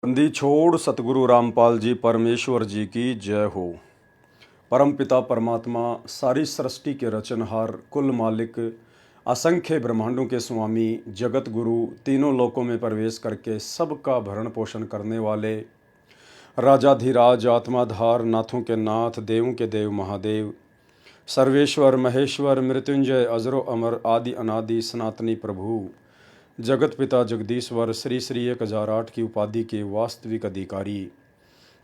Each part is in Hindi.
बंदी छोड़ सतगुरु रामपाल जी परमेश्वर जी की जय हो। परम पिता परमात्मा सारी सृष्टि के रचनहार कुल मालिक असंख्य ब्रह्मांडों के स्वामी जगत गुरु तीनों लोकों में प्रवेश करके सबका भरण पोषण करने वाले राजाधिराज आत्माधार नाथों के नाथ देवों के देव महादेव सर्वेश्वर महेश्वर मृत्युंजय अजरो अमर आदि अनादि सनातनी प्रभु जगत पिता जगदीश्वर श्री श्री 1008 की उपाधि के वास्तविक अधिकारी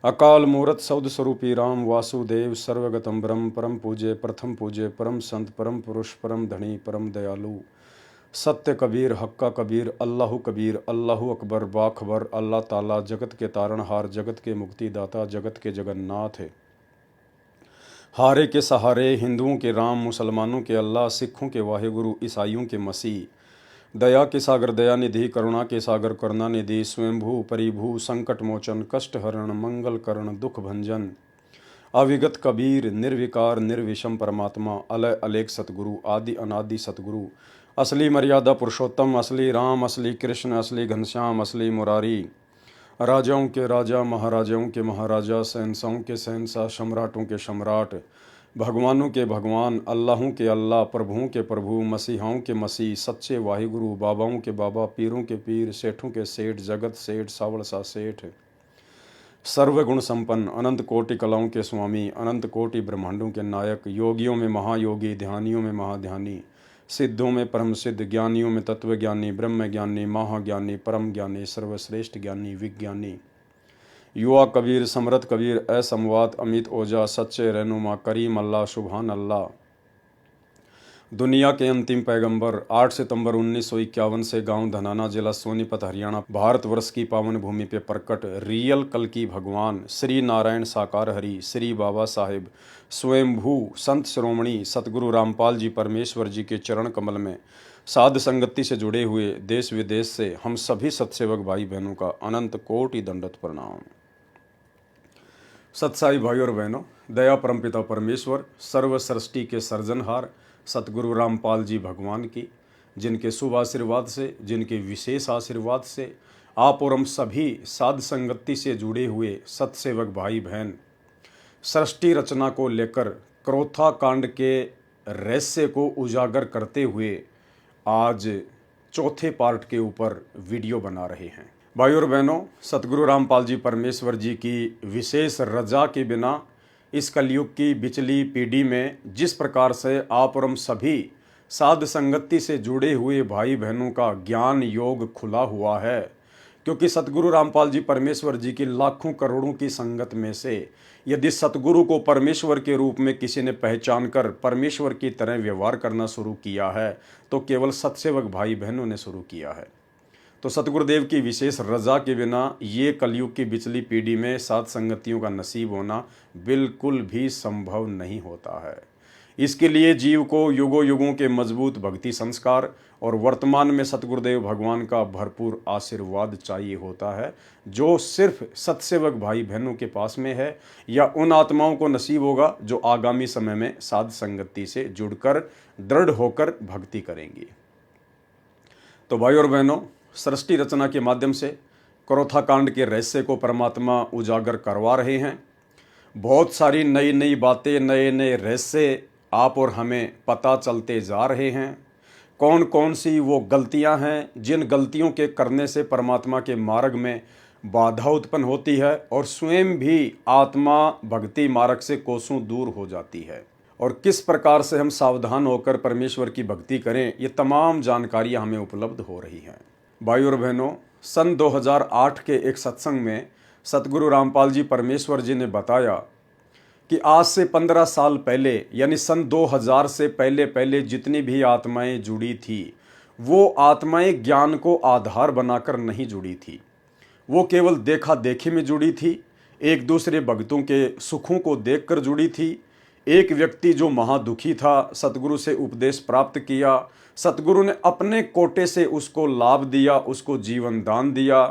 अकाल मूर्त सौद स्वरूपी राम वासुदेव सर्वगतम ब्रह्म परम पूज्य प्रथम पूज्य परम संत परम पुरुष परम धनी परम दयालु सत्य कबीर हक्का कबीर अल्लाहु अकबर बाखबर अल्लाह ताला जगत के तारणहार जगत के मुक्तिदाता जगत के जगन्नाथ है। हारे के सहारे हिंदुओं के राम मुसलमानों के अल्लाह सिखों के वाहेगुरु ईसाइयों के मसीह दया के सागर दयानिधि करुणा के सागर करुणानिधि स्वयंभू परिभू संकट मोचन कष्ट हरण मंगल करण दुख भंजन अविगत कबीर निर्विकार निर्विषम परमात्मा अलय अलेख सतगुरु आदि अनादि सतगुरु असली मर्यादा पुरुषोत्तम असली राम असली कृष्ण असली घनश्याम असली मुरारी राजाओं के राजा महाराजाओं के महाराजा शहंशाहों के शहंशाह सम्राटों के सम्राट भगवानों के भगवान अल्लाहों के अल्लाह प्रभुओं के प्रभु मसीहाओं के मसीह सच्चे वाहिगुरु बाबाओं के बाबा पीरों के पीर सेठों के सेठ जगत सेठ सावड़ सा सेठ सर्वगुण संपन्न अनंत कोटि कलाओं के स्वामी अनंत कोटि ब्रह्मांडों के नायक योगियों में महायोगी ध्यानियों में महाध्यानी सिद्धों में परम सिद्ध ज्ञानियों में तत्वज्ञानी ब्रह्म ज्ञानी महाज्ञानी परम ज्ञानी सर्वश्रेष्ठ ज्ञानी विज्ञानी युवा कबीर समरथ कबीर असमवात अमित ओझा सच्चे रहनुमा करीम अल्लाह सुभान अल्लाह दुनिया के अंतिम पैगंबर 8 सितंबर 1951 से गांव धनाना जिला सोनीपत हरियाणा भारतवर्ष की पावन भूमि पे प्रकट रियल कल की भगवान श्री नारायण साकार हरि श्री बाबा साहेब स्वयंभू संत श्रोमणी सतगुरु रामपाल जी परमेश्वर जी के चरण कमल में साध संगति से जुड़े हुए देश विदेश से हम सभी सत्सेवक भाई बहनों का अनंत कोटि दंडवत प्रणाम। सत्साई भाई और बहनों, दया परमपिता परमेश्वर सर्व सृष्टि के सर्जनहार सतगुरु रामपाल जी भगवान की जिनके शुभ आशीर्वाद से जिनके विशेष आशीर्वाद से आप और हम सभी साध संगति से जुड़े हुए सत्सेवक भाई बहन सृष्टि रचना को लेकर क्रोथा कांड के रहस्य को उजागर करते हुए आज चौथे पार्ट के ऊपर वीडियो बना रहे हैं। भाई और बहनों, सतगुरु रामपाल जी परमेश्वर जी की विशेष रजा के बिना इस कलयुग की बिचली पीढ़ी में जिस प्रकार से आप और हम सभी साध संगति से जुड़े हुए भाई बहनों का ज्ञान योग खुला हुआ है, क्योंकि सतगुरु रामपाल जी परमेश्वर जी की लाखों करोड़ों की संगत में से यदि सतगुरु को परमेश्वर के रूप में किसी ने पहचान कर परमेश्वर की तरह व्यवहार करना शुरू किया है तो केवल सत्सेवक भाई बहनों ने शुरू किया है। तो सतगुरुदेव की विशेष रजा के बिना ये कलयुग की बिचली पीढ़ी में साध संगतियों का नसीब होना बिल्कुल भी संभव नहीं होता है। इसके लिए जीव को युगों युगों के मजबूत भक्ति संस्कार और वर्तमान में सतगुरुदेव भगवान का भरपूर आशीर्वाद चाहिए होता है, जो सिर्फ सत्सेवक भाई बहनों के पास में है या उन आत्माओं को नसीब होगा जो आगामी समय में साध संगति से जुड़कर दृढ़ होकर भक्ति करेंगी। तो भाई और बहनों, सृष्टि रचना के माध्यम से क्रोथा कांड के रहस्य को परमात्मा उजागर करवा रहे हैं। बहुत सारी नई नई बातें नए नए रहस्य आप और हमें पता चलते जा रहे हैं। कौन कौन सी वो गलतियां हैं जिन गलतियों के करने से परमात्मा के मार्ग में बाधा उत्पन्न होती है और स्वयं भी आत्मा भक्ति मार्ग से कोसों दूर हो जाती है, और किस प्रकार से हम सावधान होकर परमेश्वर की भक्ति करें, ये तमाम जानकारियां हमें उपलब्ध हो रही हैं। भाई और बहनों, सन 2008 के एक सत्संग में सतगुरु रामपाल जी परमेश्वर जी ने बताया कि आज से 15 साल पहले यानी सन 2000 से पहले पहले जितनी भी आत्माएं जुड़ी थी वो आत्माएं ज्ञान को आधार बनाकर नहीं जुड़ी थी, वो केवल देखा देखी में जुड़ी थी, एक दूसरे भक्तों के सुखों को देखकर जुड़ी थी। एक व्यक्ति जो महादुखी था सतगुरु से उपदेश प्राप्त किया, सतगुरु ने अपने कोटे से उसको लाभ दिया, उसको जीवन दान दिया,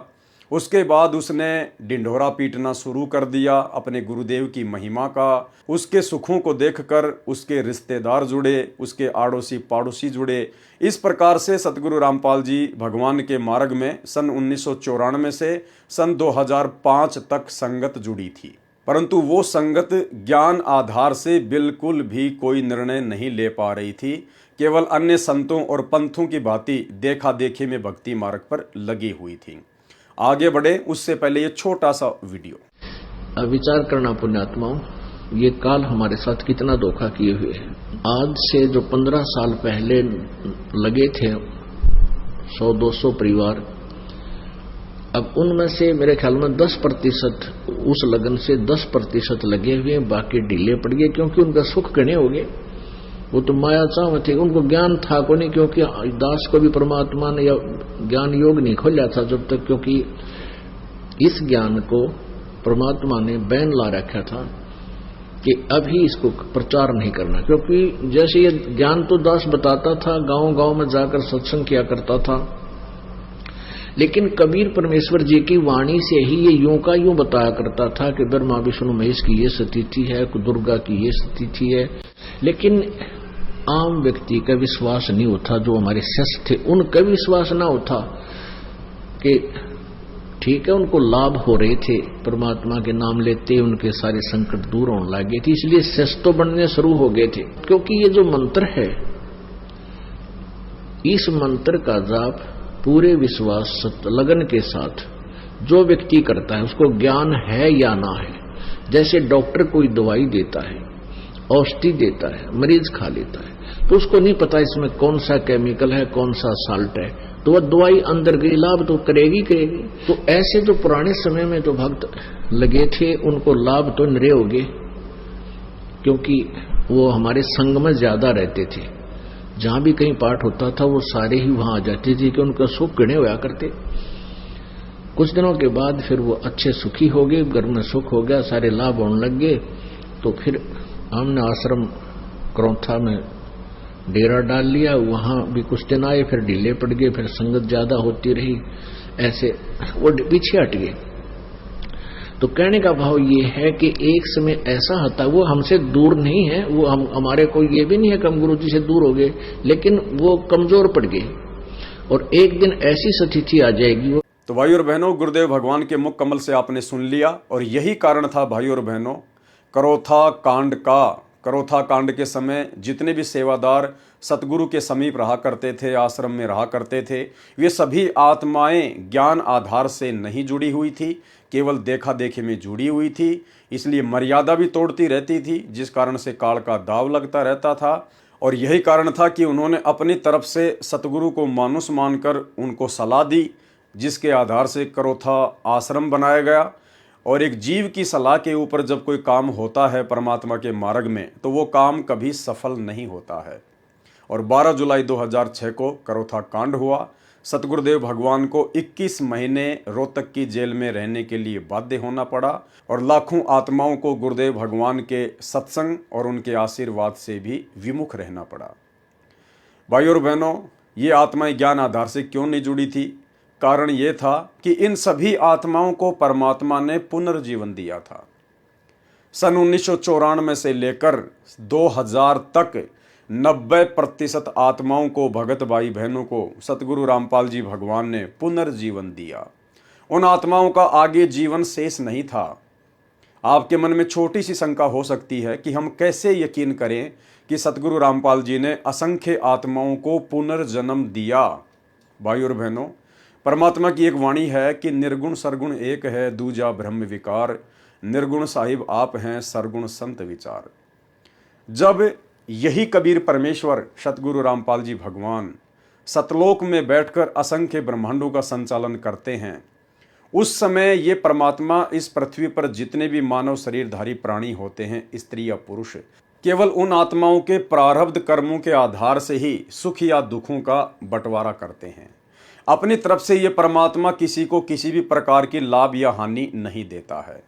उसके बाद उसने ढिंढोरा पीटना शुरू कर दिया अपने गुरुदेव की महिमा का। उसके सुखों को देखकर उसके रिश्तेदार जुड़े, उसके आड़ोसी पाड़ोसी जुड़े। इस प्रकार से सतगुरु रामपाल जी भगवान के मार्ग में सन 1994 से सन 2005 तक संगत जुड़ी थी। परंतु वो संगत ज्ञान आधार से बिल्कुल भी कोई निर्णय नहीं ले पा रही थी, केवल अन्य संतों और पंथों की भांति देखा देखी में भक्ति मार्ग पर लगी हुई थी। आगे बढ़े उससे पहले ये छोटा सा वीडियो। विचार करना पुण्यात्माओं, ये काल हमारे साथ कितना धोखा किए हुए है। आज से जो 15 साल पहले लगे थे 100-200 परिवार, अब उनमें से मेरे ख्याल में 10% उस लगन से 10% लगे हुए हैं, बाकी ढीले पड़ गए क्योंकि उनका सुख गणे हो गए। वो तो माया चाव थे, उनको ज्ञान था को नहीं, क्योंकि दास को भी परमात्मा ने या ज्ञान योग नहीं खोला था जब तक, क्योंकि इस ज्ञान को परमात्मा ने बैन ला रखा था कि अभी इसको प्रचार नहीं करना। क्योंकि जैसे ये ज्ञान तो दास बताता था, गांव गांव में जाकर सत्संग किया करता था, लेकिन कबीर परमेश्वर जी की वाणी से ही ये यूं का यूं बताया करता था कि ब्रह्मा विष्णु महेश की ये स्थिति है, दुर्गा की ये स्थिति है। लेकिन आम व्यक्ति का विश्वास नहीं होता, जो हमारे शिष्य थे उनका विश्वास ना होता कि ठीक है, उनको लाभ हो रहे थे, परमात्मा के नाम लेते उनके सारे संकट दूर होने लगे थे, इसलिए शिष्य तो बनने शुरू हो गए थे। क्योंकि ये जो मंत्र है, इस मंत्र का जाप पूरे विश्वास लगन के साथ जो व्यक्ति करता है, उसको ज्ञान है या ना है। जैसे डॉक्टर कोई दवाई देता है, औषधि देता है, मरीज खा लेता है, तो उसको नहीं पता इसमें कौन सा केमिकल है, कौन सा साल्ट है, तो वह दवाई अंदर गई, लाभ तो करेगी। तो ऐसे जो पुराने समय में जो भक्त लगे थे, उनको लाभ तो निरे हो गए, क्योंकि वो हमारे संग में ज्यादा रहते थे। जहां भी कहीं पाठ होता था वो सारे ही वहां आ जाते थे कि उनका सुख गणे होया करते। कुछ दिनों के बाद फिर वो अच्छे सुखी हो गए, घर में सुख हो गया, सारे लाभ होने लग गए। तो फिर हमने आश्रम करौथा में डेरा डाल लिया, वहां भी कुछ दिन आए, फिर ढीले पड़ गए, फिर संगत ज्यादा होती रही, ऐसे वो पीछे हट गए। तो कहने का भाव ये है कि एक समय ऐसा होता, वो हमसे दूर नहीं है, वो हमारे को ये भी नहीं है कि हम गुरु जी से दूर हो गए, लेकिन वो कमजोर पड़ गए और एक दिन ऐसी स्थिति आ जाएगी। तो भाई और बहनों, गुरुदेव भगवान के मुख कमल से आपने सुन लिया, और यही कारण था भाई और बहनों करौथा कांड का। करौथा कांड के समय जितने भी सेवादार सतगुरु के समीप रहा करते थे, आश्रम में रहा करते थे, वे सभी आत्माएं ज्ञान आधार से नहीं जुड़ी हुई थी, केवल देखा देखी में जुड़ी हुई थी। इसलिए मर्यादा भी तोड़ती रहती थी, जिस कारण से काल का दाव लगता रहता था। और यही कारण था कि उन्होंने अपनी तरफ से सतगुरु को मानुष मानकर उनको सलाह दी, जिसके आधार से करौथा आश्रम बनाया गया। और एक जीव की सलाह के ऊपर जब कोई काम होता है परमात्मा के मार्ग में, तो वो काम कभी सफल नहीं होता है। और 12 जुलाई 2006 को करौथा कांड हुआ। सतगुरुदेव भगवान को 21 महीने रोहतक की जेल में रहने के लिए बाध्य होना पड़ा, और लाखों आत्माओं को गुरुदेव भगवान के सत्संग और उनके आशीर्वाद से भी विमुख रहना पड़ा। भाई और बहनों, ये आत्माएं ज्ञान आधार से क्यों नहीं जुड़ी थी? कारण ये था कि इन सभी आत्माओं को परमात्मा ने पुनर्जीवन दिया था। सन 1994 से लेकर 2000 तक 90% आत्माओं को, भगत भाई बहनों को सतगुरु रामपाल जी भगवान ने पुनर्जीवन दिया। उन आत्माओं का आगे जीवन शेष नहीं था। आपके मन में छोटी सी शंका हो सकती है कि हम कैसे यकीन करें कि सतगुरु रामपाल जी ने असंख्य आत्माओं को पुनर्जन्म दिया। भाई और बहनों, परमात्मा की एक वाणी है कि निर्गुण सरगुण एक है, दूजा ब्रह्म विकार, निर्गुण साहिब आप हैं, सरगुण संत विचार। जब यही कबीर परमेश्वर सतगुरु रामपाल जी भगवान सतलोक में बैठकर असंख्य ब्रह्मांडों का संचालन करते हैं, उस समय ये परमात्मा इस पृथ्वी पर जितने भी मानव शरीरधारी प्राणी होते हैं, स्त्री या पुरुष, केवल उन आत्माओं के प्रारब्ध कर्मों के आधार से ही सुख या दुखों का बंटवारा करते हैं। अपनी तरफ से ये परमात्मा किसी को किसी भी प्रकार की लाभ या हानि नहीं देता है।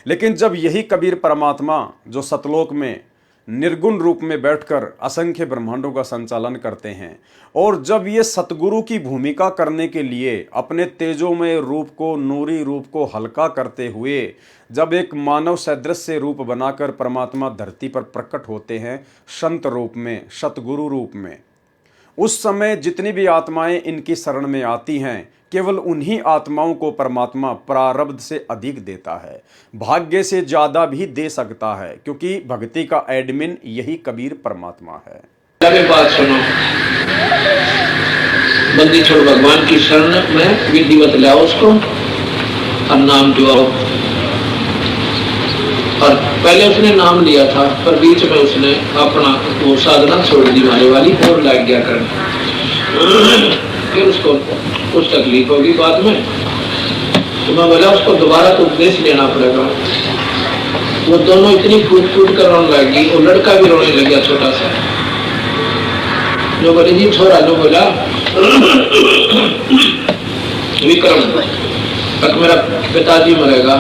लेकिन जब यही कबीर परमात्मा जो सतलोक में निर्गुण रूप में बैठकर असंख्य ब्रह्मांडों का संचालन करते हैं। और जब ये सतगुरु की भूमिका करने के लिए अपने तेजोमय रूप को, नूरी रूप को हल्का करते हुए जब एक मानव सदृश्य रूप बनाकर परमात्मा धरती पर प्रकट होते हैं, संत रूप में, सतगुरु रूप में, उस समय जितनी भी आत्माएं इनकी शरण में आती हैं, केवल उन्हीं आत्माओं को परमात्मा प्रारब्ध से अधिक देता है, भाग्य से ज्यादा भी दे सकता है, क्योंकि भक्ति का एडमिन यही कबीर परमात्मा है। बात सुनो, बंदी छोड़ भगवान की शरण में विधिवत लाओ उसको और नाम दिवाओ। और पहले उसने नाम लिया था, पर बीच में उसने अपना वो साधना छोड़ दी मारे वाली और लग गया करने। फिर उसको कुछ तकलीफ होगी बाद में, तो मैं बोला उसको दोबारा तो उपदेश लेना पड़ेगा। वो दोनों इतनी फूट फूट कर रोने लगी, वो लड़का भी रोने लग गया छोटा सा। जो बोले जी छोरा, जो बोला विक्रम तक मेरा पिताजी मरेगा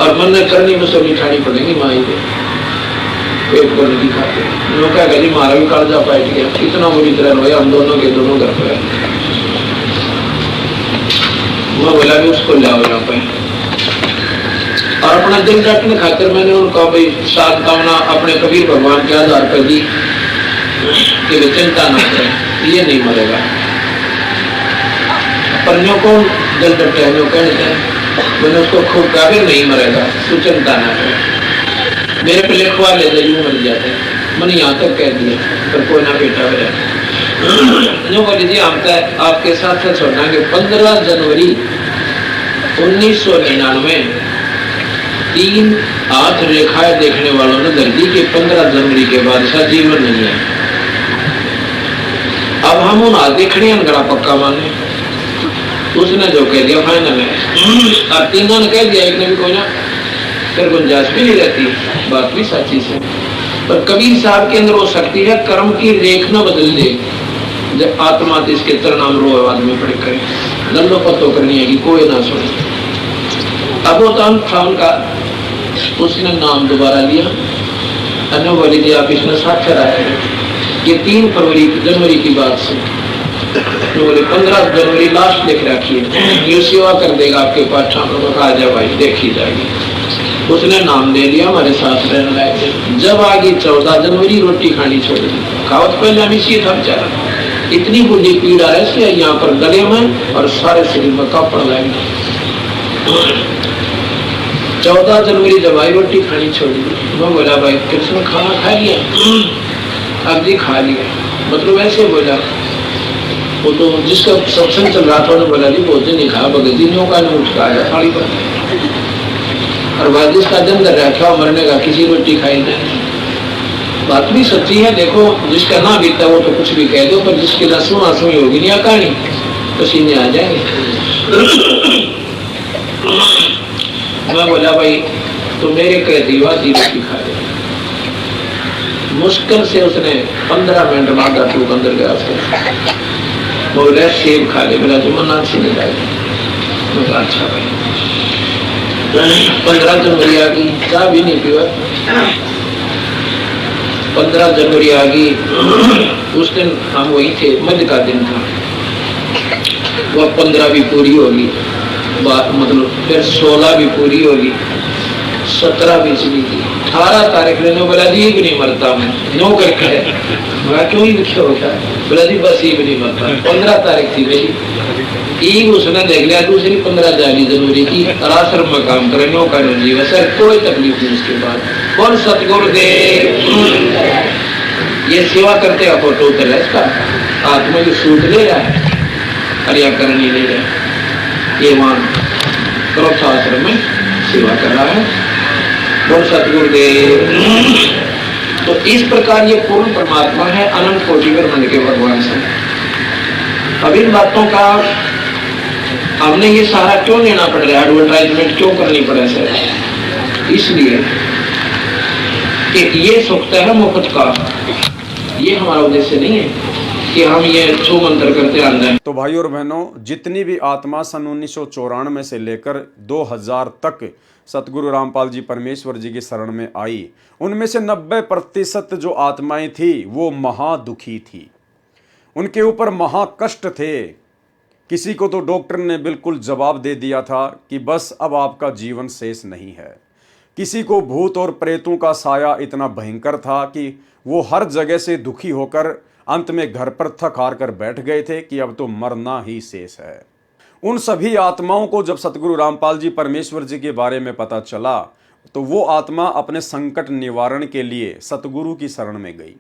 और मन ने करनी मुझसे बिठानी पड़ेगी माई को पेट को नहीं खाते। लोग क्या कहते मारा भी काल जा बैठ गया, इतना बुरी तरह रोया हम दोनों के दोनों घर पे। मैं बोला भी उसको लाओ यहाँ पे, और अपना दिल रखने खातिर मैंने उनको भाई सात कामना अपने कबीर भगवान के आधार पर दी कि वे चिंता ना करें, ये नहीं मरेगा। परनियों को दिल डटे कहते हैं, मैंने उसको खूब कहा नहीं मरेगा, तू चिंता ना करे, मेरे पे लिखवा ले यूं मर जाते। मैंने यहाँ तक कह दिया, पर कोई ना बेटा हो जाए। जो बोली जी आपके साथ छोड़ना कि 15 जनवरी 1999 3 हाथ रेखाएं देखने वालों ने धरती के 15 जनवरी के बाद ऐसा जीवन नहीं है। अब हम उन हाथ देखने अनगड़ा पक्का माने, उसने जो कह दिया फाइनल है। और तीनों ने कह दिया, एक ने भी कोई ना, फिर गुंजाइश भी नहीं रहती। बात भी सच्ची से, पर कबीर साहब के अंदर हो सकती है कर्म की रेख न बदल दे, जब आत्मा इसके तरनाम रो आदमी पड़े करे दंडो पत्तो करनी है कि कोई ना सुने। अब वो था उनका, उसने नाम दोबारा लिया, अन्य बोली जी आप इसमें साक्षर आए। ये 3 जनवरी की बात से, जो बोले 15 जनवरी लास्ट लिख रखी है, ये सेवा कर देगा आपके पास, कहा जा भाई देखी जाएगी। उसने नाम ले लिया, हमारे साथ रहने लगे। जब आ गई 14 जनवरी रोटी खानी छोड़ दी। खावत पहले हम इसी था बेचारा, इतनी बुरी पीड़ा है यहाँ पर गले में और सारे शरीर में कापड़ लगे। 14 जनवरी जब आई रोटी खानी छोड़ दी, मैं बोला भाई कृष्ण खाना खा लिया? अब जी खा लिया। मतलब ऐसे बोला, वो तो जिसका सत्संग चल रहा था उन्होंने बोला जी भोजन नहीं खाया, भगत जी का नहीं उठ का आया थाली पर, और बाद जिसका दिन कर रखा मरने का किसी रोटी खाई नहीं। बात भी सच्ची है। देखो जिसका ना बीता वो तो कुछ भी कह दो, पर जिसकी रस्म आंसू होगी नहीं कहानी, पसीने आ जाएंगे। मैं बोला भाई तो मेरे कह दी रोटी खा ले। मुश्किल से उसने 15 मिनट बाद टूक अंदर गया। बोला सेब खा ले, बोला जो मना अच्छी नहीं लाएगी। अच्छा भाई 15 जनवरी आ गई, चाह भी नहीं पीवा। 15 जनवरी आ गई, उस दिन हम वही थे, मध्य का दिन था। वह 15 भी पूरी होगी, मतलब फिर 16 भी पूरी होगी, 17 भी चली गई, 18 तारीख ने बोला जी भी नहीं मरता मैं, नो करके मैं क्यों ही लिखे होता है, बोला जी बस ये भी नहीं मरता। 15 तारीख थी मेरी, एक उसने देख लिया, दूसरी 15 जनवरी की आश्रम में काम करे, नो कर जीवन सर कोई तकलीफ नहीं। उसके बाद कौन सतगुरुदेव ये सेवा करते हैं, फोटो उतर है इसका, आत्मा जो सूट ले रहा है हरिया करनी ले रहा है, ये वहां क्रोध आश्रम में सेवा कर रहा है। बोल सतगुरुदेव। तो इस प्रकार ये पूर्ण परमात्मा है, अनंत कोटि ब्रह्मांड के भगवान से। अब इन बातों का हमने ये सारा क्यों लेना पड़ रहा है, एडवर्टाइजमेंट क्यों करनी पड़े सर? इसलिए कि ये सुख है मुफ्त का, ये हमारा उद्देश्य नहीं है। कि हम ये छू मंत्र करते आ रहे हैं। तो भाई और बहनों, जितनी भी आत्मा सन 1994 से लेकर 2000 तक सतगुरु रामपाल जी परमेश्वर जी की शरण में आई, उनमें से 90% जो आत्माएं थी वो महादुखी थी, उनके ऊपर महाकष्ट थे। किसी को तो डॉक्टर ने बिल्कुल जवाब दे दिया था कि बस अब आपका जीवन शेष नहीं है। किसी को भूत और प्रेतों का साया इतना भयंकर था कि वो हर जगह से दुखी होकर अंत में घर पर थक हार कर बैठ गए थे कि अब तो मरना ही शेष है। उन सभी आत्माओं को जब सतगुरु रामपाल जी परमेश्वर जी के बारे में पता चला तो वो आत्मा अपने संकट निवारण के लिए सतगुरु की शरण में गई,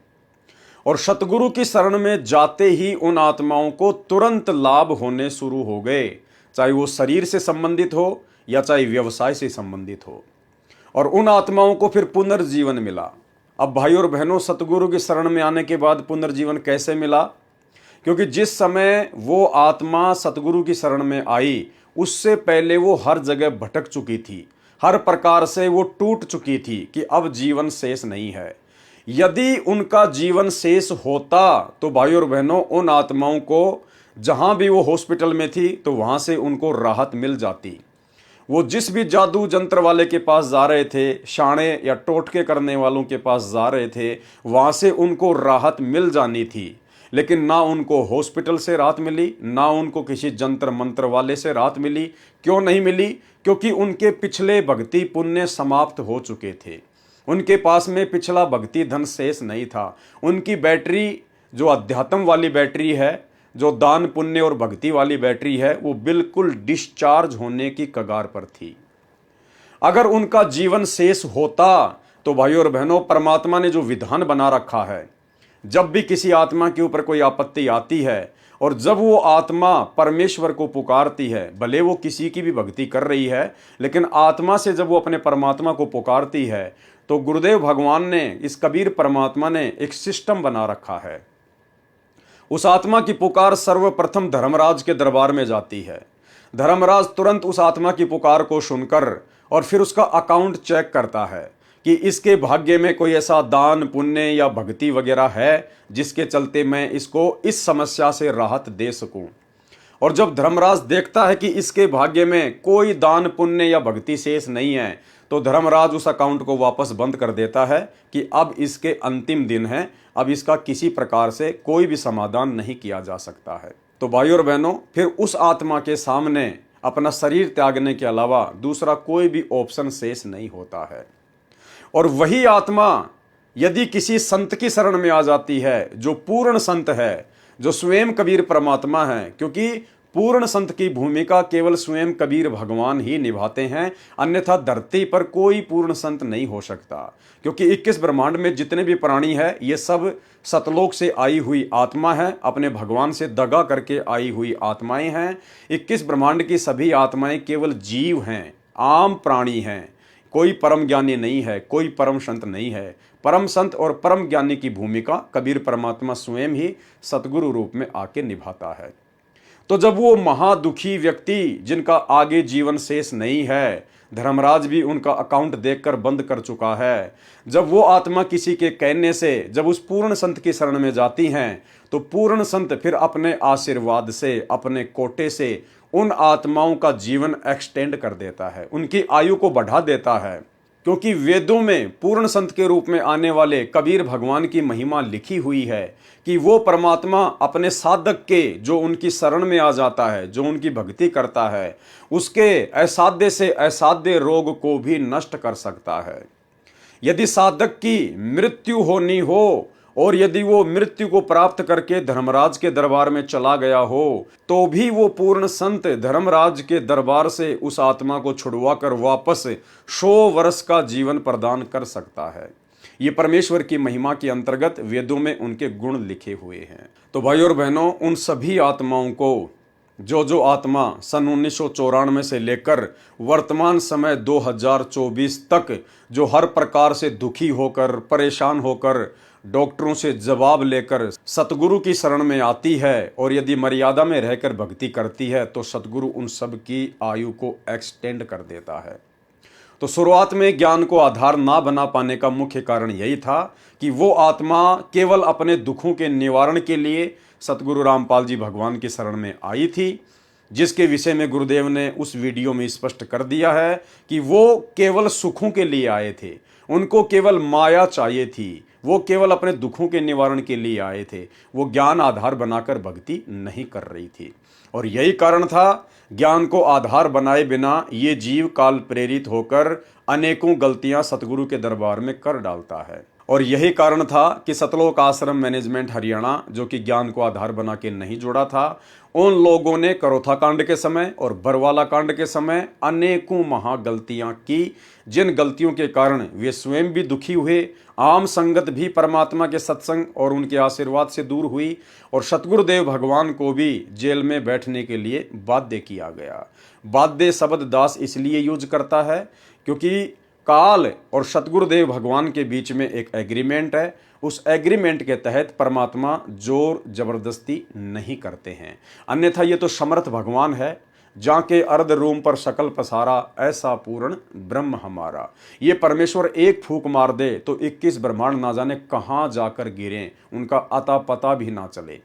और सतगुरु की शरण में जाते ही उन आत्माओं को तुरंत लाभ होने शुरू हो गए, चाहे वो शरीर से संबंधित हो या चाहे व्यवसाय से संबंधित हो, और उन आत्माओं को फिर पुनर्जीवन मिला। अब भाई और बहनों, सतगुरु की शरण में आने के बाद पुनर्जीवन कैसे मिला? क्योंकि जिस समय वो आत्मा सतगुरु की शरण में आई उससे पहले वो हर जगह भटक चुकी थी, हर प्रकार से वो टूट चुकी थी कि अब जीवन शेष नहीं है। यदि उनका जीवन शेष होता तो भाई और बहनों, उन आत्माओं को जहां भी वो हॉस्पिटल में थी तो वहां से उनको राहत मिल जाती। वो जिस भी जादू जंत्र वाले के पास जा रहे थे, शाणे या टोटके करने वालों के पास जा रहे थे, वहां से उनको राहत मिल जानी थी। लेकिन ना उनको हॉस्पिटल से राहत मिली, ना उनको किसी जंत्र मंत्र वाले से राहत मिली। क्यों नहीं मिली? क्योंकि उनके पिछले भक्ति पुण्य समाप्त हो चुके थे, उनके पास में पिछला भक्ति धन शेष नहीं था। उनकी बैटरी जो अध्यात्म वाली बैटरी है, जो दान पुण्य और भक्ति वाली बैटरी है, वो बिल्कुल डिस्चार्ज होने की कगार पर थी। अगर उनका जीवन शेष होता तो भाइयों और बहनों, परमात्मा ने जो विधान बना रखा है, जब भी किसी आत्मा के ऊपर कोई आपत्ति आती है और जब वो आत्मा परमेश्वर को पुकारती है, भले वो किसी की भी भक्ति कर रही है, लेकिन आत्मा से जब वो अपने परमात्मा को पुकारती है तो गुरुदेव भगवान ने, इस कबीर परमात्मा ने एक सिस्टम बना रखा है। उस आत्मा की पुकार सर्वप्रथम धर्मराज के दरबार में जाती है। धर्मराज तुरंत उस आत्मा की पुकार को सुनकर और फिर उसका अकाउंट चेक करता है कि इसके भाग्य में कोई ऐसा दान पुण्य या भक्ति वगैरह है जिसके चलते मैं इसको इस समस्या से राहत दे सकूं। और जब धर्मराज देखता है कि इसके भाग्य में कोई दान पुण्य या भक्ति शेष नहीं है तो धर्मराज उस अकाउंट को वापस बंद कर देता है कि अब इसके अंतिम दिन है, अब इसका किसी प्रकार से कोई भी समाधान नहीं किया जा सकता है। तो भाइयों और बहनों, फिर उस आत्मा के सामने अपना शरीर त्यागने के अलावा दूसरा कोई भी ऑप्शन शेष नहीं होता है। और वही आत्मा यदि किसी संत की शरण में आ जाती है, जो पूर्ण संत है, जो स्वयं कबीर परमात्मा है, क्योंकि पूर्ण संत की भूमिका केवल स्वयं कबीर भगवान ही निभाते हैं, अन्यथा धरती पर कोई पूर्ण संत नहीं हो सकता। क्योंकि 21 ब्रह्मांड में जितने भी प्राणी हैं ये सब सतलोक से आई हुई आत्मा है, अपने भगवान से दगा करके आई हुई आत्माएं हैं। 21 ब्रह्मांड की सभी आत्माएं केवल जीव हैं, आम प्राणी हैं, कोई परम ज्ञानी नहीं है, कोई परम संत नहीं है। परम संत और परम ज्ञानी की भूमिका कबीर परमात्मा स्वयं ही सतगुरु रूप में आके निभाता है। तो जब वो महादुखी व्यक्ति जिनका आगे जीवन शेष नहीं है, धर्मराज भी उनका अकाउंट देखकर बंद कर चुका है, जब वो आत्मा किसी के कहने से जब उस पूर्ण संत की शरण में जाती हैं तो पूर्ण संत फिर अपने आशीर्वाद से, अपने कोटे से उन आत्माओं का जीवन एक्सटेंड कर देता है, उनकी आयु को बढ़ा देता है। क्योंकि वेदों में पूर्ण संत के रूप में आने वाले कबीर भगवान की महिमा लिखी हुई है कि वो परमात्मा अपने साधक के, जो उनकी शरण में आ जाता है, जो उनकी भक्ति करता है, उसके असाध्य से असाध्य रोग को भी नष्ट कर सकता है। यदि साधक की मृत्यु होनी हो और यदि वो मृत्यु को प्राप्त करके धर्मराज के दरबार में चला गया हो तो भी वो पूर्ण संत धर्मराज के दरबार से उस आत्मा को छुड़वा कर वापस 100 वर्ष का जीवन प्रदान कर सकता है। ये परमेश्वर की महिमा के अंतर्गत वेदों में उनके गुण लिखे हुए हैं। तो भाई और बहनों, उन सभी आत्माओं को जो आत्मा सन 1994 से लेकर वर्तमान समय 2024 तक जो हर प्रकार से दुखी होकर, परेशान होकर, डॉक्टरों से जवाब लेकर सतगुरु की शरण में आती है और यदि मर्यादा में रहकर भक्ति करती है तो सतगुरु उन सब की आयु को एक्सटेंड कर देता है। तो शुरुआत में ज्ञान को आधार ना बना पाने का मुख्य कारण यही था कि वो आत्मा केवल अपने दुखों के निवारण के लिए सतगुरु रामपाल जी भगवान की शरण में आई थी, जिसके विषय में गुरुदेव ने उस वीडियो में स्पष्ट कर दिया है कि वो केवल सुखों के लिए आए थे, उनको केवल माया चाहिए थी, वो केवल अपने दुखों के निवारण के लिए आए थे, वो ज्ञान आधार बनाकर भक्ति नहीं कर रही थी। और यही कारण था, ज्ञान को आधार बनाए बिना ये जीव काल प्रेरित होकर अनेकों गलतियां सतगुरु के दरबार में कर डालता है। और यही कारण था कि सतलोक आश्रम मैनेजमेंट हरियाणा, जो कि ज्ञान को आधार बना के नहीं जुड़ा था, उन लोगों ने करोथा कांड के समय और बरवाला कांड के समय अनेकों महा गलतियां की, जिन गलतियों के कारण वे स्वयं भी दुखी हुए, आम संगत भी परमात्मा के सत्संग और उनके आशीर्वाद से दूर हुई, और सतगुरुदेव भगवान को भी जेल में बैठने के लिए बाध्य किया गया। बाध्य शब्द दास इसलिए यूज करता है क्योंकि काल और सतगुरुदेव भगवान के बीच में एक एग्रीमेंट है। उस एग्रीमेंट के तहत परमात्मा जोर जबरदस्ती नहीं करते हैं, अन्यथा ये तो समर्थ भगवान है, जाके अर्ध रूम पर शकल पसारा, ऐसा पूर्ण ब्रह्म हमारा। ये परमेश्वर एक फूंक मार दे तो 21 ब्रह्मांड ना जाने कहाँ जाकर गिरें, उनका अता पता भी ना चले।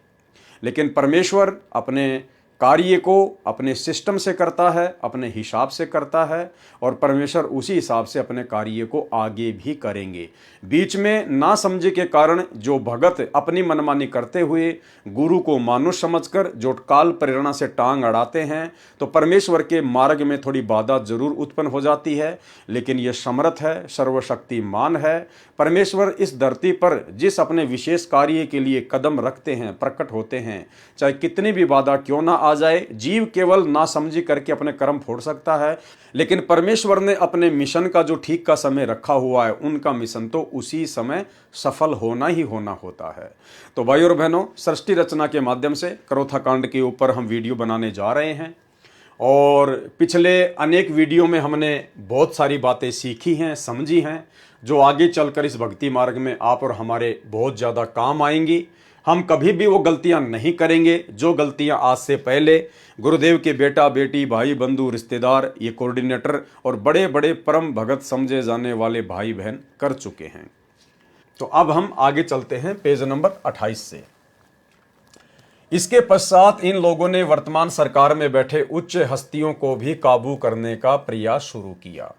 लेकिन परमेश्वर अपने कार्य को अपने सिस्टम से करता है, अपने हिसाब से करता है, और परमेश्वर उसी हिसाब से अपने कार्य को आगे भी करेंगे। बीच में ना समझे के कारण जो भगत अपनी मनमानी करते हुए गुरु को मानुष समझकर जो काल प्रेरणा से टांग अड़ाते हैं, तो परमेश्वर के मार्ग में थोड़ी बाधा जरूर उत्पन्न हो जाती है। लेकिन यह समर्थ है, सर्वशक्तिमान है। परमेश्वर इस धरती पर जिस अपने विशेष कार्य के लिए कदम रखते हैं, प्रकट होते हैं, चाहे कितनी भी बाधा क्यों ना आ जाए, जीव केवल ना समझी करके अपने कर्म फोड़ सकता है, लेकिन परमेश्वर ने अपने मिशन का जो ठीक का समय रखा हुआ है, उनका मिशन तो उसी समय सफल होना ही होना होता है। तो भाई और बहनों, सृष्टि रचना के माध्यम से करोथा कांड के ऊपर हम वीडियो बनाने जा रहे हैं, और पिछले अनेक वीडियो में हमने बहुत सारी बातें सीखी हैं, समझी हैं, जो आगे चलकर इस भक्ति मार्ग में आप और हमारे बहुत ज़्यादा काम आएंगी। हम कभी भी वो गलतियां नहीं करेंगे जो गलतियां आज से पहले गुरुदेव के बेटा बेटी, भाई बंधु, रिश्तेदार, ये कोऑर्डिनेटर और बड़े बड़े परम भगत समझे जाने वाले भाई बहन कर चुके हैं। तो अब हम आगे चलते हैं पेज नंबर 28 से। इसके पश्चात इन लोगों ने वर्तमान सरकार में बैठे उच्च हस्तियों को भी काबू करने का प्रयास शुरू किया।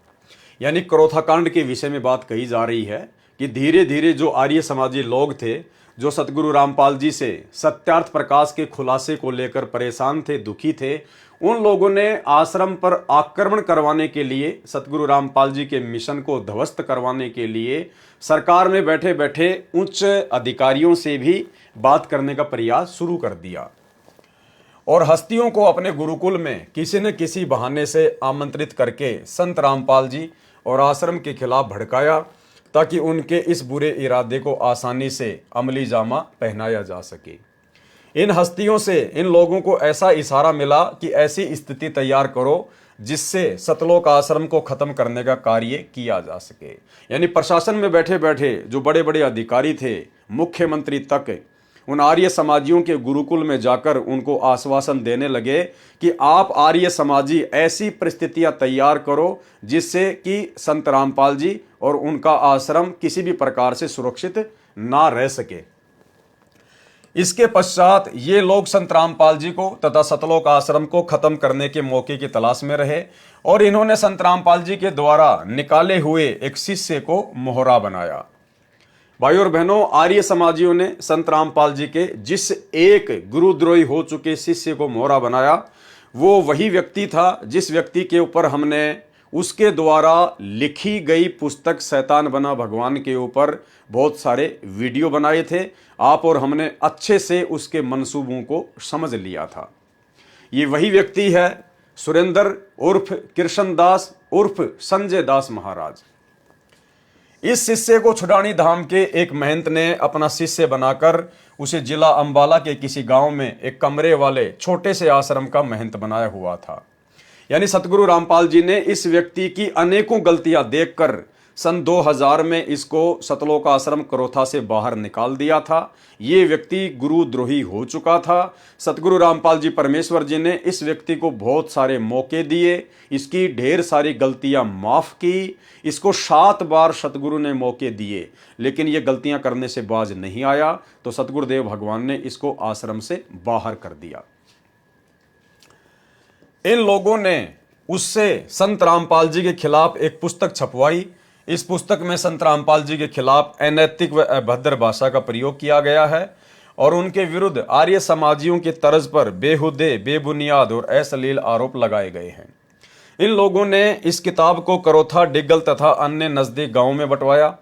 यानी करोथा कांड के विषय में बात कही जा रही है कि धीरे धीरे जो आर्य समाजी लोग थे, जो सतगुरु रामपाल जी से सत्यार्थ प्रकाश के खुलासे को लेकर परेशान थे, दुखी थे, उन लोगों ने आश्रम पर आक्रमण करवाने के लिए, सतगुरु रामपाल जी के मिशन को ध्वस्त करवाने के लिए सरकार में बैठे बैठे उच्च अधिकारियों से भी बात करने का प्रयास शुरू कर दिया, और हस्तियों को अपने गुरुकुल में किसी न किसी बहाने से आमंत्रित करके संत रामपाल जी और आश्रम के खिलाफ भड़काया, ताकि उनके इस बुरे इरादे को आसानी से अमली जामा पहनाया जा सके। इन हस्तियों से इन लोगों को ऐसा इशारा मिला कि ऐसी स्थिति तैयार करो जिससे सतलोक आश्रम को खत्म करने का कार्य किया जा सके। यानी प्रशासन में बैठे बैठे जो बड़े बड़े अधिकारी थे, मुख्यमंत्री तक, उन आर्य समाजियों के गुरुकुल में जाकर उनको आश्वासन देने लगे कि आप आर्य समाजी ऐसी परिस्थितियां तैयार करो जिससे कि संत रामपाल जी और उनका आश्रम किसी भी प्रकार से सुरक्षित ना रह सके। इसके पश्चात ये लोग संत रामपाल जी को तथा सतलोक आश्रम को खत्म करने के मौके की तलाश में रहे, और इन्होंने संत रामपाल जी के द्वारा निकाले हुए एक शिष्य को मोहरा बनाया। भाई और बहनों, आर्य समाजियों ने संत रामपाल जी के जिस एक गुरुद्रोही हो चुके शिष्य को मोहरा बनाया, वो वही व्यक्ति था जिस व्यक्ति के ऊपर हमने उसके द्वारा लिखी गई पुस्तक शैतान बना भगवान के ऊपर बहुत सारे वीडियो बनाए थे। आप और हमने अच्छे से उसके मंसूबों को समझ लिया था। ये वही व्यक्ति है सुरेंद्र उर्फ कृष्ण दास उर्फ संजय दास महाराज। इस शिष्य को छुडानी धाम के एक महंत ने अपना शिष्य बनाकर उसे जिला अंबाला के किसी गांव में एक कमरे वाले छोटे से आश्रम का महंत बनाया हुआ था। यानी सतगुरु रामपाल जी ने इस व्यक्ति की अनेकों गलतियां देखकर सन 2000 में इसको सतलोक आश्रम करोथा से बाहर निकाल दिया था। ये व्यक्ति गुरुद्रोही हो चुका था। सतगुरु रामपाल जी परमेश्वर जी ने इस व्यक्ति को बहुत सारे मौके दिए, इसकी ढेर सारी गलतियां माफ की, इसको 7 बार सतगुरु ने मौके दिए, लेकिन ये गलतियां करने से बाज नहीं आया, तो सतगुरुदेव भगवान ने इसको आश्रम से बाहर कर दिया। इन लोगों ने उससे संत रामपाल जी के खिलाफ एक पुस्तक छपवाई। इस पुस्तक में संत रामपाल जी के खिलाफ अनैतिक व अभद्र भाषा का प्रयोग किया गया है और उनके विरुद्ध आर्य समाजियों की तर्ज पर बेहुदे, बेबुनियाद और अश्लील आरोप लगाए गए हैं। इन लोगों ने इस किताब को करोथा, डिग्गल तथा अन्य नजदीक गांवों में बंटवाया।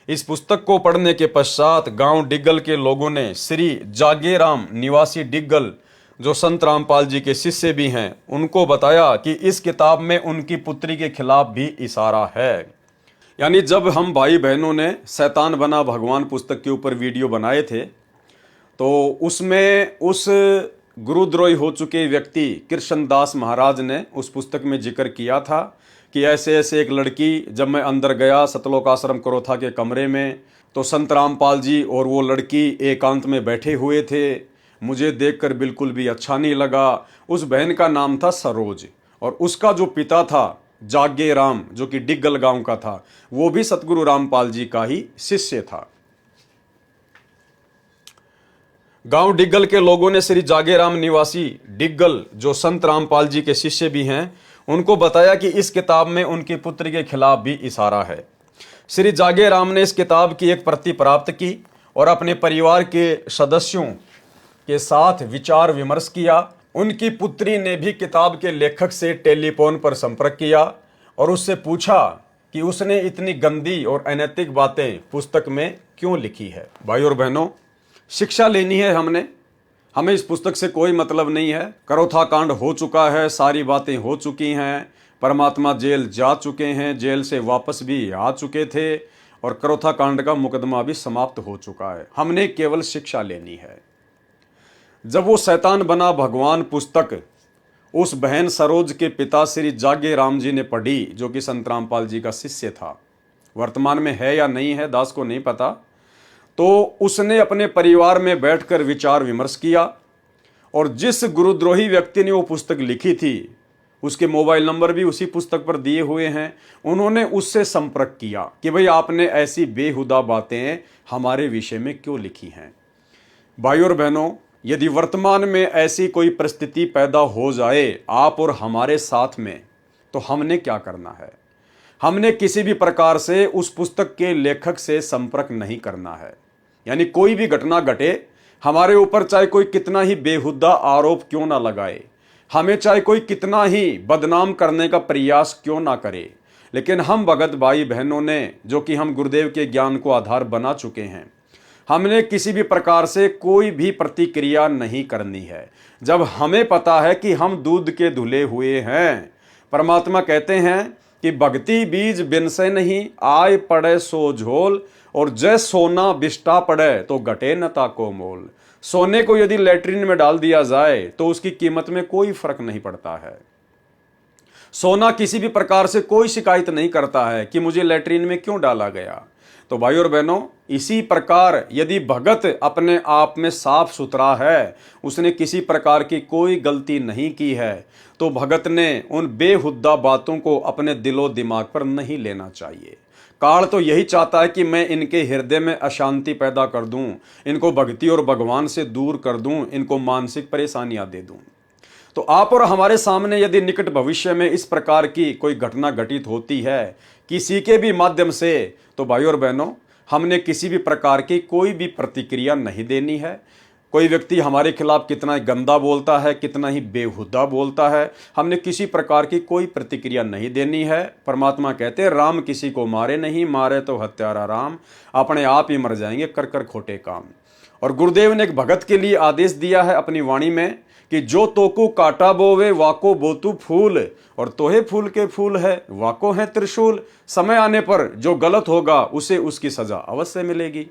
इस पुस्तक को पढ़ने के पश्चात गांव डिग्गल के लोगों ने श्री जागेराम निवासी डिग्गल, जो संत रामपाल जी के शिष्य भी हैं, उनको बताया कि इस किताब में उनकी पुत्री के खिलाफ भी इशारा है। यानी जब हम भाई बहनों ने शैतान बना भगवान पुस्तक के ऊपर वीडियो बनाए थे, तो उसमें उस गुरुद्रोही हो चुके व्यक्ति कृष्णदास महाराज ने उस पुस्तक में जिक्र किया था कि ऐसे ऐसे एक लड़की, जब मैं अंदर गया सतलोक आश्रम करोथा के कमरे में, तो संत रामपाल जी और वो लड़की एकांत में बैठे हुए थे। मुझे देखकर बिल्कुल भी अच्छा नहीं लगा। उस बहन का नाम था सरोज और उसका जो पिता था जागे राम, जो कि डिग्गल गांव का था, वो भी सतगुरु रामपाल जी का ही शिष्य था। गांव डिग्गल के लोगों ने श्री जागेराम निवासी डिग्गल, जो संत रामपाल जी के शिष्य भी हैं, उनको बताया कि इस किताब में उनकी पुत्री के खिलाफ भी इशारा है। श्री जागेराम ने इस किताब की एक प्रति प्राप्त की और अपने परिवार के सदस्यों के साथ विचार विमर्श किया। उनकी पुत्री ने भी किताब के लेखक से टेलीफोन पर संपर्क किया और उससे पूछा कि उसने इतनी गंदी और अनैतिक बातें पुस्तक में क्यों लिखी है। भाई और बहनों, शिक्षा लेनी है हमें इस पुस्तक से कोई मतलब नहीं है। करोथा कांड हो चुका है, सारी बातें हो चुकी हैं, परमात्मा जेल जा चुके हैं, जेल से वापस भी आ चुके थे और करोथा कांड का मुकदमा भी समाप्त हो चुका है। हमने केवल शिक्षा लेनी है। जब वो शैतान बना भगवान पुस्तक उस बहन सरोज के पिता श्री जागे राम जी ने पढ़ी, जो कि संत रामपाल जी का शिष्य था, वर्तमान में है या नहीं है दास को नहीं पता, तो उसने अपने परिवार में बैठकर विचार विमर्श किया और जिस गुरुद्रोही व्यक्ति ने वो पुस्तक लिखी थी, उसके मोबाइल नंबर भी उसी पुस्तक पर दिए हुए हैं, उन्होंने उससे संपर्क किया कि भाई आपने ऐसी बेहुदा बातें हमारे विषय में क्यों लिखी हैं। भाई और बहनों, यदि वर्तमान में ऐसी कोई परिस्थिति पैदा हो जाए आप और हमारे साथ में, तो हमने क्या करना है? हमने किसी भी प्रकार से उस पुस्तक के लेखक से संपर्क नहीं करना है। यानी कोई भी घटना घटे हमारे ऊपर, चाहे कोई कितना ही बेहुदा आरोप क्यों ना लगाए, हमें चाहे कोई कितना ही बदनाम करने का प्रयास क्यों ना करे, लेकिन हम भगत भाई बहनों ने, जो कि हम गुरुदेव के ज्ञान को आधार बना चुके हैं, हमने किसी भी प्रकार से कोई भी प्रतिक्रिया नहीं करनी है। जब हमें पता है कि हम दूध के धुले हुए हैं, परमात्मा कहते हैं कि भक्ति बीज बिन से नहीं, आय पड़े सो झोल, और जय सोना बिष्टा पड़े तो घटे न ताको मोल। सोने को यदि लैट्रिन में डाल दिया जाए तो उसकी कीमत में कोई फर्क नहीं पड़ता है। सोना किसी भी प्रकार से कोई शिकायत नहीं करता है कि मुझे लैट्रिन में क्यों डाला गया। तो भाई और बहनों, इसी प्रकार यदि भगत अपने आप में साफ सुथरा है, उसने किसी प्रकार की कोई गलती नहीं की है, तो भगत ने उन बेहुद्दा बातों को अपने दिलो दिमाग पर नहीं लेना चाहिए। काल तो यही चाहता है कि मैं इनके हृदय में अशांति पैदा कर दूं, इनको भक्ति और भगवान से दूर कर दूं, इनको मानसिक परेशानियां दे दूं। तो आप और हमारे सामने यदि निकट भविष्य में इस प्रकार की कोई घटना घटित होती है किसी के भी माध्यम से, तो भाई और बहनों, हमने किसी भी प्रकार की कोई भी प्रतिक्रिया नहीं देनी है। कोई व्यक्ति हमारे खिलाफ कितना गंदा बोलता है, कितना ही बेहुदा बोलता है, हमने किसी प्रकार की कोई प्रतिक्रिया नहीं देनी है। परमात्मा कहते हैं राम किसी को मारे नहीं, मारे तो हत्यारा राम, अपने आप ही मर जाएंगे कर कर खोटे काम। और गुरुदेव ने एक भगत के लिए आदेश दिया है अपनी वाणी में कि जो तोकू काटा बोवे वाको बोतू फूल, और तोहे फूल के फूल है वाको है त्रिशूल। समय आने पर जो गलत होगा उसे उसकी सजा अवश्य मिलेगी।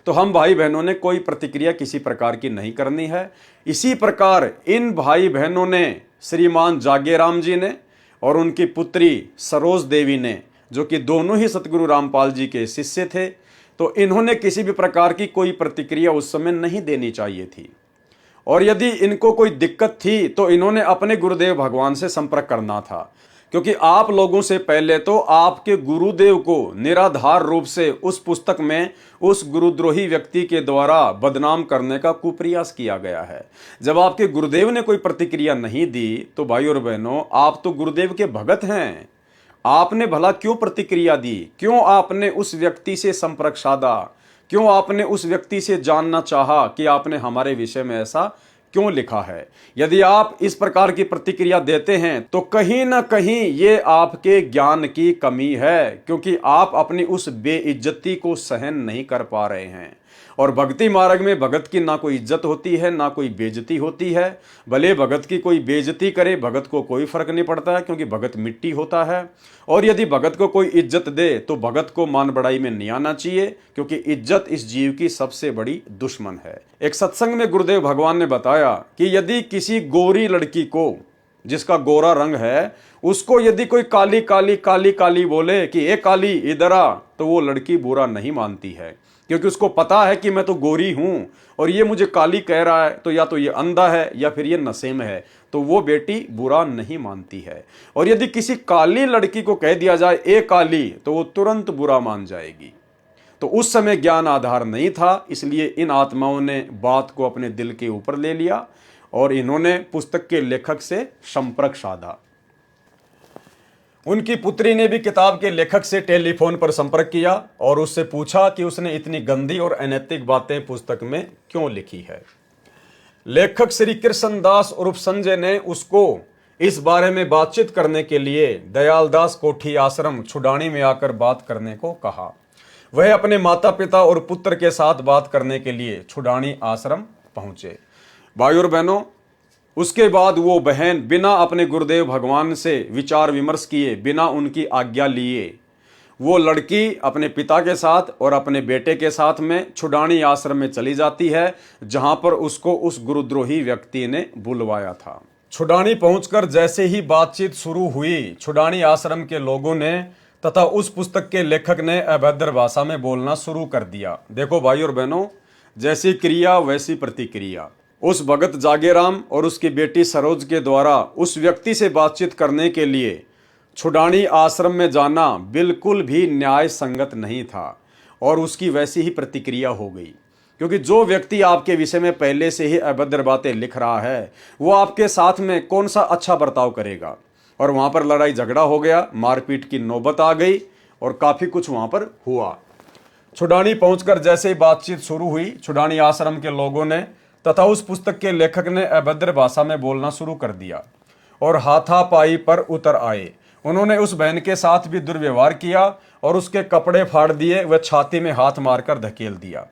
तो हम भाई बहनों ने कोई प्रतिक्रिया किसी प्रकार की नहीं करनी है। इसी प्रकार इन भाई बहनों ने, श्रीमान जागेराम जी ने और उनकी पुत्री सरोज देवी ने जो कि दोनों ही सतगुरु रामपाल जी के शिष्य थे, तो इन्होंने किसी भी प्रकार की कोई प्रतिक्रिया उस समय नहीं देनी चाहिए थी। और यदि इनको कोई दिक्कत थी तो इन्होंने अपने गुरुदेव भगवान से संपर्क करना था, क्योंकि आप लोगों से पहले तो आपके गुरुदेव को निराधार रूप से उस पुस्तक में उस गुरुद्रोही व्यक्ति के द्वारा बदनाम करने का कुप्रयास किया गया है। जब आपके गुरुदेव ने कोई प्रतिक्रिया नहीं दी तो भाई और बहनों, आप तो गुरुदेव के भगत हैं, आपने भला क्यों प्रतिक्रिया दी? क्यों आपने उस व्यक्ति से संपर्क साधा? क्यों आपने उस व्यक्ति से जानना चाहा कि आपने हमारे विषय में ऐसा क्यों लिखा है? यदि आप इस प्रकार की प्रतिक्रिया देते हैं तो कहीं ना कहीं ये आपके ज्ञान की कमी है, क्योंकि आप अपनी उस बेइज्जती को सहन नहीं कर पा रहे हैं। और भक्ति मार्ग में भगत की ना कोई इज्जत होती है, ना कोई बेइज्जती होती है। भले भगत की कोई बेइज्जती करे, भगत को कोई फर्क नहीं पड़ता है, क्योंकि भगत मिट्टी होता है। और यदि भगत को कोई इज्जत दे तो भगत को मान बढ़ाई में नहीं आना चाहिए, क्योंकि इज्जत इस जीव की सबसे बड़ी दुश्मन है। एक सत्संग में गुरुदेव भगवान ने बताया कि यदि किसी गोरी लड़की को, जिसका गोरा रंग है, उसको यदि कोई काली काली काली काली बोले कि ए काली इधर आ, तो वो लड़की बुरा नहीं मानती है, क्योंकि उसको पता है कि मैं तो गोरी हूं और ये मुझे काली कह रहा है, तो या तो ये अंधा है या फिर ये नशे में है, तो वो बेटी बुरा नहीं मानती है। और यदि किसी काली लड़की को कह दिया जाए ए काली, तो वो तुरंत बुरा मान जाएगी। तो उस समय ज्ञान आधार नहीं था, इसलिए इन आत्माओं ने बात को अपने दिल के ऊपर ले लिया और इन्होंने पुस्तक के लेखक से संपर्क साधा। उनकी पुत्री ने भी किताब के लेखक से टेलीफोन पर संपर्क किया और उससे पूछा कि उसने इतनी गंदी और अनैतिक बातें पुस्तक में क्यों लिखी है। लेखक श्री कृष्णदास उर्फ संजय ने उसको इस बारे में बातचीत करने के लिए दयालदास कोठी आश्रम छुडानी में आकर बात करने को कहा। वह अपने माता पिता और पुत्र के साथ बात करने के लिए छुडानी आश्रम पहुंचे। भाई और बहनों, उसके बाद वो बहन बिना अपने गुरुदेव भगवान से विचार विमर्श किए, बिना उनकी आज्ञा लिए, वो लड़की अपने पिता के साथ और अपने बेटे के साथ में छुडानी आश्रम में चली जाती है, जहां पर उसको उस गुरुद्रोही व्यक्ति ने बुलवाया था। छुडानी पहुंचकर जैसे ही बातचीत शुरू हुई, छुडानी आश्रम के लोगों ने तथा उस पुस्तक के लेखक ने अभद्र भाषा में बोलना शुरू कर दिया। देखो भाई और बहनों, जैसी क्रिया वैसी प्रतिक्रिया। उस भगत जागेराम और उसकी बेटी सरोज के द्वारा उस व्यक्ति से बातचीत करने के लिए छुडानी आश्रम में जाना बिल्कुल भी न्याय संगत नहीं था और उसकी वैसी ही प्रतिक्रिया हो गई, क्योंकि जो व्यक्ति आपके विषय में पहले से ही अभद्र बातें लिख रहा है वो आपके साथ में कौन सा अच्छा बर्ताव करेगा। और वहां पर लड़ाई झगड़ा हो गया, मारपीट की नौबत आ गई और काफी कुछ वहां पर हुआ। छुडानी पहुंचकर जैसे ही बातचीत शुरू हुई, छुडानी आश्रम के लोगों ने तथा उस पुस्तक के लेखक ने अभद्र भाषा में बोलना शुरू कर दिया और हाथापाई पर उतर आए। उन्होंने उस बहन के साथ भी दुर्व्यवहार किया और उसके कपड़े फाड़ दिए, वह छाती में हाथ मारकर धकेल दिया।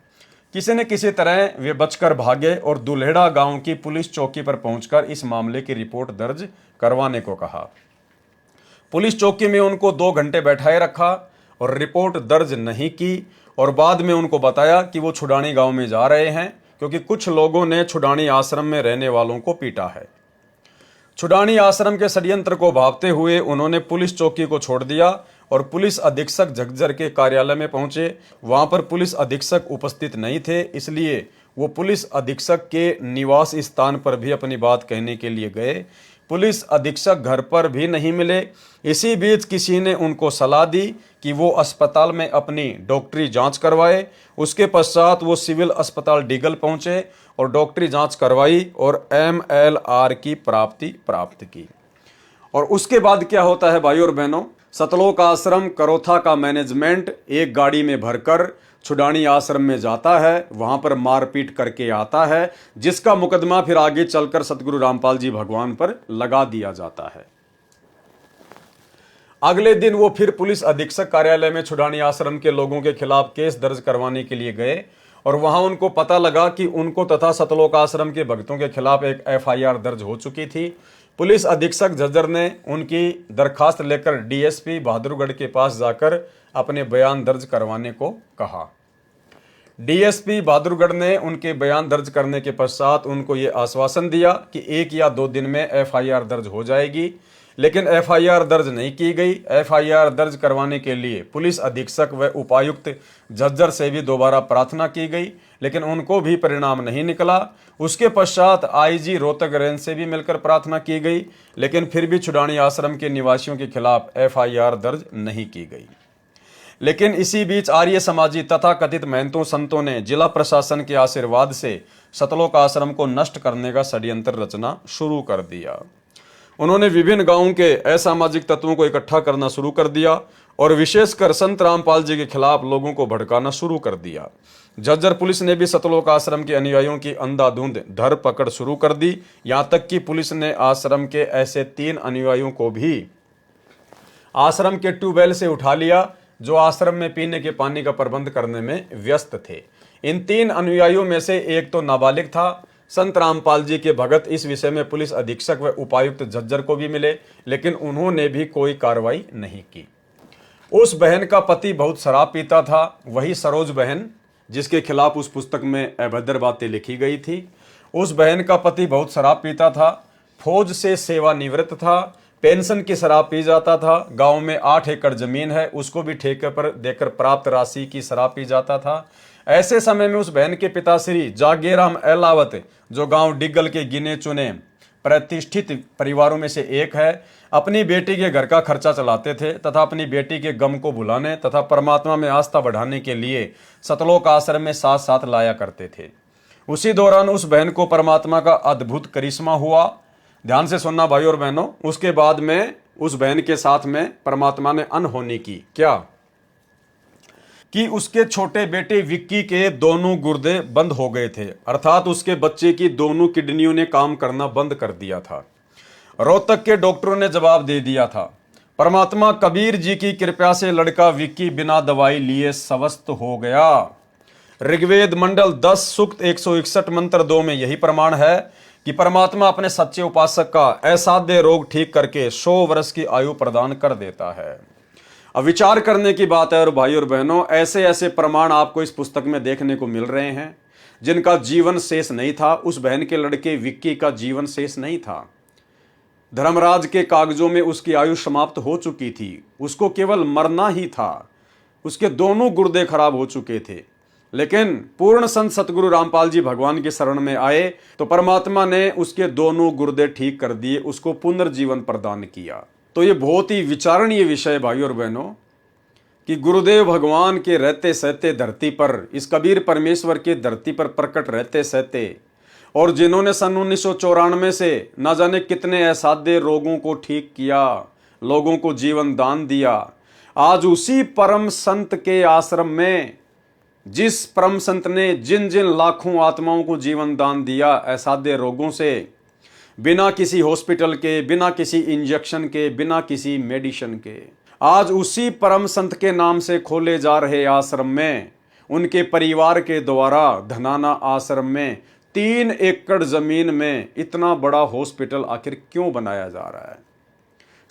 किसी न किसी तरह वे बचकर भागे और दुल्हेड़ा गांव की पुलिस चौकी पर पहुंचकर इस मामले की रिपोर्ट दर्ज करवाने को कहा। पुलिस चौकी में उनको 2 घंटे बैठाए रखा और रिपोर्ट दर्ज नहीं की और बाद में उनको बताया कि वो छुडानी गांव में जा रहे हैं, क्योंकि कुछ लोगों ने छुडानी आश्रम में रहने वालों को पीटा है। छुडानी आश्रम के षड्यंत्र को भांपते हुए उन्होंने पुलिस चौकी को छोड़ दिया और पुलिस अधीक्षक झज्जर के कार्यालय में पहुंचे। वहां पर पुलिस अधीक्षक उपस्थित नहीं थे, इसलिए वो पुलिस अधीक्षक के निवास स्थान पर भी अपनी बात कहने के लिए गए। पुलिस अधीक्षक घर पर भी नहीं मिले। इसी बीच किसी ने उनको सलाह दी कि वो अस्पताल में अपनी डॉक्टरी जांच करवाए। उसके पश्चात वो सिविल अस्पताल डीगल पहुंचे और डॉक्टरी जांच करवाई और MLR की प्राप्त की। और उसके बाद क्या होता है भाई और बहनों, सतलोक आश्रम करोथा का मैनेजमेंट एक गाड़ी में भरकर छुडानी आश्रम में जाता है, वहां पर मारपीट करके आता है, जिसका मुकदमा फिर आगे चलकर सतगुरु रामपाल जी भगवान पर लगा दिया जाता है। अगले दिन वो फिर पुलिस अधीक्षक कार्यालय में छुडानी आश्रम के लोगों के खिलाफ केस दर्ज करवाने के लिए गए और वहां उनको पता लगा कि उनको तथा सतलोक आश्रम के भक्तों के खिलाफ एक FIR दर्ज हो चुकी थी। पुलिस अधीक्षक झज्जर ने उनकी दरखास्त लेकर DSP बहादुरगढ़ के पास जाकर अपने बयान दर्ज करवाने को कहा। DSP बहादुरगढ़ ने उनके बयान दर्ज करने के पश्चात उनको ये आश्वासन दिया कि 1 या 2 दिन में FIR दर्ज हो जाएगी। लेकिन एफआईआर दर्ज नहीं की गई। एफआईआर दर्ज करवाने के लिए पुलिस अधीक्षक व उपायुक्त झज्जर से भी दोबारा प्रार्थना की गई, लेकिन उनको भी परिणाम नहीं निकला। उसके पश्चात आईजी रोहतक रेंज से भी मिलकर प्रार्थना की गई, लेकिन फिर भी छुडानी आश्रम के निवासियों के खिलाफ एफआईआर दर्ज नहीं की गई। लेकिन इसी बीच आर्य समाजी तथा कथित महंतों संतों ने जिला प्रशासन के आशीर्वाद से सतलोक आश्रम को नष्ट करने का षड्यंत्र रचना शुरू कर दिया। उन्होंने विभिन्न गांवों के असामाजिक तत्वों को इकट्ठा करना शुरू कर दिया और विशेषकर संत रामपाल जी के खिलाफ लोगों को भड़काना शुरू कर दिया। झज्जर पुलिस ने भी सतलोक आश्रम के अनुयायियों की अंधाधुंध धर पकड़ शुरू कर दी। यहां तक कि पुलिस ने आश्रम के ऐसे 3 अनुयायियों को भी आश्रम के ट्यूबवेल से उठा लिया जो आश्रम में पीने के पानी का प्रबंध करने में व्यस्त थे। इन 3 अनुयायियों में से एक तो नाबालिग था। संत रामपाल जी के भगत इस विषय में पुलिस अधीक्षक व उपायुक्त झज्जर को भी मिले, लेकिन उन्होंने भी कोई कार्रवाई नहीं की। उस बहन का पति बहुत शराब पीता था, वही सरोज बहन जिसके खिलाफ उस पुस्तक में अभद्र बातें लिखी गई थी। उस बहन का पति बहुत शराब पीता था, फौज से सेवानिवृत्त था, पेंशन की शराब पी जाता था। गांव में 8 एकड़ जमीन है, उसको भी ठेके पर देकर प्राप्त राशि की शराब पी जाता था। ऐसे समय में उस बहन के पिता श्री जागेराम अहलावत, जो गांव डिग्गल के गिने चुने प्रतिष्ठित परिवारों में से एक है, अपनी बेटी के घर का खर्चा चलाते थे तथा अपनी बेटी के गम को भुलाने तथा परमात्मा में आस्था बढ़ाने के लिए सतलोक आश्रम में साथ साथ लाया करते थे। उसी दौरान उस बहन को परमात्मा का अद्भुत करिश्मा हुआ। ध्यान से सुनना भाई और बहनों, उसके बाद में उस बहन के साथ में परमात्मा ने अनहोनी की। क्या कि उसके छोटे बेटे विक्की के दोनों गुर्दे बंद हो गए थे, अर्थात उसके बच्चे की दोनों किडनियों ने काम करना बंद कर दिया था। रोहतक के डॉक्टरों ने जवाब दे दिया था। परमात्मा कबीर जी की कृपा से लड़का विक्की बिना दवाई लिए स्वस्थ हो गया। ऋग्वेद मंडल 10 सूक्त 161 मंत्र 2 में यही प्रमाण है कि परमात्मा अपने सच्चे उपासक का असाध्य रोग ठीक करके 100 वर्ष की आयु प्रदान कर देता है। अब विचार करने की बात है और भाई और बहनों, ऐसे ऐसे प्रमाण आपको इस पुस्तक में देखने को मिल रहे हैं जिनका जीवन शेष नहीं था। उस बहन के लड़के विक्की का जीवन शेष नहीं था। धर्मराज के कागजों में उसकी आयु समाप्त हो चुकी थी, उसको केवल मरना ही था। उसके दोनों गुर्दे खराब हो चुके थे, लेकिन पूर्ण संत सतगुरु रामपाल जी भगवान की शरण में आए तो परमात्मा ने उसके दोनों गुर्दे ठीक कर दिए, उसको पुनर्जीवन प्रदान किया। तो ये बहुत ही विचारणीय विषय भाई और बहनों कि गुरुदेव भगवान के रहते सहते धरती पर, इस कबीर परमेश्वर के धरती पर प्रकट रहते सहते, और जिन्होंने सन 1994 से न जाने कितने असाध्य रोगों को ठीक किया, लोगों को जीवन दान दिया, आज उसी परम संत के आश्रम में, जिस परम संत ने जिन जिन लाखों आत्माओं को जीवन दान दिया असाध्य रोगों से, बिना किसी हॉस्पिटल के, बिना किसी इंजेक्शन के, बिना किसी मेडिसिन के, आज उसी परम संत के नाम से खोले जा रहे आश्रम में उनके परिवार के द्वारा धनाना आश्रम में 3 एकड़ जमीन में इतना बड़ा हॉस्पिटल आखिर क्यों बनाया जा रहा है?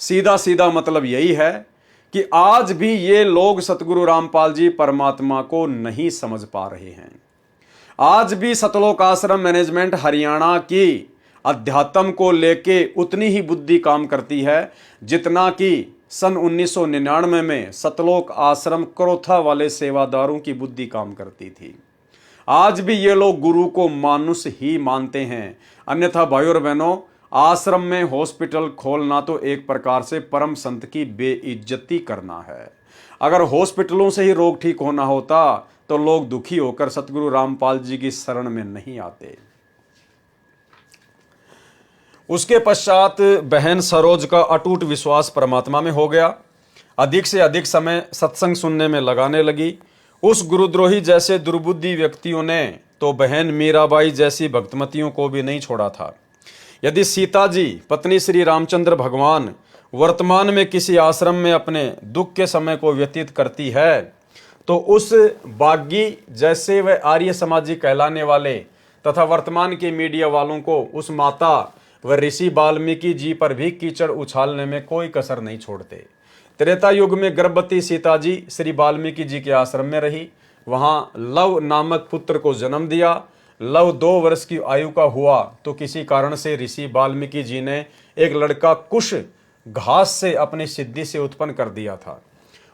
सीधा सीधा मतलब यही है कि आज भी ये लोग सतगुरु रामपाल जी परमात्मा को नहीं समझ पा रहे हैं। आज भी सतलोक आश्रम मैनेजमेंट हरियाणा की अध्यात्म को लेके उतनी ही बुद्धि काम करती है जितना कि सन 1999 में सतलोक आश्रम करोथा वाले सेवादारों की बुद्धि काम करती थी। आज भी ये लोग गुरु को मानुष ही मानते हैं। अन्यथा भाई और बहनों, आश्रम में हॉस्पिटल खोलना तो एक प्रकार से परम संत की बेइज्जती करना है। अगर हॉस्पिटलों से ही रोग ठीक होना होता तो लोग दुखी होकर सतगुरु रामपाल जी की शरण में नहीं आते। उसके पश्चात बहन सरोज का अटूट विश्वास परमात्मा में हो गया। अधिक से अधिक समय सत्संग सुनने में लगाने लगी। उस गुरुद्रोही जैसे दुर्बुद्धि व्यक्तियों ने तो बहन मीराबाई जैसी भक्तमतियों को भी नहीं छोड़ा था। यदि सीता जी पत्नी श्री रामचंद्र भगवान वर्तमान में किसी आश्रम में अपने दुख के समय को व्यतीत करती है तो उस बागी जैसे व आर्य समाजी कहलाने वाले तथा वर्तमान के मीडिया वालों को उस माता व ऋषि वाल्मीकि जी पर भी कीचड़ उछालने में कोई कसर नहीं छोड़ते। त्रेता युग में गर्भवती सीता जी श्री वाल्मीकि जी के आश्रम में रही, वहां लव नामक पुत्र को जन्म दिया। लव 2 वर्ष की आयु का हुआ तो किसी कारण से ऋषि वाल्मीकि जी ने एक लड़का कुश घास से अपनी सिद्धि से उत्पन्न कर दिया था।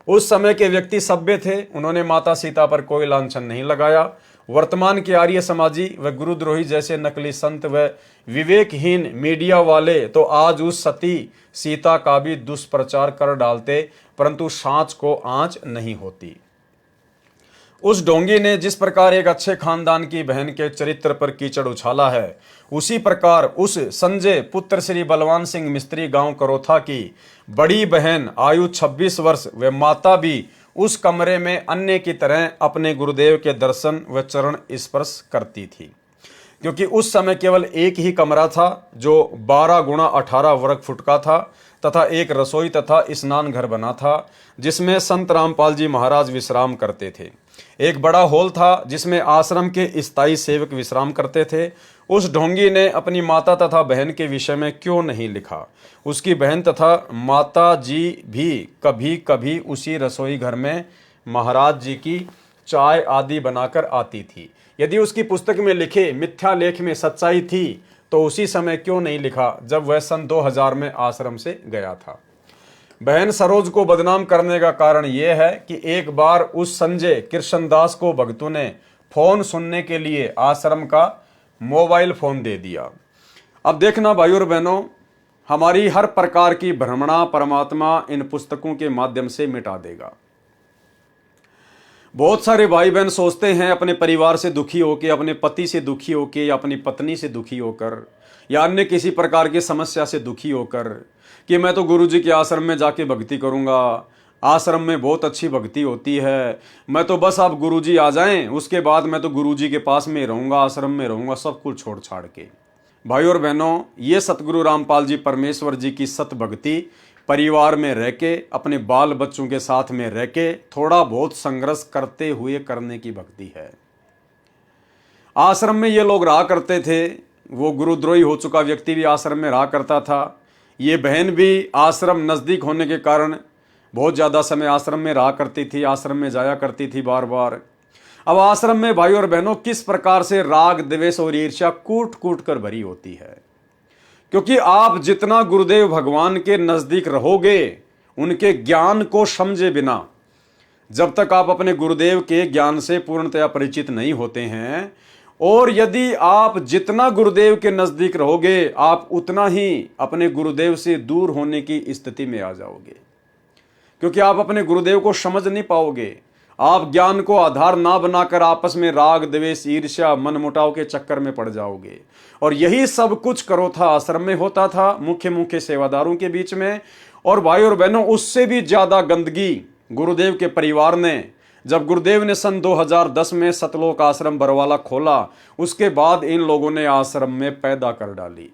उस समय के व्यक्ति सभ्य थे, उन्होंने माता सीता पर कोई लांछन नहीं लगाया। वर्तमान के आर्य समाजी व गुरुद्रोही जैसे नकली संत व विवेकहीन मीडिया वाले तो आज उस सती सीता का भी दुष्प्रचार कर डालते, परंतु सांच को आंच नहीं होती। उस ढोंगी ने जिस प्रकार एक अच्छे खानदान की बहन के चरित्र पर कीचड़ उछाला है, उसी प्रकार उस संजय पुत्र श्री बलवान सिंह मिस्त्री गांव करोथा की बड़ी बहन आयु 26 वर्ष व माता भी उस कमरे में अन्य की तरह अपने गुरुदेव के दर्शन व चरण स्पर्श करती थी, क्योंकि उस समय केवल एक ही कमरा था जो 12 गुणा 18 वर्ग फुट का था तथा एक रसोई तथा स्नान घर बना था जिसमें संत रामपाल जी महाराज विश्राम करते थे। एक बड़ा हॉल था जिसमें आश्रम के स्थायी सेवक विश्राम करते थे। उस ढोंगी ने अपनी माता तथा बहन के विषय में क्यों नहीं लिखा? उसकी बहन तथा माता जी भी कभी कभी उसी रसोई घर में महाराज जी की चाय आदि बनाकर आती थी। यदि उसकी पुस्तक में लिखे मिथ्या लेख में सच्चाई थी तो उसी समय क्यों नहीं लिखा जब वह सन 2000 में आश्रम से गया था? बहन सरोज को बदनाम करने का कारण यह है कि एक बार उस संजय कृष्णदास को भक्तों ने फोन सुनने के लिए आश्रम का मोबाइल फोन दे दिया। अब देखना भाइयों और बहनों, हमारी हर प्रकार की भ्रमणा परमात्मा इन पुस्तकों के माध्यम से मिटा देगा। बहुत सारे भाई बहन सोचते हैं अपने परिवार से दुखी होकर, अपने पति से दुखी होकर या अपनी पत्नी से दुखी होकर या अन्य किसी प्रकार की समस्या से दुखी होकर कि मैं तो गुरुजी के आश्रम में जाके भक्ति करूंगा, आश्रम में बहुत अच्छी भक्ति होती है, मैं तो बस आप गुरुजी आ जाएं उसके बाद मैं तो गुरुजी के पास में रहूंगा, आश्रम में रहूंगा, सब कुछ छोड़ छाड़ के। भाई और बहनों, ये सतगुरु रामपाल जी परमेश्वर जी की सत भक्ति परिवार में रह के, अपने बाल बच्चों के साथ में रह के, थोड़ा बहुत संघर्ष करते हुए करने की भक्ति है। आश्रम में ये लोग रहा करते थे, वो गुरुद्रोही हो चुका व्यक्ति भी आश्रम में रहा करता था। ये बहन भी आश्रम नज़दीक होने के कारण बहुत ज़्यादा समय आश्रम में रहा करती थी, आश्रम में जाया करती थी बार बार। अब आश्रम में भाई और बहनों किस प्रकार से राग द्वेष और ईर्ष्या कूट कूट कर भरी होती है, क्योंकि आप जितना गुरुदेव भगवान के नज़दीक रहोगे, उनके ज्ञान को समझे बिना, जब तक आप अपने गुरुदेव के ज्ञान से पूर्णतया परिचित नहीं होते हैं, और यदि आप जितना गुरुदेव के नज़दीक रहोगे, आप उतना ही अपने गुरुदेव से दूर होने की स्थिति में आ जाओगे, क्योंकि आप अपने गुरुदेव को समझ नहीं पाओगे। आप ज्ञान को आधार ना बनाकर आपस में राग द्वेष ईर्ष्या मनमुटाव के चक्कर में पड़ जाओगे। और यही सब कुछ करोथा आश्रम में होता था, मुख्य मुख्य सेवादारों के बीच में। और भाई और बहनों, उससे भी ज्यादा गंदगी गुरुदेव के परिवार ने, जब गुरुदेव ने सन 2010 में सतलोक आश्रम बरवाला खोला, उसके बाद इन लोगों ने आश्रम में पैदा कर डाली,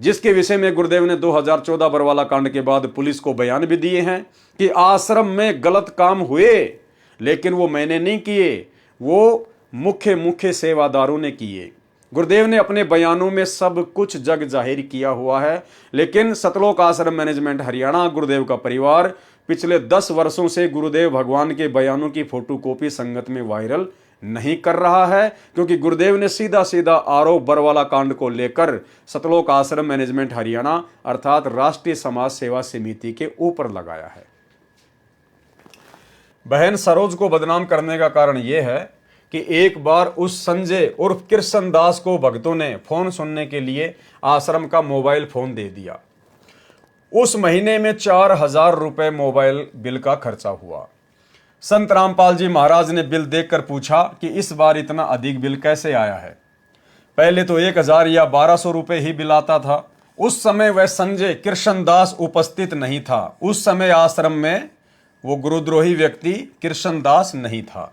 जिसके विषय में गुरुदेव ने 2014 बरवाला कांड के बाद पुलिस को बयान भी दिए हैं कि आश्रम में गलत काम हुए, लेकिन वो मैंने नहीं किए, वो मुख्य मुख्य सेवादारों ने किए। गुरुदेव ने अपने बयानों में सब कुछ जग जाहिर किया हुआ है, लेकिन सतलोक आश्रम मैनेजमेंट हरियाणा, गुरुदेव का परिवार पिछले 10 वर्षों से गुरुदेव भगवान के बयानों की फोटोकॉपी संगत में वायरल नहीं कर रहा है, क्योंकि गुरुदेव ने सीधा सीधा आरोप बरवाला कांड को लेकर सतलोक आश्रम मैनेजमेंट हरियाणा अर्थात राष्ट्रीय समाज सेवा समिति के ऊपर लगाया है। बहन सरोज को बदनाम करने का कारण यह है कि एक बार उस संजय उर्फ कृष्णदास को भक्तों ने फोन सुनने के लिए आश्रम का मोबाइल फोन दे दिया। उस महीने में 4000 रुपए मोबाइल बिल का खर्चा हुआ। संत रामपाल जी महाराज ने बिल देखकर पूछा कि इस बार इतना अधिक बिल कैसे आया है? पहले तो 1000 या 1200 रुपए ही बिल आता था। उस समय वह संजय कृष्णदास उपस्थित नहीं था। उस समय आश्रम में वो गुरुद्रोही व्यक्ति कृष्णदास नहीं था।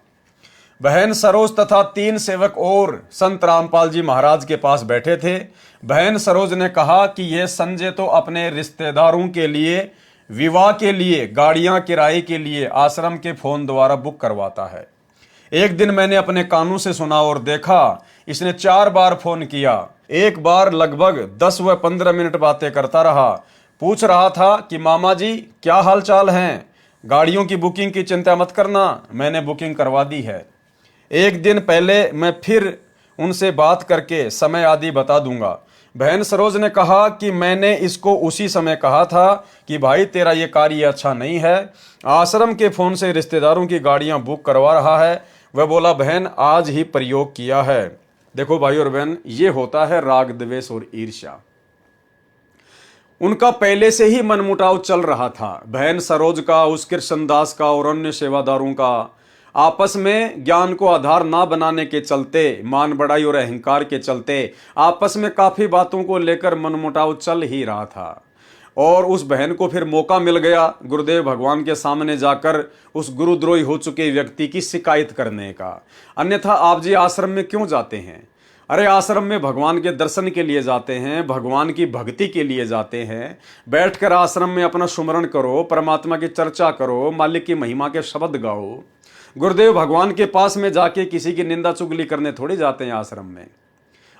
बहन सरोज तथा 3 सेवक और संत रामपाल जी महाराज के पास बैठे थे। बहन सरोज ने कहा कि यह संजय तो अपने रिश्तेदारों के लिए विवाह के लिए गाड़ियां किराए के लिए आश्रम के फोन द्वारा बुक करवाता है। एक दिन मैंने अपने कानों से सुना और देखा, इसने 4 बार फोन किया। एक बार लगभग 10 व 15 मिनट बातें करता रहा। पूछ रहा था कि मामा जी क्या हाल चाल हैं, गाड़ियों की बुकिंग की चिंता मत करना, मैंने बुकिंग करवा दी है। एक दिन पहले मैं फिर उनसे बात करके समय आदि बता दूंगा। बहन सरोज ने कहा कि मैंने इसको उसी समय कहा था कि भाई तेरा ये कार्य अच्छा नहीं है। आश्रम के फोन से रिश्तेदारों की गाड़ियां बुक करवा रहा है। वह बोला बहन आज ही प्रयोग किया है। देखो भाई और बहन, ये होता है राग द्वेष और ईर्ष्या। उनका पहले से ही मनमुटाव चल रहा था। बहन सरोज का, उस कृष्णदास का और अन्य सेवादारों का आपस में ज्ञान को आधार ना बनाने के चलते, मान बढ़ाई और अहंकार के चलते आपस में काफी बातों को लेकर मनमुटाव चल ही रहा था। और उस बहन को फिर मौका मिल गया गुरुदेव भगवान के सामने जाकर उस गुरुद्रोही हो चुके व्यक्ति की शिकायत करने का। अन्यथा आप जी आश्रम में क्यों जाते हैं? अरे आश्रम में भगवान के दर्शन के लिए जाते हैं, भगवान की भक्ति के लिए जाते हैं। बैठकर आश्रम में अपना सुमरण करो, परमात्मा की चर्चा करो, मालिक की महिमा के शब्द गाओ। गुरुदेव भगवान के पास में जाके किसी की निंदा चुगली करने थोड़ी जाते हैं आश्रम में।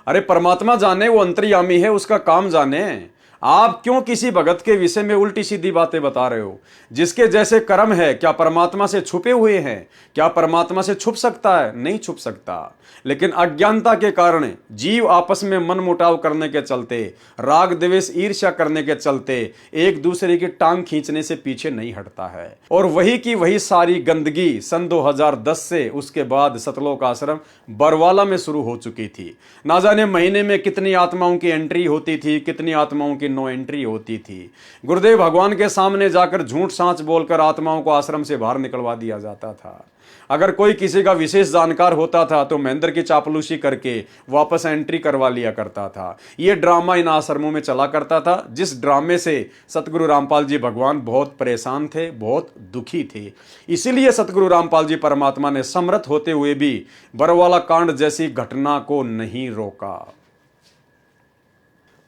अरे परमात्मा जाने, वो अंतर्यामी है, उसका काम जाने। आप क्यों किसी भगत के विषय में उल्टी सीधी बातें बता रहे हो? जिसके जैसे कर्म है, क्या परमात्मा से छुपे हुए हैं? क्या परमात्मा से छुप सकता है? नहीं छुप सकता। लेकिन अज्ञानता के कारण जीव आपस में मनमुटाव करने के चलते, राग द्वेष ईर्ष्या करने के चलते एक दूसरे की टांग खींचने से पीछे नहीं हटता है। और वही की वही सारी गंदगी सन 2010 से उसके बाद सतलोक आश्रम बरवाला में शुरू हो चुकी थी। ना जाने महीने में कितनी आत्माओं की एंट्री होती थी, कितनी आत्माओं की नो एंट्री होती थी। गुरुदेव भगवान के सामने जाकर झूठ सांच बोलकर आत्माओं को आश्रम से बाहर निकलवा दिया जाता था। अगर कोई किसी का विशेष जानकार होता था तो महेंद्र की चापलूसी करके वापस एंट्री करवा लिया करता था। यह ड्रामा इन आश्रमों में चला करता था, जिस ड्रामे से सतगुरु रामपाल जी भगवान बहुत परेशान थे, बहुत दुखी थे। इसीलिए सतगुरु रामपाल जी परमात्मा ने समर्थ होते हुए भी बरवाला कांड जैसी घटना को नहीं रोका।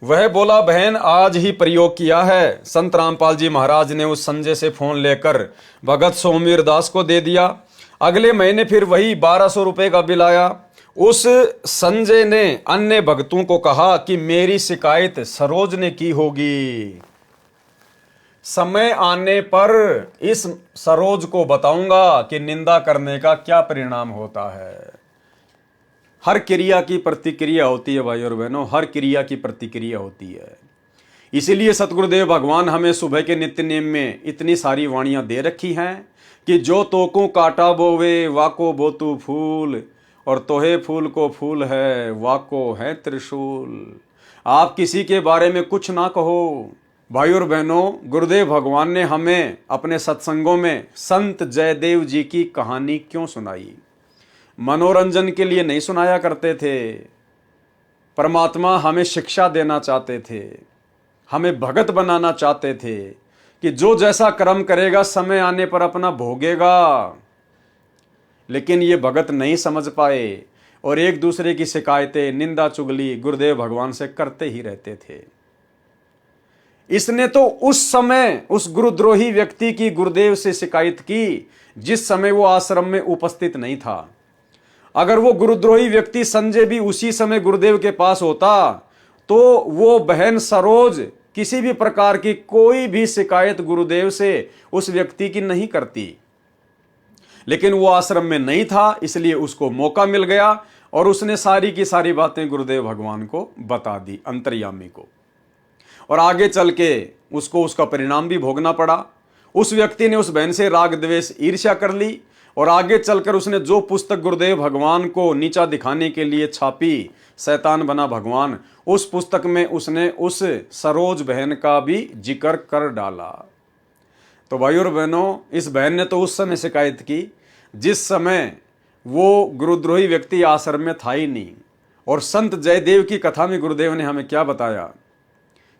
वह बोला बहन आज ही प्रयोग किया है। संत रामपाल जी महाराज ने उस संजय से फोन लेकर भगत सोमवीर दास को दे दिया। अगले महीने फिर वही 1200 रुपए का बिल आया। उस संजय ने अन्य भक्तों को कहा कि मेरी शिकायत सरोज ने की होगी। समय आने पर इस सरोज को बताऊंगा कि निंदा करने का क्या परिणाम होता है। हर क्रिया की प्रतिक्रिया होती है भाई और बहनों, हर क्रिया की प्रतिक्रिया होती है। इसीलिए सतगुरुदेव भगवान हमें सुबह के नित्य नेम में इतनी सारी वाणियां दे रखी हैं कि जो तोको काटा बोवे वाको बोतु फूल, और तोहे फूल को फूल है वाको है त्रिशूल। आप किसी के बारे में कुछ ना कहो। भाई और बहनों, गुरुदेव भगवान ने हमें अपने सत्संगों में संत जयदेव जी की कहानी क्यों सुनाई? मनोरंजन के लिए नहीं सुनाया करते थे। परमात्मा हमें शिक्षा देना चाहते थे, हमें भगत बनाना चाहते थे कि जो जैसा कर्म करेगा समय आने पर अपना भोगेगा। लेकिन ये भगत नहीं समझ पाए और एक दूसरे की शिकायतें, निंदा चुगली गुरुदेव भगवान से करते ही रहते थे। इसने तो उस समय उस गुरुद्रोही व्यक्ति की गुरुदेव से शिकायत की जिस समय वो आश्रम में उपस्थित नहीं था। अगर वो गुरुद्रोही व्यक्ति संजय भी उसी समय गुरुदेव के पास होता तो वो बहन सरोज किसी भी प्रकार की कोई भी शिकायत गुरुदेव से उस व्यक्ति की नहीं करती। लेकिन वो आश्रम में नहीं था, इसलिए उसको मौका मिल गया और उसने सारी की सारी बातें गुरुदेव भगवान को बता दी, अंतर्यामी को। और आगे चल के उसको उसका परिणाम भी भोगना पड़ा। उस व्यक्ति ने उस बहन से राग द्वेष ईर्ष्या कर ली और आगे चलकर उसने जो पुस्तक गुरुदेव भगवान को नीचा दिखाने के लिए छापी, शैतान बना भगवान, उस पुस्तक में उसने उस सरोज बहन का भी जिक्र कर डाला। तो भाई और बहनों, इस बहन ने तो उस समय शिकायत की जिस समय वो गुरुद्रोही व्यक्ति आश्रम में था ही नहीं। और संत जयदेव की कथा में गुरुदेव ने हमें क्या बताया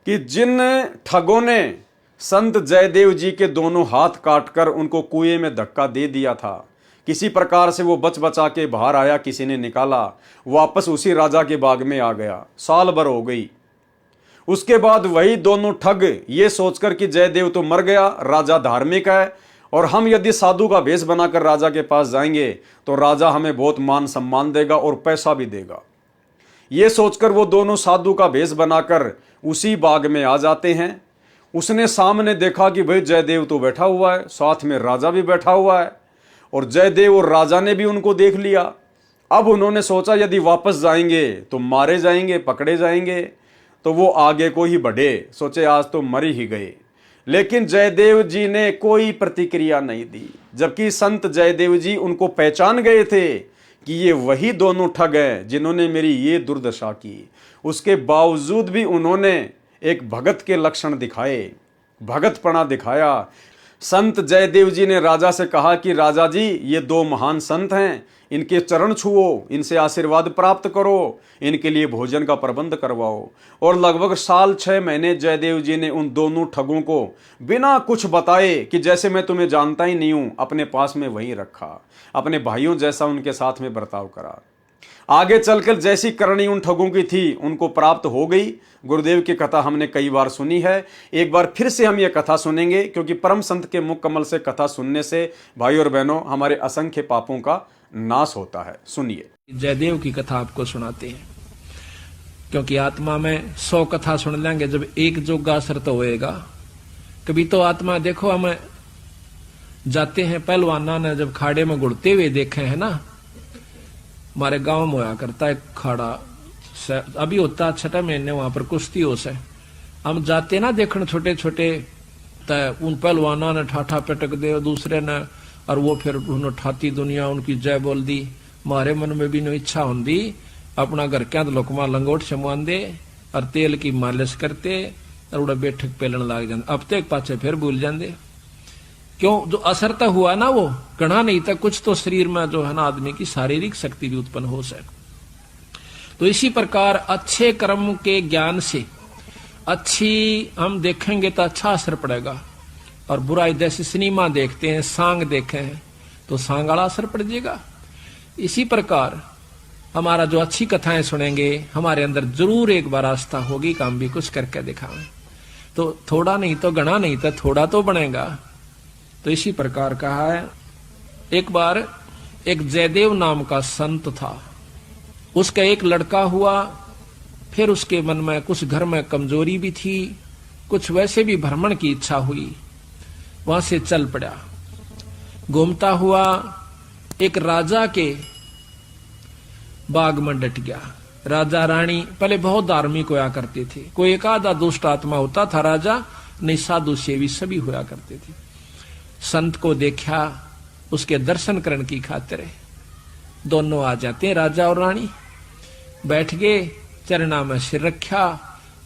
कि जिन ठगों ने संत जयदेव जी के दोनों हाथ काटकर उनको कुएं में धक्का दे दिया था, किसी प्रकार से वो बच बचा के बाहर आया, किसी ने निकाला, वापस उसी राजा के बाग में आ गया। साल भर हो गई। उसके बाद वही दोनों ठग ये सोचकर कि जयदेव तो मर गया, राजा धार्मिक है और हम यदि साधु का भेष बनाकर राजा के पास जाएंगे तो राजा हमें बहुत मान सम्मान देगा और पैसा भी देगा। ये सोचकर वो दोनों साधु का भेष बनाकर उसी बाग में आ जाते हैं। उसने सामने देखा कि भाई जयदेव तो बैठा हुआ है, साथ में राजा भी बैठा हुआ है और जयदेव और राजा ने भी उनको देख लिया। अब उन्होंने सोचा यदि वापस जाएंगे तो मारे जाएंगे, पकड़े जाएंगे। तो वो आगे को ही बढ़े, सोचे आज तो मर ही गए। लेकिन जयदेव जी ने कोई प्रतिक्रिया नहीं दी, जबकि संत जयदेव जी उनको पहचान गए थे कि ये वही दोनों ठग हैं जिन्होंने मेरी ये दुर्दशा की। उसके बावजूद भी उन्होंने एक भगत के लक्षण दिखाए, भगतपना दिखाया। संत जयदेव जी ने राजा से कहा कि राजा जी, ये दो महान संत हैं, इनके चरण छुओ, इनसे आशीर्वाद प्राप्त करो, इनके लिए भोजन का प्रबंध करवाओ। और लगभग 6 महीने जयदेव जी ने उन दोनों ठगों को बिना कुछ बताए कि जैसे मैं तुम्हें जानता ही नहीं हूं, अपने पास में वहीं रखा, अपने भाइयों जैसा उनके साथ में बर्ताव करा। आगे चलकर जैसी करनी उन ठगों की थी उनको प्राप्त हो गई। गुरुदेव की कथा हमने कई बार सुनी है, एक बार फिर से हम ये कथा सुनेंगे, क्योंकि परम संत के मुख कमल से कथा सुनने से भाई और बहनों हमारे असंख्य पापों का नाश होता है। सुनिए। जयदेव की कथा आपको सुनाते हैं, क्योंकि आत्मा में 100 कथा सुन लेंगे, जब एक जोगा असर तो होएगा। कभी तो आत्मा देखो, हमें जाते हैं पहलवाना ने जब खाड़े में गुड़ते हुए देखे हैं ना, हमारे गांव में होया करता है खाड़ा, अभी होता 6 महीने वहां पर कुश्ती हो से, हम जाते ना देखने छोटे छोटे, उन पहलवाना ने ठाठा पटक दे दूसरे ने, और वो फिर उन्होंने ठाती दुनिया उनकी जय बोल दी। हमारे मन में भी नो इच्छा होंगी अपना घर क्या लोकमा लंगोट शमवान दे और तेल की मालिश करते और उड़ा बैठक पेलन लाग जाते, अब तक पाछे फिर भूल जाते। क्यों? जो असर तो हुआ ना वो गणा नहीं था, कुछ तो शरीर में जो है ना आदमी की शारीरिक शक्ति भी उत्पन्न हो सके। तो इसी प्रकार अच्छे कर्म के ज्ञान से अच्छी हम देखेंगे तो अच्छा असर पड़ेगा, और बुराई जैसे सिनेमा देखते हैं, सांग देखे हैं तो सांग वाला असर पड़ जाएगा। इसी प्रकार हमारा जो अच्छी कथाएं सुनेंगे हमारे अंदर जरूर एक बार आस्था होगी कि हम भी कुछ करके दिखाएं, तो थोड़ा नहीं तो गणा नहीं तो थोड़ा तो बनेगा। तो इसी प्रकार कहा है, एक बार एक जयदेव नाम का संत था, उसका एक लड़का हुआ, फिर उसके मन में कुछ घर में कमजोरी भी थी, कुछ वैसे भी भ्रमण की इच्छा हुई, वहां से चल पड़ा। घूमता हुआ एक राजा के बाग में डट गया। राजा रानी पहले बहुत धार्मिक होया करते थे, कोई एक आधा दुष्ट आत्मा होता था राजा, नहीं साधु सेवी सभी होया करते थे। संत को देखा, उसके दर्शन करने की खातिर दोनों आ जाते हैं, राजा और रानी बैठ गए, चरणा में सिर रखा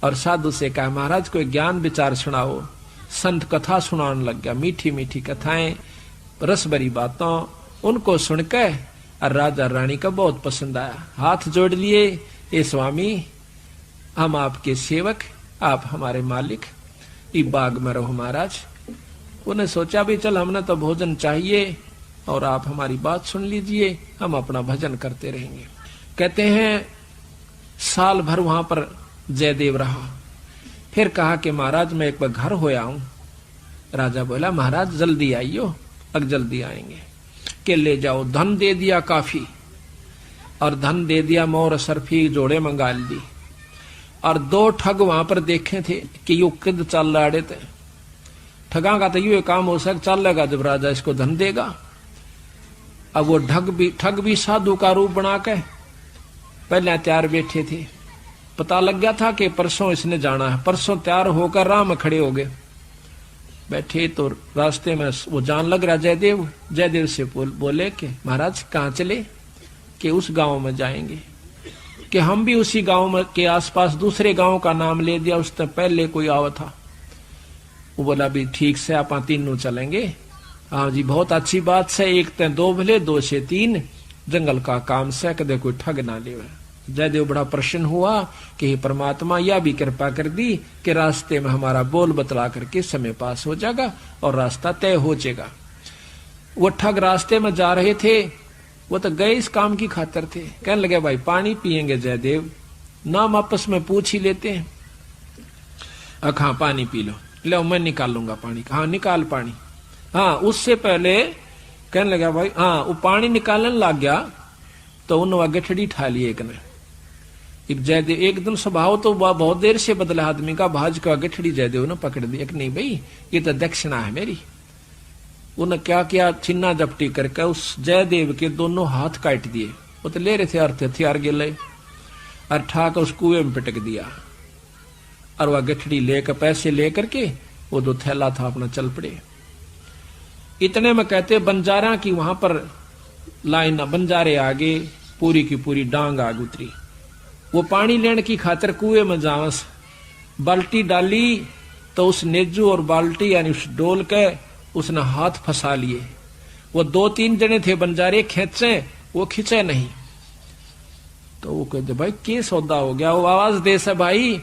और साधु से कहा महाराज कोई ज्ञान विचार सुनाओ। संत कथा सुनाने लग गया, मीठी मीठी कथाएं, रस भरी बातों, उनको सुनकर और राजा रानी का बहुत पसंद आया। हाथ जोड़ लिए, ए स्वामी हम आपके सेवक, आप हमारे मालिक, इस बाग में रहो महाराज। उन्हें सोचा भी चल हमने तो भोजन चाहिए और आप हमारी बात सुन लीजिए, हम अपना भजन करते रहेंगे। कहते हैं साल भर वहां पर जयदेव रहा, फिर कहा कि महाराज मैं एक बार घर होया हूं। राजा बोला महाराज जल्दी आइयो, अब जल्दी आएंगे। के ले जाओ, धन दे दिया काफी, और धन दे दिया, मोर सरफी जोड़े मंगा दी। और 2 ठग वहां पर देखे थे कि यो किद चल रहे थे, ठगा का तो ये काम हो सक चलेगा जब राजा इसको धन देगा। अब वो ठग भी साधु का रूप बना के पहले तैयार बैठे थे, पता लग गया था कि परसों इसने जाना है, परसों तैयार होकर राह में खड़े हो गए। बैठे तो रास्ते में वो जान लग रहा जयदेव से बोले कि महाराज कहाँ चले? कि उस गांव में जाएंगे। कि हम भी उसी गांव में के आसपास दूसरे गांव का नाम ले दिया, उससे पहले कोई आवा था। वो बोला भी ठीक से आप तीनों चलेंगे। हाँ जी बहुत अच्छी बात से, 1 ते 2 भले 2 से 3, जंगल का काम से कदे कोई ठग ना ले। जयदेव बड़ा प्रसन्न हुआ कि परमात्मा यह भी कृपा कर दी कि रास्ते में हमारा बोल बतला करके समय पास हो जाएगा और रास्ता तय हो जाएगा। वो ठग रास्ते में जा रहे थे, वो तो गए इस काम की खातिर थे। कहने लगे भाई पानी पिएंगे जयदेव? नाम आपस में पूछ ही लेते हैं। हाँ पानी पी लो, मैं निकाल लूंगा पानी। हाँ निकाल पानी। हाँ उससे पहले कहने लगा भाई, हाँ वो पानी निकालने लग गया तो उन्होंने गठड़ी ठा ली एक ने। एक जयदेव एकदम स्वभाव तो बहुत देर से बदला आदमी का, भाज का गठड़ी जयदेव ने पकड़ दी। एक नहीं भाई ये तो दक्षिणा है मेरी। उन्हें क्या किया, छिन्ना जपटी करके उस जयदेव के दोनों हाथ काट दिए। वो तो ले रहे थे अर्थ हथियार गिले और ठाक उस कुएं में पिटक दिया। और वह गठड़ी लेकर पैसे लेकर के वो जो थैला था अपना चल पड़े। इतने में कहते बंजारा की वहां पर लाइन, बंजारे आगे पूरी की पूरी डांग आग उतरी। वो पानी लेने की खातिर कुएं में जावस, बाल्टी डाली तो उस नेजू और बाल्टी यानी उस डोल के उसने हाथ फंसा लिए। वो 2-3 जने थे बंजारे, खेचे वो खींचे नहीं। तो वो कहते भाई के सौदा हो गया। वो आवाज दे से भाई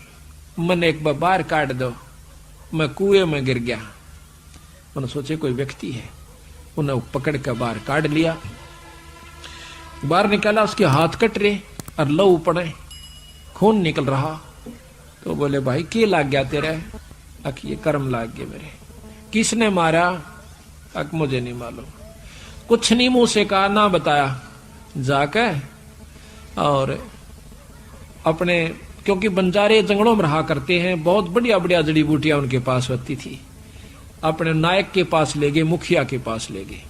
मन एक बार बाहर काट दो, मैं कुएं में गिर गया। उन्होंने सोचे कोई व्यक्ति है, उन्हें पकड़ कर बाहर काट लिया। बाहर निकाला, उसके हाथ कट रहे और लहू पड़े, खून निकल रहा। तो बोले भाई के लाग गया तेरे? अक ये कर्म लाग गए मेरे। किसने मारा? अक मुझे नहीं मालूम। कुछ नहीं मुंह से कहा, ना बताया। जाके और अपने, क्योंकि बंजारे जंगलों में रहा करते हैं, बहुत बढ़िया बढ़िया जड़ी बूटियां उनके पास होती थी, अपने नायक के पास ले गए, मुखिया के पास ले गए।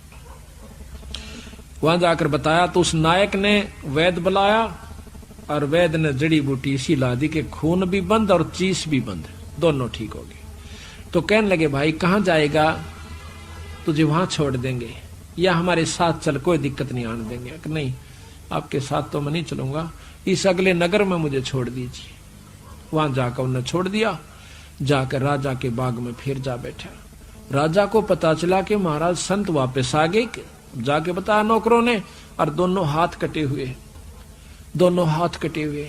वहां जाकर बताया तो उस नायक ने वैद्य बुलाया और वैद्य ने जड़ी बूटी इसी ला दी कि खून भी बंद और चीस भी बंद, दोनों ठीक हो गए। तो कहने लगे भाई कहां जाएगा? तुझे वहां छोड़ देंगे या हमारे साथ चल, कोई दिक्कत नहीं आने देंगे। कि नहीं, आपके साथ तो मैं नहीं चलूंगा, इस अगले नगर में मुझे छोड़ दीजिए। वहां जाकर उन्हें छोड़ दिया। जाकर राजा के बाग में फिर जा बैठा। राजा को पता चला कि महाराज संत वापस आ गए। जाके बताया नौकरों ने, और दोनों हाथ कटे हुए, दोनों हाथ कटे हुए।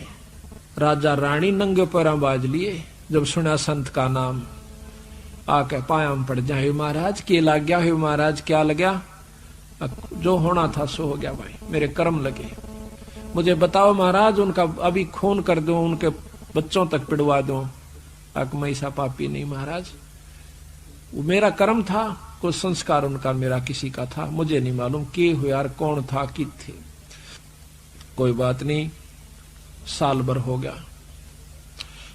राजा रानी नंगे पैरों बाज लिए। जब सुना संत का नाम, आके पायाम पड़ जाए, महाराज के लग गया है? महाराज क्या लगा? जो होना था सो हो गया भाई, मेरे कर्म लगे। मुझे बताओ महाराज, उनका अभी खून कर दो, उनके बच्चों तक पिड़वा दो। अक मैं ऐसा पापी नहीं महाराज, वो मेरा कर्म था, कोई संस्कार उनका मेरा किसी का था, मुझे नहीं मालूम के हो यार, कौन था कि थे। कोई बात नहीं, साल भर हो गया।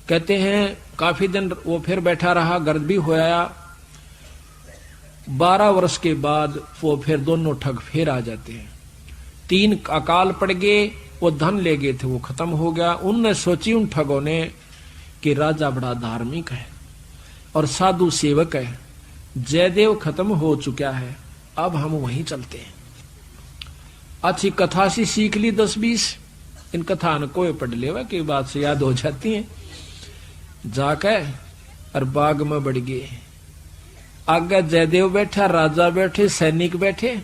कहते हैं काफी दिन वो फिर बैठा रहा, गर्द भी हो आया। 12 वर्ष के बाद वो फिर दोनों ठग फिर आ जाते हैं। 3 अकाल पड़ गए, वो धन ले गए थे, वो खत्म हो गया। उनने सोची उन ठगों ने कि राजा बड़ा धार्मिक है और साधु सेवक है, जयदेव खत्म हो चुका है, अब हम वहीं चलते हैं। अच्छी कथा सी सीख ली 10-20, इन कथा न कोई पढ़ लेवा की बात से याद हो जाती है। जाके और बाग में बढ़ गए। आगे जयदेव बैठा, राजा बैठे, सैनिक बैठे।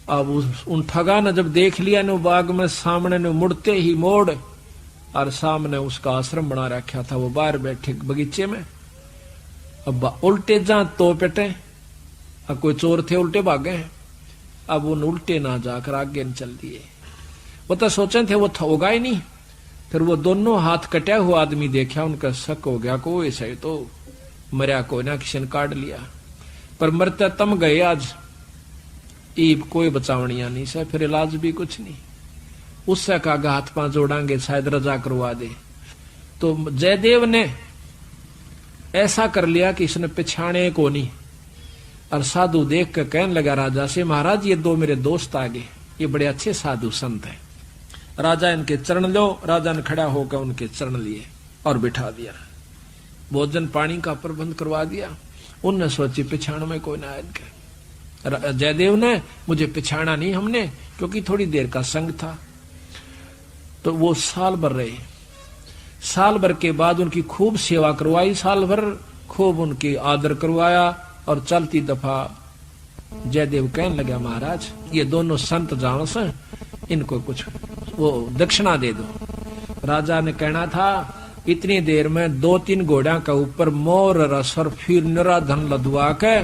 अब उन ठगा ने जब देख लिया ने बाग में सामने ने मुड़ते ही मोड़, और सामने उसका आश्रम बना रखा था, वो बाहर बैठे बगीचे में। अब उल्टे जा तो पेटे, अब कोई चोर थे उल्टे भागे हैं। अब उन उल्टे ना जाकर आगे न चल दिए। वो तो सोचे थे वो होगा ही नहीं। फिर वो दोनों हाथ कटा हुआ आदमी देखा, उनका शक हो गया को ऐसा ही तो मरिया को ना किसी ने काट लिया। पर मरते तम गए आज, ईब कोई बचावनिया नहीं से, फिर इलाज भी कुछ नहीं। उससे कहा हाथ पांव जोड़ांगे शायद रजा करवा दे। तो जयदेव ने ऐसा कर लिया कि इसने पिछाने को नहीं। और साधु देख कर कहने लगा राजा से, महाराज ये 2 मेरे दोस्त आ गए, ये बड़े अच्छे साधु संत हैं, राजा इनके चरण लो। राजा ने खड़ा होकर उनके चरण लिए और बिठा दिया। भोजन पानी का प्रबंध करवा दिया। उनने सोची पिछाण में कोई ना इनके। जयदेव ने मुझे पिछाना नहीं हमने, क्योंकि थोड़ी देर का संग था। तो वो साल भर रहे। साल भर के बाद उनकी खूब सेवा करवाई, साल भर खूब उनकी आदर करवाया। और चलती दफा जयदेव कहने लगा, महाराज ये दोनों संत जानो से, इनको कुछ वो दक्षिणा दे दो। राजा ने कहना था इतनी देर में 2-3 घोड़ा का ऊपर मोर रस और फिर निरा धन लदवा के।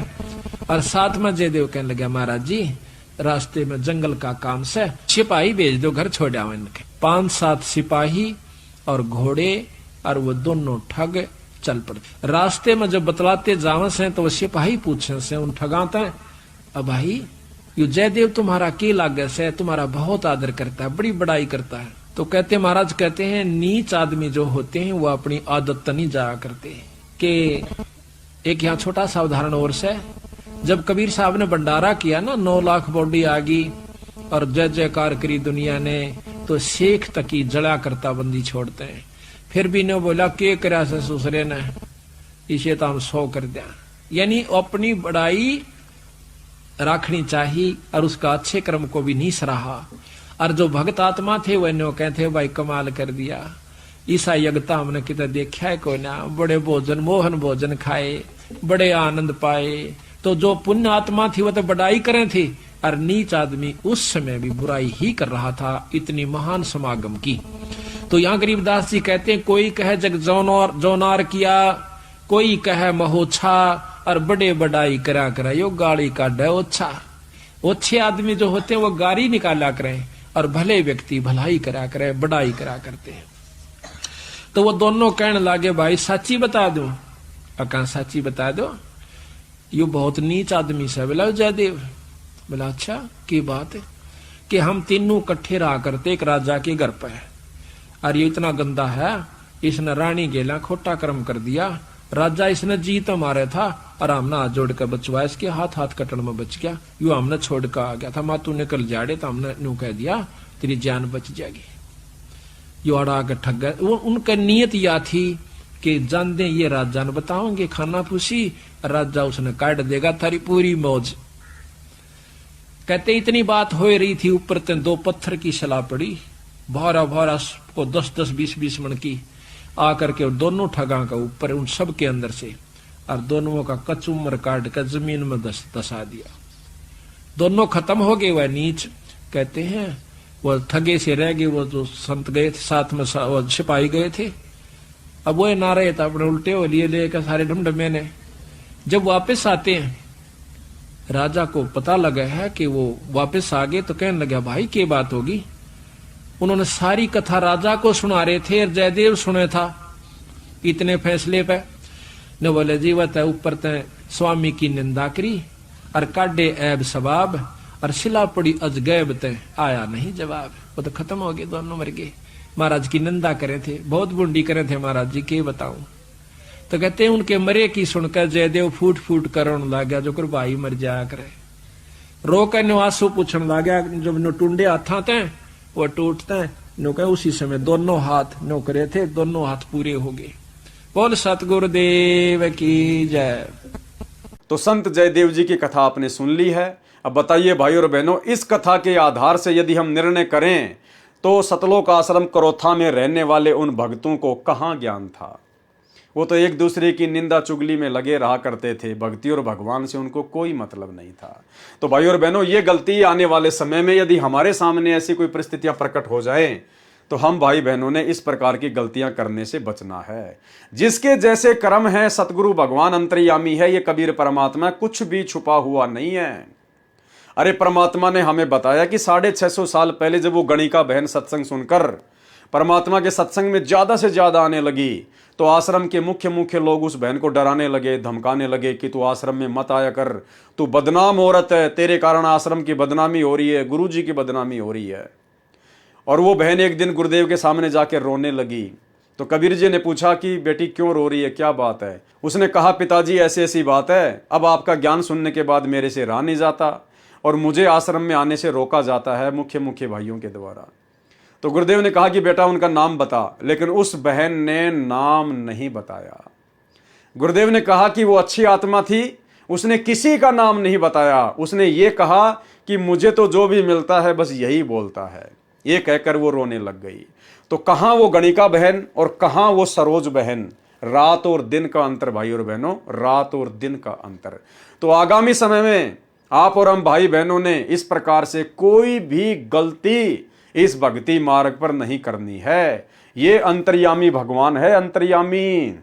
और साथ में जयदेव कहने लगा, महाराज जी रास्ते में जंगल का काम से सिपाही भेज दो, घर छोड़ आओ इनके। 5-7 सिपाही और घोड़े, और वो दोनों ठग चल पड़ते। रास्ते में जब बतलाते जावे से तो वो सिपाही पूछे से उन ठगाते, अब भाई ये जयदेव तुम्हारा के लागे से, तुम्हारा बहुत आदर करता है, बड़ी बड़ाई करता है। तो कहते महाराज कहते हैं नीच आदमी जो होते हैं वो अपनी आदत नहीं जाया करते। कि एक यहाँ छोटा सा उदाहरण और से, जब कबीर साहब ने भंडारा किया ना, 9 लाख बॉडी आ गई और जय जयकार करी दुनिया ने, तो शेख तक ही जड़ा करता बंदी छोड़ते हैं। फिर भी ने बोला के करा से ससुरे ने, इसे तो हम 100 कर दिया। यानी अपनी बड़ाई रखनी चाहिए और उसका अच्छे कर्म को भी नहीं सराहा। और जो भक्त आत्मा थे वह नो कहते भाई कमाल कर दिया, ईसा यज्ञता हमने कितना देखा है कोई ना, बड़े भोजन मोहन भोजन खाए, बड़े आनंद पाए। तो जो पुण्य आत्मा थी वह तो बड़ाई करे थी, और नीच आदमी उस समय भी बुराई ही कर रहा था, इतनी महान समागम की। तो यहाँ गरीबदास जी कहते हैं कोई कहे जग जौनार किया, कोई कहे महोछा, और बड़े बड़ाई करा यो गाली काढ़े ओछा। ओछे आदमी जो होते हैं वो गाली निकाला करें, और भले व्यक्ति भलाई करा करे, बड़ाई करा करते हैं। तो वो दोनों कहने लगे भाई सच्ची बता दो। कहा सच्ची बता दो, यू बहुत नीच आदमी से। बोला जयदेव। बोला अच्छा की बात है? कि हम तीनों इकट्ठे रहा करते एक राजा के घर पे, और ये इतना गंदा है, इसने रानी गेला खोटा कर्म कर दिया। राजा इसने जीत मारे था और हमने हाथ जोड़ कर बचवाया, इसके हाथ कटन में बच गया। यू हमने छोड़ कर आ गया था, माँ तू निकल जाड़े, तो हमने न्यू कह दिया तेरी जान बच जाएगी। यू अड़ा के ठग गए। वो उनका नियत या थी कि जान दे ये राजा ने बताओगे खाना पूछी, राजा उसने काट देगा थारी पूरी मौज। कहते इतनी बात हो रही थी, ऊपर ते 2 पत्थर की सलाह पड़ी, भारा भारा को 10-10 20-20 मन की आकर के दोनों ठगा का ऊपर उन सब के अंदर से, और दोनों का कचुमर काट कर जमीन में दसा दिया। दोनों खत्म हो गए। वह नीच कहते हैं वो ठगे से रह गए, वो जो संत गए थे साथ में वो सिपाही गए थे, अब वो ना रहे था, अपने उल्टे हो लिए लेकर सारे ढमढमे ने। जब वापस आते हैं, राजा को पता लगा है कि वो वापस आ गए, तो कहने लगा भाई क्या बात होगी। उन्होंने सारी कथा राजा को सुना रहे थे और जयदेव सुने था इतने फैसले पे। न बोले जीवत है ऊपर ते स्वामी की निंदा करी और काटे ऐब सवाब, और शिला पड़ी अजगैब ते आया नहीं जवाब। वो तो खत्म हो गए, दोनों मर गए। महाराज की निंदा करे थे, बहुत बुंडी करे थे महाराज जी, के बताऊं। तो कहते हैं उनके मरे की सुनकर जयदेव फूट फूट करने लग गया, जो कर भाई मर जाया करे। रो कर आंसू पूछने लग गया, जब नो टूंडे हाथा थे वो टूटते हैं, नो कहे उसी समय दोनों हाथ नो करे थे, दोनों हाथ पूरे हो गए। बोल सतगुरुदेव की जय। तो संत जयदेव जी की कथा आपने सुन ली है। अब बताइए भाई और बहनों, इस कथा के आधार से यदि हम निर्णय करें तो सतलोक आश्रम करोथा में रहने वाले उन भक्तों को कहाँ ज्ञान था। वो तो एक दूसरे की निंदा चुगली में लगे रहा करते थे, भक्ति और भगवान से उनको कोई मतलब नहीं था। तो भाई और बहनों, ये गलती आने वाले समय में यदि हमारे सामने ऐसी कोई परिस्थितियां प्रकट हो जाएं, तो हम भाई बहनों ने इस प्रकार की गलतियां करने से बचना है। जिसके जैसे कर्म है, सतगुरु भगवान अंतर्यामी है, ये कबीर परमात्मा कुछ भी छुपा हुआ नहीं है। अरे परमात्मा ने हमें बताया कि 650 साल पहले जब वो गणिका बहन सत्संग सुनकर परमात्मा के सत्संग में ज्यादा से ज्यादा आने लगी, तो आश्रम के मुख्य लोग उस बहन को डराने लगे, धमकाने लगे कि तू आश्रम में मत आया कर, तू बदनाम औरत है, तेरे कारण आश्रम की बदनामी हो रही है, गुरुजी की बदनामी हो रही है। और वो बहन एक दिन गुरुदेव के सामने जाकर रोने लगी। तो कबीर जी ने पूछा कि बेटी क्यों रो रही है, क्या बात है। उसने कहा पिताजी ऐसी ऐसी बात है, अब आपका ज्ञान सुनने के बाद मेरे से रहा नहीं जाता और मुझे आश्रम में आने से रोका जाता है मुख्य भाइयों के द्वारा। तो गुरुदेव ने कहा कि बेटा उनका नाम बता, लेकिन उस बहन ने नाम नहीं बताया। गुरुदेव ने कहा कि वो अच्छी आत्मा थी, उसने किसी का नाम नहीं बताया। उसने ये कहा कि मुझे तो जो भी मिलता है बस यही बोलता है। ये कहकर वो रोने लग गई। तो कहां वो गणिका बहन और कहां वो सरोज बहन, रात और दिन का अंतर भाई और बहनों, रात और दिन का अंतर। तो आगामी समय में आप और हम भाई बहनों ने इस प्रकार से कोई भी गलती इस भक्ति मार्ग पर नहीं करनी है। ये अंतर्यामी भगवान है, अंतर्यामी।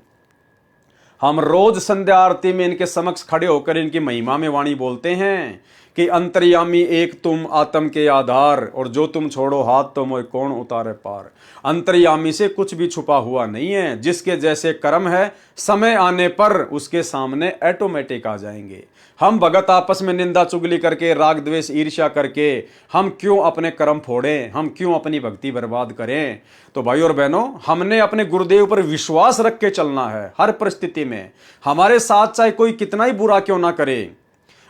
हम रोज संध्या आरती में इनके समक्ष खड़े होकर इनकी महिमा में वाणी बोलते हैं कि अंतर्यामी एक तुम आत्म के आधार, और जो तुम छोड़ो हाथ तो मोय कौन उतारे पार। अंतर्यामी से कुछ भी छुपा हुआ नहीं है। जिसके जैसे कर्म है, समय आने पर उसके सामने ऑटोमेटिक आ जाएंगे। हम भगत आपस में निंदा चुगली करके, राग द्वेष ईर्ष्या करके हम क्यों अपने कर्म फोड़ें, हम क्यों अपनी भक्ति बर्बाद करें। तो भाई और बहनों, हमने अपने गुरुदेव पर विश्वास रख के चलना है हर परिस्थिति में। हमारे साथ चाहे कोई कितना ही बुरा क्यों ना करे।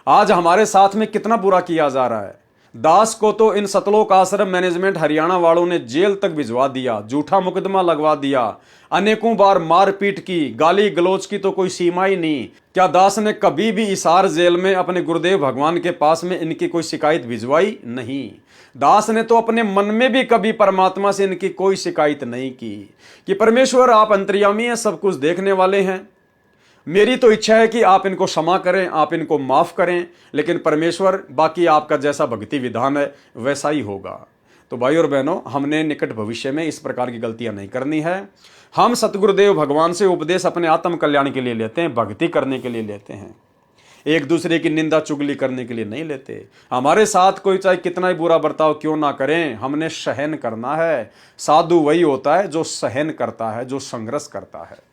आज हमारे साथ में कितना बुरा किया जा रहा है, दास को तो इन सतलोक आश्रम मैनेजमेंट हरियाणा वालों ने जेल तक भिजवा दिया, झूठा मुकदमा लगवा दिया, अनेकों बार मारपीट की, गाली गलौज की तो कोई सीमा ही नहीं। क्या दास ने कभी भी हिसार जेल में अपने गुरुदेव भगवान के पास में इनकी कोई शिकायत भिजवाई? नहीं। दास ने तो अपने मन में भी कभी परमात्मा से इनकी कोई शिकायत नहीं की कि परमेश्वर आप अंतर्यामी हैं, सब कुछ देखने वाले हैं, मेरी तो इच्छा है कि आप इनको क्षमा करें, आप इनको माफ करें, लेकिन परमेश्वर बाकी आपका जैसा भक्ति विधान है वैसा ही होगा। तो भाई और बहनों, हमने निकट भविष्य में इस प्रकार की गलतियां नहीं करनी है। हम सतगुरुदेव भगवान से उपदेश अपने आत्म कल्याण के लिए लेते हैं, भक्ति करने के लिए लेते हैं, एक दूसरे की निंदा चुगली करने के लिए नहीं लेते। हमारे साथ कोई चाहे कितना ही बुरा बर्ताव क्यों ना करें, हमने सहन करना है। साधु वही होता है जो सहन करता है, जो संघर्ष करता है।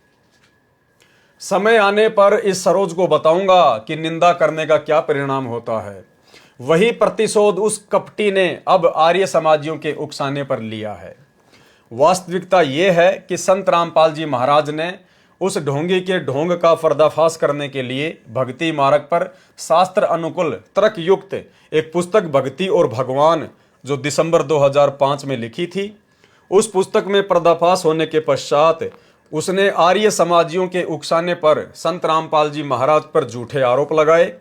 समय आने पर इस सरोज को बताऊंगा कि निंदा करने का क्या परिणाम होता है। वही प्रतिशोध उस कपटी ने अब आर्य समाजियों के उकसाने पर लिया है। वास्तविकता यह है कि संत रामपाल जी महाराज ने उस ढोंगी के ढोंग का पर्दाफाश करने के लिए भक्ति मार्ग पर शास्त्र अनुकूल तर्क युक्त एक पुस्तक भक्ति और भगवान जो दिसंबर 2005 में लिखी थी, उस पुस्तक में पर्दाफाश होने के पश्चात उसने आर्य समाजियों के उकसाने पर संत रामपाल जी महाराज पर झूठे आरोप लगाए।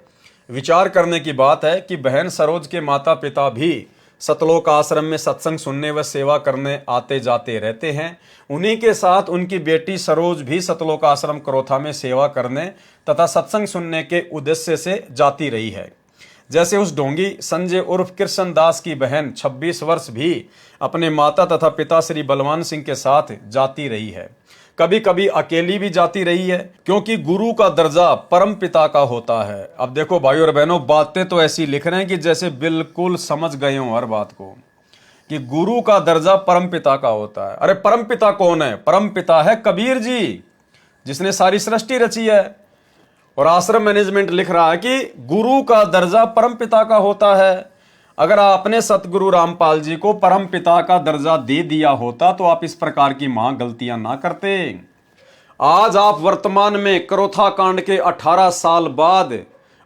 विचार करने की बात है कि बहन सरोज के माता पिता भी सतलोक आश्रम में सत्संग सुनने व सेवा करने आते जाते रहते हैं। उन्हीं के साथ उनकी बेटी सरोज भी सतलोक आश्रम करोथा में सेवा करने तथा सत्संग सुनने के उद्देश्य से जाती रही है। जैसे उस ढोंगी संजय उर्फ कृष्ण दास की बहन 26 वर्ष भी अपने माता तथा पिता श्री बलवान सिंह के साथ जाती रही है। कभी कभी अकेली भी जाती रही है, क्योंकि गुरु का दर्जा परम पिता का होता है। अब देखो भाई और बहनों, बातें तो ऐसी लिख रहे हैं कि जैसे बिल्कुल समझ गए हो हर बात को, कि गुरु का दर्जा परम पिता का होता है। अरे परम पिता कौन है? परम पिता है कबीर जी, जिसने सारी सृष्टि रची है। और आश्रम मैनेजमेंट लिख रहा है कि गुरु का दर्जा परम पिता का होता है। अगर आपने सतगुरु रामपाल जी को परम पिता का दर्जा दे दिया होता तो आप इस प्रकार की गलतियां ना करते। आज आप वर्तमान में करोथा कांड के 18 साल बाद